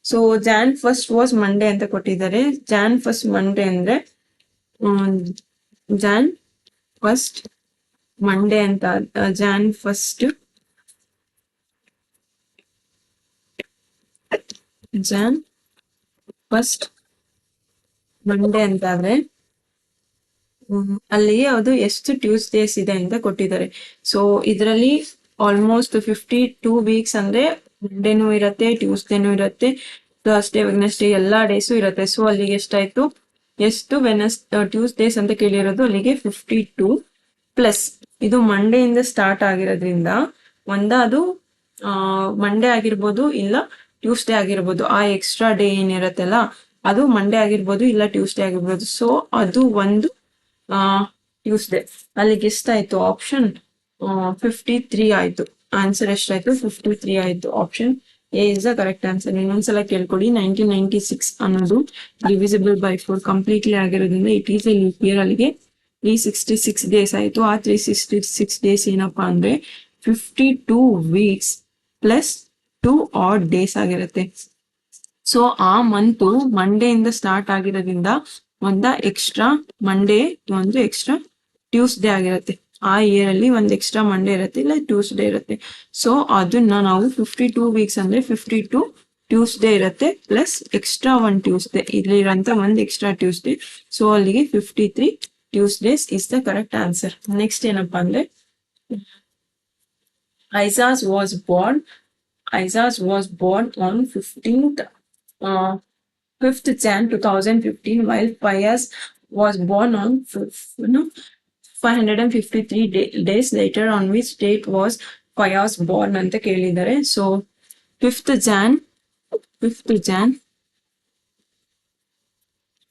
So Jan 1st was Monday ಅಂತ ಕೊಟ್ಟಿದ್ದಾರೆ. Jan 1st ಮಂಡೇ ಅಂದ್ರೆ Jan 1st ಮಂಡೇ ಅಂತ Jan 1st ಮಂಡೇ ಅಂತಾದ್ರೆ ಅಲ್ಲಿ ಅದು ಎಷ್ಟು ಟ್ಯೂಸ್ಡೇಸ್ ಇದೆ ಅಂತ ಕೊಟ್ಟಿದ್ದಾರೆ. ಸೊ ಇದರಲ್ಲಿ ಆಲ್ಮೋಸ್ಟ್ 52 ವೀಕ್ಸ್ ಅಂದ್ರೆ ಮಂಡೇನೂ ಇರತ್ತೆ, ಟ್ಯೂಸ್ಡೇನೂ ಇರತ್ತೆ, ಥರ್ಸ್ಡೇ, ವೆಡ್ನೆಸ್ಡೇ ಎಲ್ಲಾ ಡೇಸು ಇರತ್ತೆ. ಸೊ ಅಲ್ಲಿಗೆ ಎಷ್ಟು ಟ್ಯೂಸ್ಡೇಸ್ ಅಂತ ಕೇಳಿರೋದು, ಅಲ್ಲಿಗೆ 52 ಪ್ಲಸ್ ಇದು ಮಂಡೇ ಇಂದ ಸ್ಟಾರ್ಟ್ ಆಗಿರೋದ್ರಿಂದ ಅದು ಮಂಡೇ ಆಗಿರ್ಬೋದು ಇಲ್ಲ ಟ್ಯೂಸ್ಡೇ ಆಗಿರ್ಬೋದು. ಆ ಎಕ್ಸ್ಟ್ರಾ ಡೇ ಏನಿರತ್ತಲ್ಲ ಅದು ಮಂಡೇ ಆಗಿರ್ಬೋದು ಇಲ್ಲ ಟ್ಯೂಸ್ಡೇ ಆಗಿರ್ಬೋದು. ಸೊ ಅದು ಒಂದು ಟ್ಯೂಸ್ಡೇ. ಅಲ್ಲಿಗೆ ಎಷ್ಟಾಯ್ತು? ಆಪ್ಷನ್ 53 ಆಯ್ತು. ಆನ್ಸರ್ ಎಷ್ಟಾಯ್ತು? 53 ಆಯ್ತು. Option A is the correct answer. ಇನ್ನೊಂದ್ಸಲ ಕೇಳ್ಕೊಡಿ. 1996 ಅನ್ನೋದು ಡಿವಿಸಿಬಲ್ ಬೈ 4 ಕಂಪ್ಲೀಟ್ಲಿ ಆಗಿರೋದ್ರಿಂದ it is a leap year. ಅಲ್ಲಿಗೆ 366 ಡೇಸ್ ಆಯ್ತು. ಆ 366 ಡೇಸ್ ಏನಪ್ಪಾ ಅಂದ್ರೆ 52 ವೀಕ್ಸ್ ಪ್ಲಸ್ 2 ಆಡ್ ಡೇಸ್ ಆಗಿರುತ್ತೆ. ಸೊ ಆ ಮಂತ್ ಮಂಡೇ ಇಂದ ಸ್ಟಾರ್ಟ್ ಆಗಿರೋದ್ರಿಂದ ಎಕ್ಸ್ಟ್ರಾ ಮಂಡೇ, ಒಂದು ಎಕ್ಸ್ಟ್ರಾ ಟ್ಯೂಸ್ಡೇ ಆಗಿರುತ್ತೆ. ಆ ಇಯರ್ ಅಲ್ಲಿ ಒಂದು ಎಕ್ಸ್ಟ್ರಾ ಮಂಡೇ ಇರುತ್ತೆ ಇಲ್ಲ ಟ್ಯೂಸ್ಡೇ ಇರುತ್ತೆ. ಸೊ ಅದನ್ನ ನಾವು 52 ವೀಕ್ಸ್ ಅಂದ್ರೆ 52 ಟ್ಯೂಸ್ಡೇ ಇರುತ್ತೆ ಪ್ಲಸ್ ಎಕ್ಸ್ಟ್ರಾ 1 ಟ್ಯೂಸ್ಡೇ, ಇಲ್ಲಿರಂತ ಒಂದು ಎಕ್ಸ್ಟ್ರಾ ಟ್ಯೂಸ್ಡೇ. ಸೊ ಅಲ್ಲಿಗೆ 53 Tuesdays is the correct answer. Next ಏನಪ್ಪಾ ಅಂದ್ರೆ ಐಸಾಸ್ was born on 5th Jan 2015, while Fayaz was born on 553 days later. On which date was Fayaz born ಅಂತ ಕೇಳಿದ್ದಾರೆ. So 5th Jan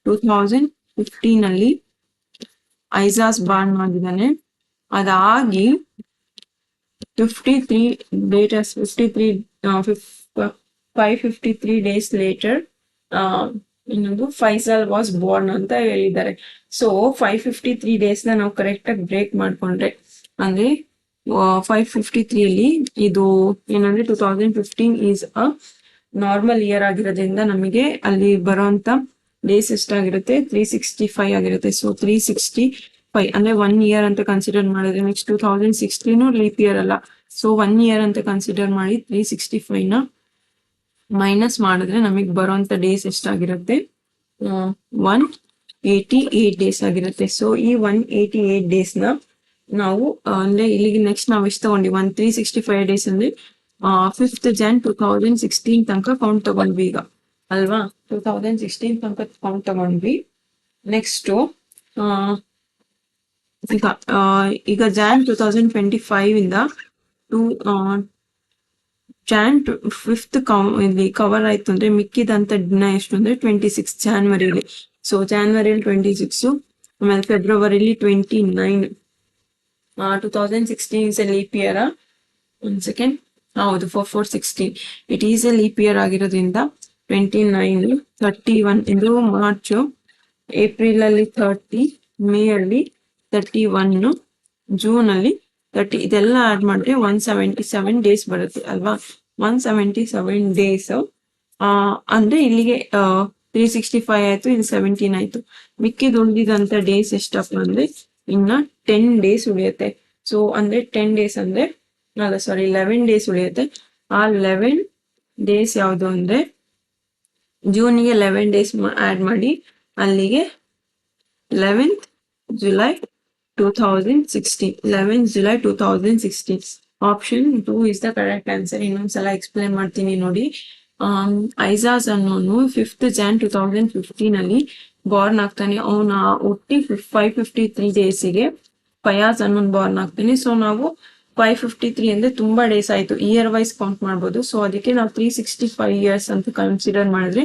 2015 ಅಲ್ಲಿ ಐಸಾಸ್ Born ಆಗಿದ್ದಾನೆ. ಅದಾಗಿ 553 days later ಇನ್ನೊಂದು Faisal was born ಅಂತ ಹೇಳಿದ್ದಾರೆ. ಸೊ 553 ಡೇಸ್ ನ ನಾವು ಕರೆಕ್ಟ್ ಆಗಿ ಬ್ರೇಕ್ ಮಾಡ್ಕೊಂಡ್ರೆ ಅಂದ್ರೆ 553 ಅಲ್ಲಿ ಇದು ಏನಂದ್ರೆ 2015 ಈಸ್ ಅ ನಾರ್ಮಲ್ ಇಯರ್ ಆಗಿರೋದ್ರಿಂದ ನಮಗೆ ಅಲ್ಲಿ ಬರೋಂತ ಡೇಸ್ ಎಷ್ಟಾಗಿರುತ್ತೆ? 365 ಆಗಿರುತ್ತೆ. ಸೊ 365 ಅಂದ್ರೆ 1 ಇಯರ್ ಅಂತ ಕನ್ಸಿಡರ್ ಮಾಡಿದ್ರೆ, ನೆಕ್ಸ್ಟ್ 2016 ಲೀಪ್ ಇಯರ್ ಅಲ್ಲ, ಸೊ 1 ಇಯರ್ ಅಂತ ಕನ್ಸಿಡರ್ ಮಾಡಿ 365 ನ ಮೈನಸ್ ಮಾಡಿದ್ರೆ ನಮಗೆ ಬರೋಂತ ಡೇಸ್ ಎಷ್ಟಾಗಿರುತ್ತೆ? 188 ಡೇಸ್ ಆಗಿರುತ್ತೆ. ಸೊ ಈ 188 ಡೇಸ್ ನ ನಾವು ಅಂದ್ರೆ ಇಲ್ಲಿಗೆ ನೆಕ್ಸ್ಟ್ ನಾವು ಎಷ್ಟು ತಗೊಂಡಿವಿ? 365 ಡೇಸ್ ಅಂದ್ರೆ 5th Jan 2016 ತನಕ ಕೌಂಟ್ ತಗೊಂಡ್ವಿ ಈಗ ಅಲ್ವಾ. 2016 ತನಕ ಕೌಂಟ್ ತಗೊಂಡ್ವಿ. ನೆಕ್ಸ್ಟ್ ಈಗ ಜಾನ್ 2025 ಇಂದ ಟು ಜಾನ್ 5th ಇಲ್ಲಿ ಕವರ್ ಆಯ್ತು ಅಂದ್ರೆ ಮಿಕ್ಕಿದಂತ ದಿನ ಎಷ್ಟು ಅಂದ್ರೆ 26 ಜಾನ್ವರಿಲಿ. ಸೊ ಜಾನ್ವರಿಲಿ 26, ಆಮೇಲೆ ಫೆಬ್ರವರಿಲಿ 29. 2016 ಇಸ್ ಎ ಲೀಪ್ ಇಯರ್. ಒಂದ್ ಸೆಕೆಂಡ್, ಹೌದು 4416 it is a leap year ಆಗಿರೋದ್ರಿಂದ 29, 31 ಇದು ಮಾರ್ಚ್, ಏಪ್ರಿಲ್ ಅಲ್ಲಿ 30, ಮೇ ಅಲ್ಲಿ 31, ಜೂನ್ ಅಲ್ಲಿ 30. ಇದೆಲ್ಲ ಆಡ್ ಮಾಡಿದ್ರೆ 177 ಡೇಸ್ ಬರುತ್ತೆ ಅಲ್ವಾ. 177 ಡೇಸ್ ಅಂದ್ರೆ ಇಲ್ಲಿಗೆ 365 ಆಯ್ತು, ಇದು 17 ಆಯ್ತು. ಮಿಕ್ಕಿದ್ ಉಳಿದಿದಂತ ಡೇಸ್ ಎಷ್ಟಪ್ಪ ಅಂದ್ರೆ ಇನ್ನ 10 ಡೇಸ್ ಉಳಿಯುತ್ತೆ. ಸೊ ಅಂದ್ರೆ 10 ಡೇಸ್ ಅಂದ್ರೆ 11 ಡೇಸ್ ಉಳಿಯುತ್ತೆ. ಆ 11 ಡೇಸ್ ಯಾವುದು ಅಂದ್ರೆ ಜೂನ್ಗೆ 11 ಡೇಸ್ ಆಡ್ ಮಾಡಿ ಅಲ್ಲಿಗೆ 11th July 2016. 11th July 2016. Option 2 is the correct answer. ಇನ್ನೊಂದ್ಸಲ ಎಕ್ಸ್ಪ್ಲೇನ್ ಮಾಡ್ತೀನಿ ನೋಡಿ. ಐಜಾಜ್ ಅನ್ನೋನು 5th Jan 2015 ಅಲ್ಲಿ ಬಾರ್ನ್ ಆಗ್ತಾನೆ. ಅವನ ಹುಟ್ಟಿ 553 ಡೇಸಿಗೆ ಫಯಾಜ್ ಅನ್ನೋನ್ ಬಾರ್ನ್ ಆಗ್ತಾನೆ. ಸೊ ನಾವು 553 ಅಂದ್ರೆ ತುಂಬಾ ಡೇಸ್ ಆಯ್ತು, ಇಯರ್ ವೈಸ್ ಕೌಂಟ್ ಮಾಡ್ಬೋದು. ಸೊ ಅದಕ್ಕೆ ನಾವು 365 years ಅಂತ ಕನ್ಸಿಡರ್ ಮಾಡಿದ್ರೆ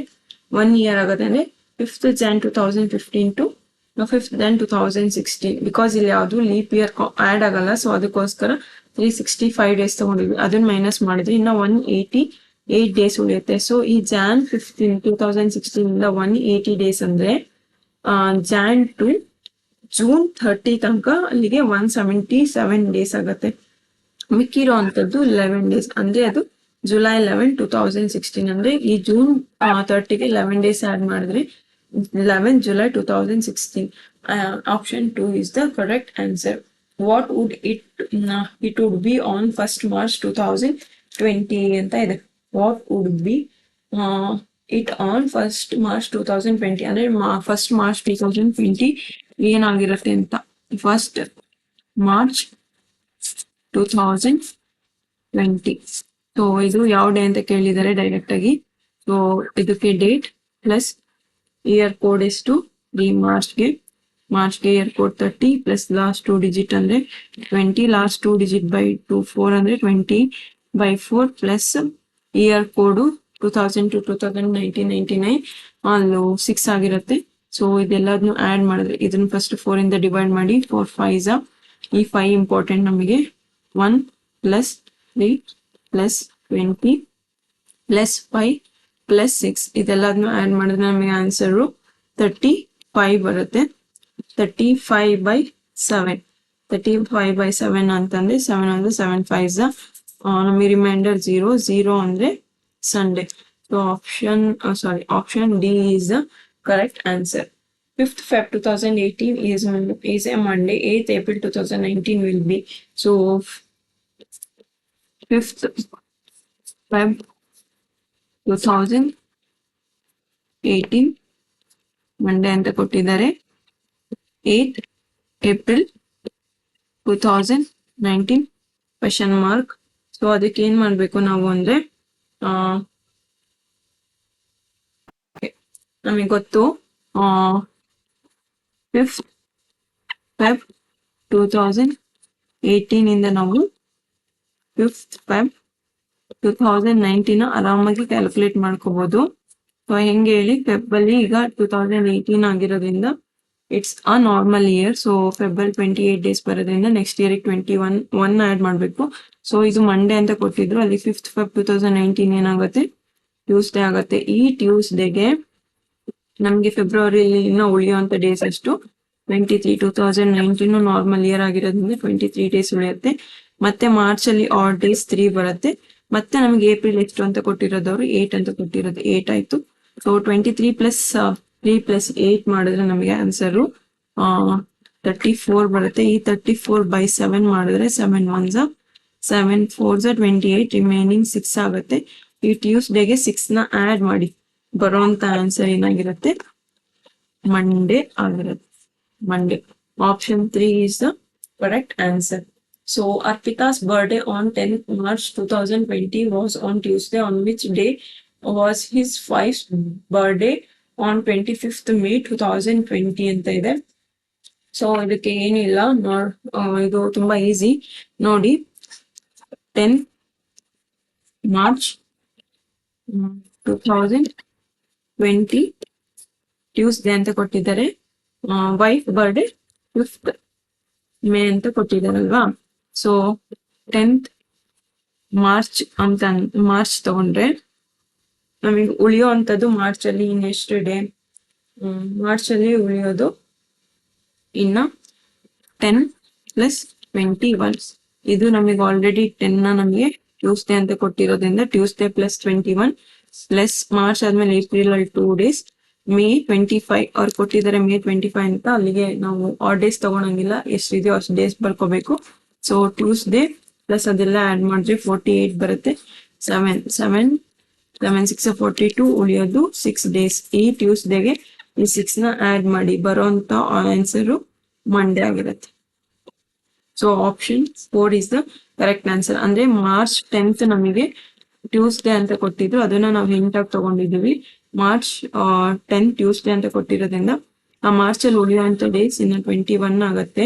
1 year ಆಗುತ್ತೆ. ಅಂದ್ರೆ 5th Jan 2015 to 5th Jan 2016. Because ಇಲ್ಲಿ ಯಾವ್ದು ಲೀಪ್ ಇಯರ್ ಆಡ್ ಆಗಲ್ಲ, ಸೊ ಅದಕ್ಕೋಸ್ಕರ 365 ಡೇಸ್ ತಗೊಂಡಿದ್ವಿ. ಅದನ್ನ ಮೈನಸ್ ಮಾಡಿದ್ರೆ ಇನ್ನ 188 ಡೇಸ್ ಉಳಿಯುತ್ತೆ. ಸೊ ಈ Jan 15 2016 ಇಂದ 180 ಡೇಸ್ ಅಂದ್ರೆ Jan to June 30 ತನಕ ಅಲ್ಲಿಗೆ 177 ಡೇಸ್ ಆಗತ್ತೆ. ಮಿಕ್ಕಿರೋ ಅಂತದ್ದು 11 ಡೇಸ್ ಅಂದ್ರೆ ಅದು July 11, 2016. ಅಂದ್ರೆ ಈ June 30ಗೆ 11 ಡೇಸ್ ಆಡ್ ಮಾಡಿದ್ರೆ 11 July 2016. Option 2 is the correct answer. What would it would be on 1st March 2020 ಅಂತ ಇದೆ. What would be it on 1st March 2020 ಅಂದ್ರೆ 1st March 2020 ಏನಾಗಿರುತ್ತೆ ಅಂತ. 1st March 2020. ಸೊ ಇದು ಯಾವ ಡೇ ಅಂತ ಕೇಳಿದ್ದಾರೆ ಡೈರೆಕ್ಟ್ ಆಗಿ. ಸೊ ಇದಕ್ಕೆ ಡೇಟ್ ಪ್ಲಸ್ ಇಯರ್ ಕೋಡ್ ಎಷ್ಟು ಈ ಮಾರ್ಚ್ಗೆ year code 30 plus last 2 digit ಅಂದ್ರೆ 20, ಲಾಸ್ಟ್ 2 ಡಿಜಿಟ್ ಬೈ 2 4 ಅಂದ್ರೆ 20/4 ಪ್ಲಸ್ ಇಯರ್ ಕೋಡ್ 2000 to 2019 99 ಅಲ್ಲೂ 6 ಆಗಿರುತ್ತೆ. ಸೊ ಇದೆಲ್ಲದನ್ನು ಆಡ್ ಮಾಡಿದ್ರೆ ಇದನ್ನ ಫಸ್ಟ್ 4 ಇಂದ ಡಿವೈಡ್ ಮಾಡಿ 4 5s. ಈ 5 ಇಂಪಾರ್ಟೆಂಟ್ ನಮಗೆ. 1 ಪ್ಲಸ್ 3 ಪ್ಲಸ್ 20 ಪ್ಲಸ್ 5 ಪ್ಲಸ್ 6 ಇದೆಲ್ಲದನ್ನು ಆಡ್ ಮಾಡಿದ್ರೆ ನಮಗೆ ಆನ್ಸರ್ 35 ಬರುತ್ತೆ. 35/7. 35/7 ಅಂತಂದ್ರೆ 7 ಅಂದ್ರೆ 7 5s. ನಮಗೆ ರಿಮೈಂಡರ್ 0 ಅಂದ್ರೆ Sunday. So option D is the correct answer. 5th Feb 2018 is a Monday. 8th April 2019 will be. So 5th Feb 2018 Monday ಅಂತ ಕೊಟ್ಟಿದ್ದಾರೆ. 8th April 2019 question mark. So ಅದಕ್ಕೆ ಏನ್ ಮಾಡ್ಬೇಕು ನಾವು ಅಂದ್ರೆ ನಮಗೆ ಗೊತ್ತು 5th Feb 2018 ಇಂದ ನಾವು 5th Feb 2019 ಆರಾಮಾಗಿ ಕ್ಯಾಲ್ಕುಲೇಟ್ ಮಾಡ್ಕೋಬಹುದು. ಸೊ ಹೆಂಗೆ ಹೇಳಿ, ಫೆಬ್ ಅಲ್ಲಿ ಈಗ 2018 ಆಗಿರೋದ್ರಿಂದ it's a normal year. So February 28 days ಬರೋದ್ರಿಂದ ನೆಕ್ಸ್ಟ್ ಇಯರ್ 21 ಆಡ್ ಮಾಡ್ಬೇಕು. ಸೊ ಇದು ಮಂಡೇ ಅಂತ ಕೊಟ್ಟಿದ್ರು, ಅಲ್ಲಿ 5th Feb 2019 ಏನಾಗುತ್ತೆ ಟ್ಯೂಸ್ಡೇ ಆಗುತ್ತೆ. ಈ ಟ್ಯೂಸ್ಡೇಗೆ ನಮ್ಗೆ ಫೆಬ್ರವರಿ ಇನ್ನ ಉಳಿಯುವಂತ ಡೇಸ್ ಅಷ್ಟು 23. 2019 ನಾರ್ಮಲ್ ಇಯರ್ ಆಗಿರೋದ್ರಿಂದ 23 ಡೇಸ್ ಉಳಿಯುತ್ತೆ. ಮತ್ತೆ ಮಾರ್ಚ್ ಅಲ್ಲಿ ಆಡ್ ಡೇಸ್ 3 ಬರುತ್ತೆ. ಮತ್ತೆ ನಮ್ಗೆ ಏಪ್ರಿಲ್ ಎಷ್ಟು ಅಂತ ಕೊಟ್ಟಿರೋದವ್ರು 8 ಅಂತ ಕೊಟ್ಟಿರೋದು 8 ಆಯ್ತು. ಸೊ 23 ಪ್ಲಸ್ 3 ಪ್ಲಸ್ 8 ಮಾಡಿದ್ರೆ ನಮಗೆ ಆನ್ಸರ್ 34 ಬರುತ್ತೆ. ಈ 34/7 ಮಾಡಿದ್ರೆ 7 1s 7 4s 28, ರಿಮೈನಿಂಗ್ 6 ಆಗುತ್ತೆ. ಈ ಟ್ಯೂಸ್ಡೇಗೆ 6 ನ ಆಡ್ ಮಾಡಿ ಬರುವಂತ ಆನ್ಸರ್ ಏನಾಗಿರುತ್ತೆ ಮಂಡೇ ಆಗಿರುತ್ತೆ. Monday. Option 3 is the correct answer. So Arpita's birthday on 10th March 2020 was on Tuesday, on which day was his wife's birthday on 25th May 2020 ಅಂತ ಇದೆ. So ಇದಕ್ಕೆ ಏನಿಲ್ಲ, ಇದು ತುಂಬಾ ಈಸಿ ನೋಡಿ. 10 ಮಾರ್ಚ್ 2020 ಟ್ಯೂಸ್ಡೇ ಅಂತ ಕೊಟ್ಟಿದ್ದಾರೆ. ವೈಫ್ ಬರ್ಡೇ 5th ಮೇ ಅಂತ ಕೊಟ್ಟಿದ್ದಾರಲ್ವಾ. ಸೊ 10th ಮಾರ್ಚ್ ಅಂತ ಮಾರ್ಚ್ ತಗೊಂಡ್ರೆ ನಮಗೆ ಉಳಿಯೋ ಅಂತದ್ದು ಮಾರ್ಚ್ ಅಲ್ಲಿ ಇನ್ನೆಷ್ಟು ಡೇ, ಮಾರ್ಚ್ ಅಲ್ಲಿ ಉಳಿಯೋದು ಇನ್ನ 10 + 21. ಇದು ನಮಗೆ ಆಲ್ರೆಡಿ 10 ನಮಗೆ ಟ್ಯೂಸ್ಡೇ ಅಂತ ಕೊಟ್ಟಿರೋದ್ರಿಂದ ಟ್ಯೂಸ್ಡೇ + 21 ಪ್ಲಸ್ ಮಾರ್ಚ್ ಆದ್ಮೇಲೆ ಏಪ್ರಿಲ್ ಅಲ್ಲಿ 2 days, ಮೇ 25 ಅವ್ರು ಕೊಟ್ಟಿದ್ದಾರೆ ಮೇ 25 ಅಂತ. ಅಲ್ಲಿಗೆ ನಾವು ಆಡ್ ಡೇಸ್ ತಗೊಳಂಗಿಲ್ಲ, ಎಷ್ಟಿದೆಯೋ ಅಷ್ಟು ಡೇಸ್ ಬರ್ಕೋಬೇಕು. ಸೊ ಟ್ಯೂಸ್ಡೇ ಪ್ಲಸ್ ಅದೆಲ್ಲ ಆಡ್ ಮಾಡಿದ್ರೆ 48 ಬರುತ್ತೆ. 7 6 42 ಉಳಿಯೋದು 6 days. ಈ ಟ್ಯೂಸ್ಡೇಗೆ ಈ 6 ನ ಆಡ್ ಮಾಡಿ ಬರೋಂತ ಆನ್ಸರ್ ಮಂಡೇ ಆಗಿರುತ್ತೆ. So option 4 is the correct answer. ಅಂದ್ರೆ ಮಾರ್ಚ್ 10th ನಮಗೆ ಟ್ಯೂಸ್ಡೇ ಅಂತ ಕೊಟ್ಟಿದ್ರು, ಅದನ್ನ ನಾವು ಹಿಂಟ್ ಆಗಿ ತಗೊಂಡಿದೀವಿ. ಮಾರ್ಚ್ 10 ಟ್ಯೂಸ್ಡೇ ಅಂತ ಕೊಟ್ಟಿರೋದ್ರಿಂದ ಆ ಮಾರ್ಚ್ ಅಲ್ಲಿ ಉಳಿಯುವಂತ ಡೇಸ್ ಇನ್ನು 21 ಆಗುತ್ತೆ.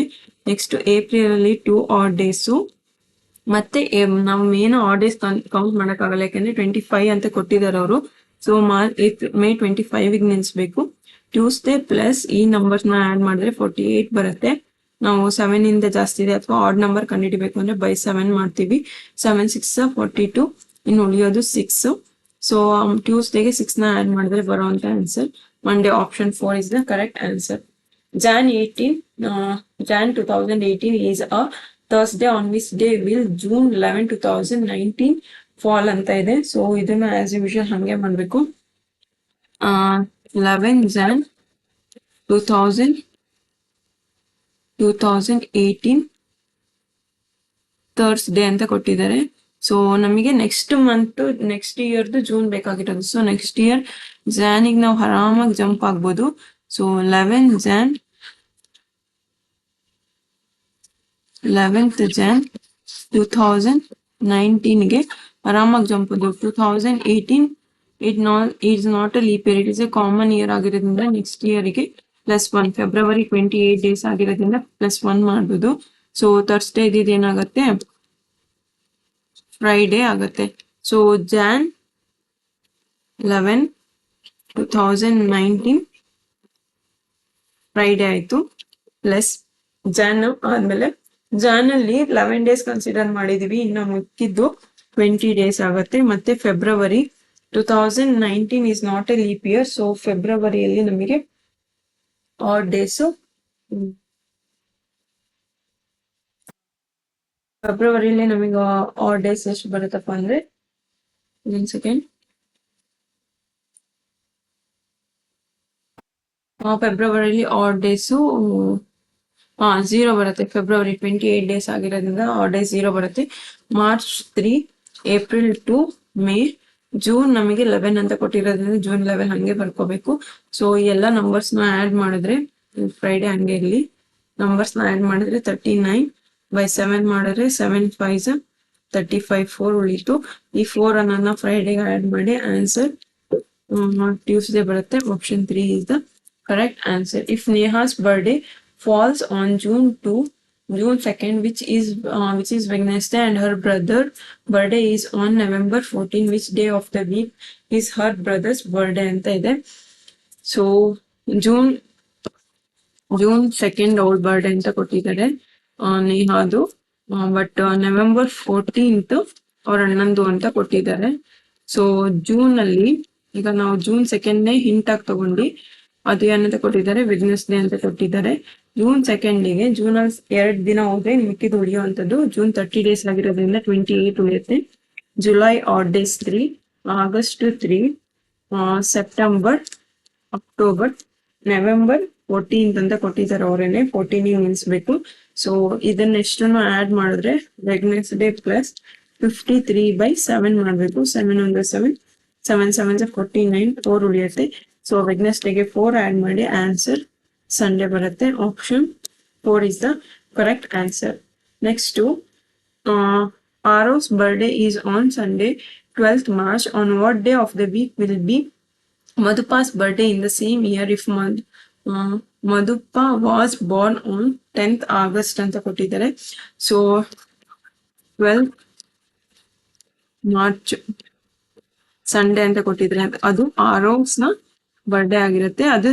ನೆಕ್ಸ್ಟ್ ಏಪ್ರಿಲ್ ಅಲ್ಲಿ 2 ಆಡ್ ಡೇಸು, ಮತ್ತೆ ನಾವು ಮೇನ್ ಆಡ್ ಡೇಸ್ ಕೌಂಟ್ ಮಾಡಕ್ಕಾಗಲ್ಲ, ಯಾಕಂದ್ರೆ 25 ಅಂತ ಕೊಟ್ಟಿದ್ದಾರೆ ಅವರು. ಸೊ ಮೇ 25 ನೆನ್ಸ್ಬೇಕು. ಟ್ಯೂಸ್ಡೇ ಪ್ಲಸ್ ಈ ನಂಬರ್ಸ್ ನ ಆಡ್ ಮಾಡಿದ್ರೆ 48 ಬರುತ್ತೆ. ನಾವು 7 ಇಂದ ಜಾಸ್ತಿ ಇದೆ ಅಥವಾ ಆಡ್ ನಂಬರ್ ಕಂಡುಹಿಡಿಬೇಕು ಅಂದ್ರೆ by 7 ಮಾಡ್ತೀವಿ. 7 6 42, ಇನ್ನು ಉಳಿಯೋದು 6. ಸೊ ಟ್ಯೂಸ್ಡೇಗೆ 6 ನ ಆಡ್ ಮಾಡಿದ್ರೆ ಬರುವಂತ answer Monday. Option 4 is the correct answer. Jan 2018 is a Thursday, on which day will June 11 2019 fall ಅಂತ ಇದೆ. ಸೊ ಇದನ್ನ ಆಸ್ ಯೂಶುವಲ್ ಹಂಗೆ ಮಾಡ್ಬೇಕು. 11 Jan 2018 ಥರ್ಸ್ಡೇ ಅಂತ ಕೊಟ್ಟಿದ್ದಾರೆ. ಸೊ ನಮಗೆ ನೆಕ್ಸ್ಟ್ ಮಂತ್ ನೆಕ್ಸ್ಟ್ ಇಯರ್ದು ಜೂನ್ ಬೇಕಾಗಿರೋದು. ಸೊ ನೆಕ್ಸ್ಟ್ ಇಯರ್ ಜಾನಿಗೆ ನಾವು ಆರಾಮಾಗಿ ಜಂಪ್ ಆಗ್ಬೋದು. ಸೊ 11th Jan 2019ಗೆ ಆರಾಮಾಗಿ ಜಂಪ್ ಅದು. 2018 it not a leap year, it is a common year ಆಗಿರೋದ್ರಿಂದ ನೆಕ್ಸ್ಟ್ ಇಯರ್ಗೆ +1. ಫೆಬ್ರವರಿ 28 days ಆಗಿರೋದ್ರಿಂದ +1 ಮಾಡ್ಬೋದು. ಸೊ ಥರ್ಸ್ಡೇ ಇದೇನಾಗತ್ತೆ, ಫ್ರೈಡೇ ಆಗುತ್ತೆ. ಸೊ Jan 11 2019 ಫ್ರೈಡೇ ಆಯ್ತು. ಪ್ಲಸ್ ಜಾನ್ ಆದ್ಮೇಲೆ ಜಾನ್ ಅಲ್ಲಿ 11 days ಕನ್ಸಿಡರ್ ಮಾಡಿದೀವಿ, ಇನ್ನು ಮಿಕ್ಕಿದ್ದು 20 days ಆಗುತ್ತೆ. ಮತ್ತೆ February 2019 is not a leap year. So ಫೆಬ್ರವರಿಯಲ್ಲಿ ನಮಗೆ ಆಡ್ ಡೇಸ್, ಫೆಬ್ರವರಿಯಲ್ಲಿ ನಮಗೆ ಆಡ್ ಡೇಸ್ ಎಷ್ಟು ಬರುತ್ತಪ್ಪ ಅಂದ್ರೆ, ಒಂದು ಸೆಕೆಂಡ್, ಫೆಬ್ರವರಿಲಿ ಆಡ್ ಡೇಸು 0 ಬರುತ್ತೆ. ಫೆಬ್ರವರಿ 28 days ಆಗಿರೋದ್ರಿಂದ ಆಡ್ ಡೇಸ್ 0 ಬರುತ್ತೆ. ಮಾರ್ಚ್ 3, ಏಪ್ರಿಲ್ 2, ಮೇ, ಜೂನ್ ನಮಗೆ 11 ಅಂತ ಕೊಟ್ಟಿರೋದ್ರಿಂದ ಜೂನ್ 11 ಹಂಗೆ ಬರ್ಕೋಬೇಕು. ಸೊ ಈ ಎಲ್ಲ ನಂಬರ್ಸ್ ನ ಆಡ್ ಮಾಡಿದ್ರೆ, ಫ್ರೈಡೆ ಹಂಗೆ ಇರ್ಲಿ, ನಂಬರ್ಸ್ ನ ಆಡ್ ಮಾಡಿದ್ರೆ 39 by 7 ಮಾಡಿದ್ರೆ 7 5s 35, 4 ಉಳಿತು. ಈ 4 ಅನ್ನ ಫ್ರೈಡೆಗೆ ಆಡ್ ಮಾಡಿ ಆನ್ಸರ್ ಟ್ಯೂಸ್ಡೇ ಬರುತ್ತೆ. Option 3 is the correct answer. If Neha's birthday falls on June 2nd, which is Wednesday, and her brother birthday is on November 14, which day of the week is her brother's birthday ಅಂತ ಇದೆ. So June 2nd ಅವಳ birthday ಅಂತ ಕೊಟ್ಟಿದ್ದಾರೆ ನೇಹಾದು, but November 14th ಅವ್ರ ಅಣ್ಣಂದು ಅಂತ ಕೊಟ್ಟಿದ್ದಾರೆ. So June ಅಲ್ಲಿ ಈಗ ನಾವು ಜೂನ್ 2nd ಹಿಂಟ್ ಆಗಿ ತಗೊಂಡು ಅದು ಏನಂತ ಕೊಟ್ಟಿದ್ದಾರೆ, ವೆಡ್ನೆಸ್ಡೇ ಅಂತ ಕೊಟ್ಟಿದ್ದಾರೆ. ಜೂನ್ 2ಗೆ ಜೂನ್ ಅಲ್ಲಿ 2 ದಿನ ಹೋದ್ರೆ ಮಿಕ್ಕಿದು ಉಳಿಯುವಂಥದ್ದು ಜೂನ್ 30 days ಆಗಿರೋದ್ರಿಂದ 28 ಉಳಿಯುತ್ತೆ. July add days 3, August 3, September, October, November 14th ಅಂತ ಕೊಟ್ಟಿದ್ದಾರೆ ಅವರೇನೆ. 14 ನಿಲ್ಸ್ಬೇಕು. ಸೊ ಇದನ್ನೆಷ್ಟನ್ನು ಆಡ್ ಮಾಡಿದ್ರೆ ವೆಡ್ನೆಸ್ಡೇ ಪ್ಲಸ್ 53 by 7 ಮಾಡ್ಬೇಕು. 7 1 7, 7 7 49, 4 ಉಳಿಯುತ್ತೆ. ಸೊ ವೆಡ್ನೆಸ್ಡೇಗೆ 4 ಆಡ್ ಮಾಡಿ ಆನ್ಸರ್ ಸಂಡೇ ಬರುತ್ತೆ. Option 4 is the correct answer. Next Arov's birthday is on Sunday, 12th March. On what day of the week will be Madhupa's birthday in the same year if Madhupa was born on 10th August ಅಂತ ಕೊಟ್ಟಿದ್ದಾರೆ. So 12th March Sunday ಅಂತ ಕೊಟ್ಟಿದ್ರೆ ಅದು ಆರೋವ್ಸ್ ನ birthday ಆಗಿರುತ್ತೆ. ಅದು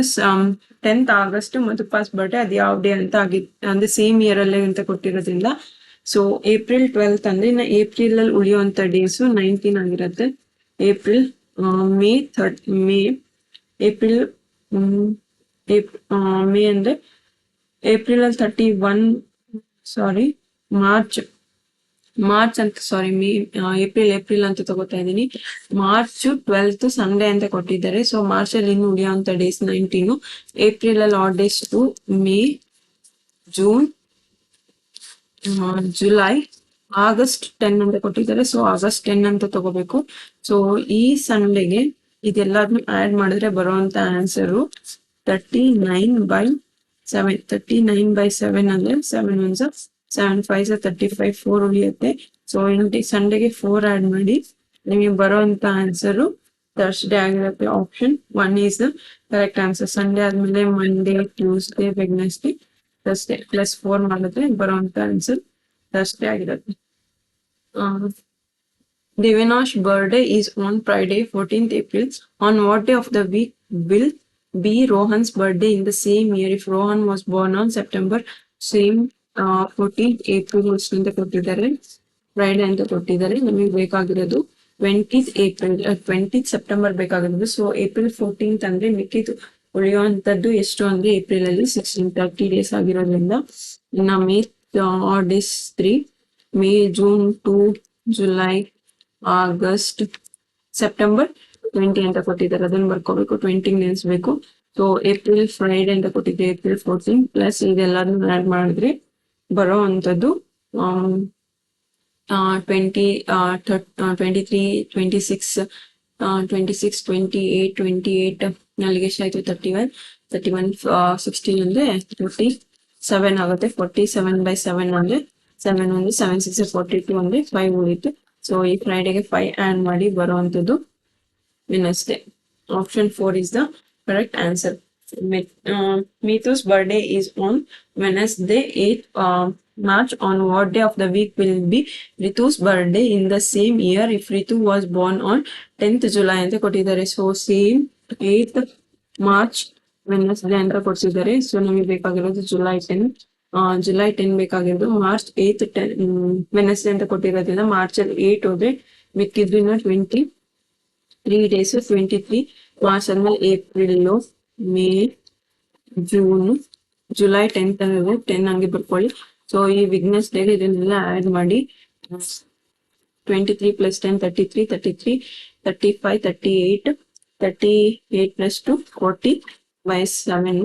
10th August ಮಧುಪಾಸ್ birthday ಅದು ಯಾವ ಡೇ ಅಂತ ಅಂದ್ರೆ ಸೇಮ್ ಇಯರ್ ಅಲ್ಲೇ ಅಂತ ಕೊಟ್ಟಿರೋದ್ರಿಂದ ಸೊ ಏಪ್ರಿಲ್ 12th ಅಂದ್ರೆ ಇನ್ನು ಏಪ್ರಿಲ್ ಅಲ್ಲಿ ಉಳಿಯುವಂತ ಡೇಸ್ 19 ಆಗಿರುತ್ತೆ. ಏಪ್ರಿಲ್ ಮೇ ಏಪ್ರಿಲ್ ಮೇ ಅಂದ್ರೆ ಏಪ್ರಿಲ್ ಅಲ್ಲಿ 31 ಸಾರಿ ಮಾರ್ಚ್ ಅಂತ ಸಾರಿ ಏಪ್ರಿಲ್ ಅಂತ ತಗೋತಾ ಇದ್ದೀನಿ. ಮಾರ್ಚ್ 12th ಸಂಡೇ ಅಂತ ಕೊಟ್ಟಿದ್ದಾರೆ. ಸೊ ಮಾರ್ಚ್ ಅಲ್ಲಿ ಇನ್ನು ಉಳಿಯುವಂತ ಡೇಸ್ 19, ಏಪ್ರಿಲ್ ಅಲ್ಲಿ add days 2, May, June, July, August 10 ಅಂತ ಕೊಟ್ಟಿದ್ದಾರೆ. ಸೊ ಆಗಸ್ಟ್ 10 ಅಂತ ತಗೋಬೇಕು. ಸೊ ಈ ಸಂಡೇಗೆ ಇದೆಲ್ಲದನ್ನು ಆಡ್ ಮಾಡಿದ್ರೆ ಬರುವಂತ ಆನ್ಸರು 39/7. 39/7 ಅಂದ್ರೆ 7 1s 7 5s 35, 4 ಉಳಿಯುತ್ತೆ. ಸೊ ಸಂಡೇಗೆ 4 ಆಡ್ ಮಾಡಿ ನಿಮಗೆ ಬರುವಂತ ಆನ್ಸರ್ ಥರ್ಸ್ಡೇ ಆಗಿರುತ್ತೆ. Option 1 is the correct answer. Sunday ಆದ್ಮೇಲೆ Monday, Tuesday, Wednesday, Thursday plus 4 ಮಾಡಿದ್ರೆ ಬರುವಂತ ಆನ್ಸರ್ ಥರ್ಸ್ಡೇ ಆಗಿರುತ್ತೆ. Devina's birthday is on Friday, 14th April. On what day of the week will be Rohan's birthday in the same year if Rohan was born on September same 14th April ಅಂತ ಕೊಟ್ಟಿದ್ದಾರೆ. Friday ಅಂತ ಕೊಟ್ಟಿದ್ದಾರೆ. ನಮಗೆ ಬೇಕಾಗಿರೋದು 20th April 20th September ಬೇಕಾಗಿರೋದು. So April 14th ಅಂದ್ರೆ ಮಿಕ್ಕಿದ್ದು ಉಳಿಯುವಂತದ್ದು ಎಷ್ಟು ಅಂದ್ರೆ ಏಪ್ರಿಲ್ ಅಲ್ಲಿ 30 ಡೇಸ್ ಆಗಿರೋದ್ರಿಂದ ಇನ್ನ May days 3, May, June 2, July, August, September 20 ಅಂತ ಕೊಟ್ಟಿದ್ದಾರೆ. ಅದನ್ನ ಬರ್ಕೋಬೇಕು. 20 ನೆನೆಸ್ಬೇಕು. ಸೊ ಏಪ್ರಿಲ್ ಫ್ರೈಡೆ ಅಂತ ಕೊಟ್ಟಿದ್ದೆ. ಏಪ್ರಿಲ್ 14 ಪ್ಲಸ್ ಇದೆಲ್ಲದನ್ನ ಆಡ್ ಮಾಡಿದ್ರೆ ಬರೋ ಅಂತದ್ದು 20, 23, 26, 26, 28, 28 ಅಲ್ಲಿಗೆ ಎಷ್ಟಾಯ್ತು 31, 16 ಅಂದ್ರೆ 47 ಆಗುತ್ತೆ. 47/7 ಅಂದ್ರೆ 7 1 7 6 42 ಅಂದ್ರೆ 5 ಉಳಿತು. ಸೊ ಈ ಫ್ರೈಡೆಗೆ 5 ಆಡ್ ಮಾಡಿ ಬರುವಂತದ್ದು Wednesday. Option 4 is the correct answer. Mithu's birthday is on Wednesday, 8th March. On what day of the week will be Ritu's birthday in the same year if Ritu was born on 10th July ಅಂತ ಕೊಟ್ಟಿದ್ದಾರೆ. So same 8th March Wednesday ಅಂತ ಕೊಡ್ತಿದ್ದಾರೆ. So ನಮಗೆ ಬೇಕಾಗಿರೋದು July 10 ಬೇಕಾಗಿರೋದು. March 8th Wednesday ಅಂತ ಕೊಟ್ಟಿರೋದ್ರಿಂದ March ಅಲ್ಲಿ 8 ಹೋದ್ರೆ ಮಿಕ್ಕಿದ್ರು 23 ಡೇಸ್. 23 ಮಾರ್ಚ್ ಆದ್ಮೇಲೆ April, May, June, July 10th ಅಂದ್ರೆ 10 ಹಂಗೆ ಬರ್ಕೊಳ್ಳಿ. ಸೊ ಈ ವೆಡ್ನೆಸ್ಡೇಗೆ ಇದನ್ನೆಲ್ಲ ಆಡ್ ಮಾಡಿ 23 + 10 33, 35, 38, 38 + 2 40/7.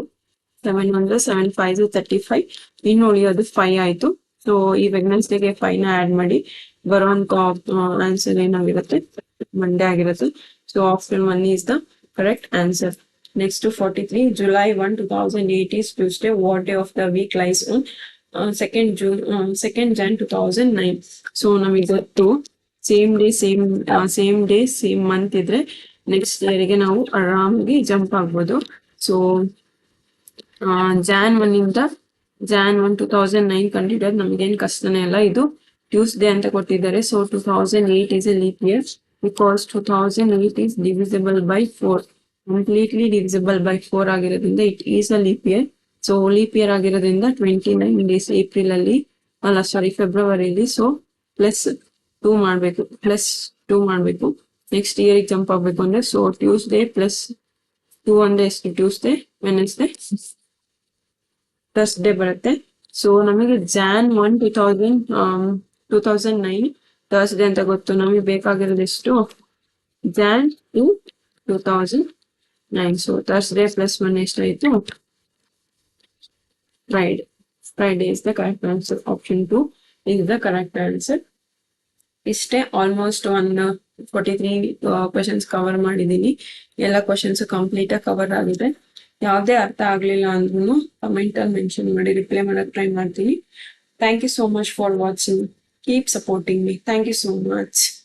7 1 7 5 35. ಇನ್ನು ಉಳಿಯೋದು 5 ಆಯ್ತು. ಸೊ ಈ ವೆಡ್ನೆಸ್ಡೇಗೆ 5ನ ಆಡ್ ಮಾಡಿ ಬರುವಂತ ಆನ್ಸರ್ ಏನಾಗಿರುತ್ತೆ ಮಂಡೇ ಆಗಿರುತ್ತೆ. So option 1 is the correct answer. Next to 43, July 1, 2008 is Tuesday. What day of the week lies on 2nd Jan 2009? So ನಮಗೆ ಗೊತ್ತು ಸೇಮ್ ಡೇ ಸೇಮ್ ಮಂತ್ ಇದ್ರೆ ನೆಕ್ಸ್ಟ್ ಇಯರ್ಗೆ ನಾವು ಆರಾಮಾಗಿ ಜಂಪ್ ಆಗ್ಬೋದು. ಸೊ Jan 1 2009 ಕಂಡಿಡಿಯೋದು ನಮಗೇನು ಕಷ್ಟನೇ ಇಲ್ಲ. ಇದು ಟ್ಯೂಸ್ಡೇ ಅಂತ ಕೊಟ್ಟಿದ್ದಾರೆ. So 2008 is a leap year because 2008 is divisible by 4. Completely divisible by 4 ಆಗಿರೋದ್ರಿಂದ it is a leap year. So leap year ಆಗಿರೋದ್ರಿಂದ 29 ಡೇಸ್ ಫೆಬ್ರವರಿಲಿ. ಸೊ +2 ಮಾಡಬೇಕು. ನೆಕ್ಸ್ಟ್ ಇಯರ್ಗೆ ಜಂಪ್ ಆಗ್ಬೇಕು ಅಂದ್ರೆ ಸೊ ಟ್ಯೂಸ್ಡೇ +2 ಅಂದ್ರೆ ಎಷ್ಟು ಟ್ಯೂಸ್ಡೇ, ವೆಡ್ನೆಸ್ಡೇ, ಥರ್ಸ್ಡೇ ಬರುತ್ತೆ. ಸೊ ನಮಗೆ Jan 1, 2009 ಥರ್ಸ್ಡೇ ಅಂತ ಗೊತ್ತು. ನಮಗೆ ಬೇಕಾಗಿರೋದು ಎಷ್ಟು Jan 2, 2009. ಸೊ ಥರ್ಸ್ಡೇ +1 ಎಷ್ಟಾಯ್ತು Friday is the correct answer. Option 2 is the correct answer. ಇಷ್ಟೇ ಆಲ್ಮೋಸ್ಟ್ 43 ಕ್ವಶನ್ಸ್ ಕವರ್ ಮಾಡಿದ್ದೀನಿ. ಎಲ್ಲ ಕ್ವಶನ್ಸ್ ಕಂಪ್ಲೀಟ್ ಆಗಿ ಕವರ್ ಆಗಿದೆ. ಯಾವುದೇ ಅರ್ಥ ಆಗ್ಲಿಲ್ಲ ಅಂದ್ರೂ ಕಮೆಂಟ್ ಅಲ್ಲಿ ಮೆನ್ಷನ್ ಮಾಡಿ ರಿಪ್ಲೈ ಮಾಡಕ್ ಟ್ರೈ ಮಾಡ್ತೀನಿ. Thank you so much for watching. Keep supporting me. Thank you so much.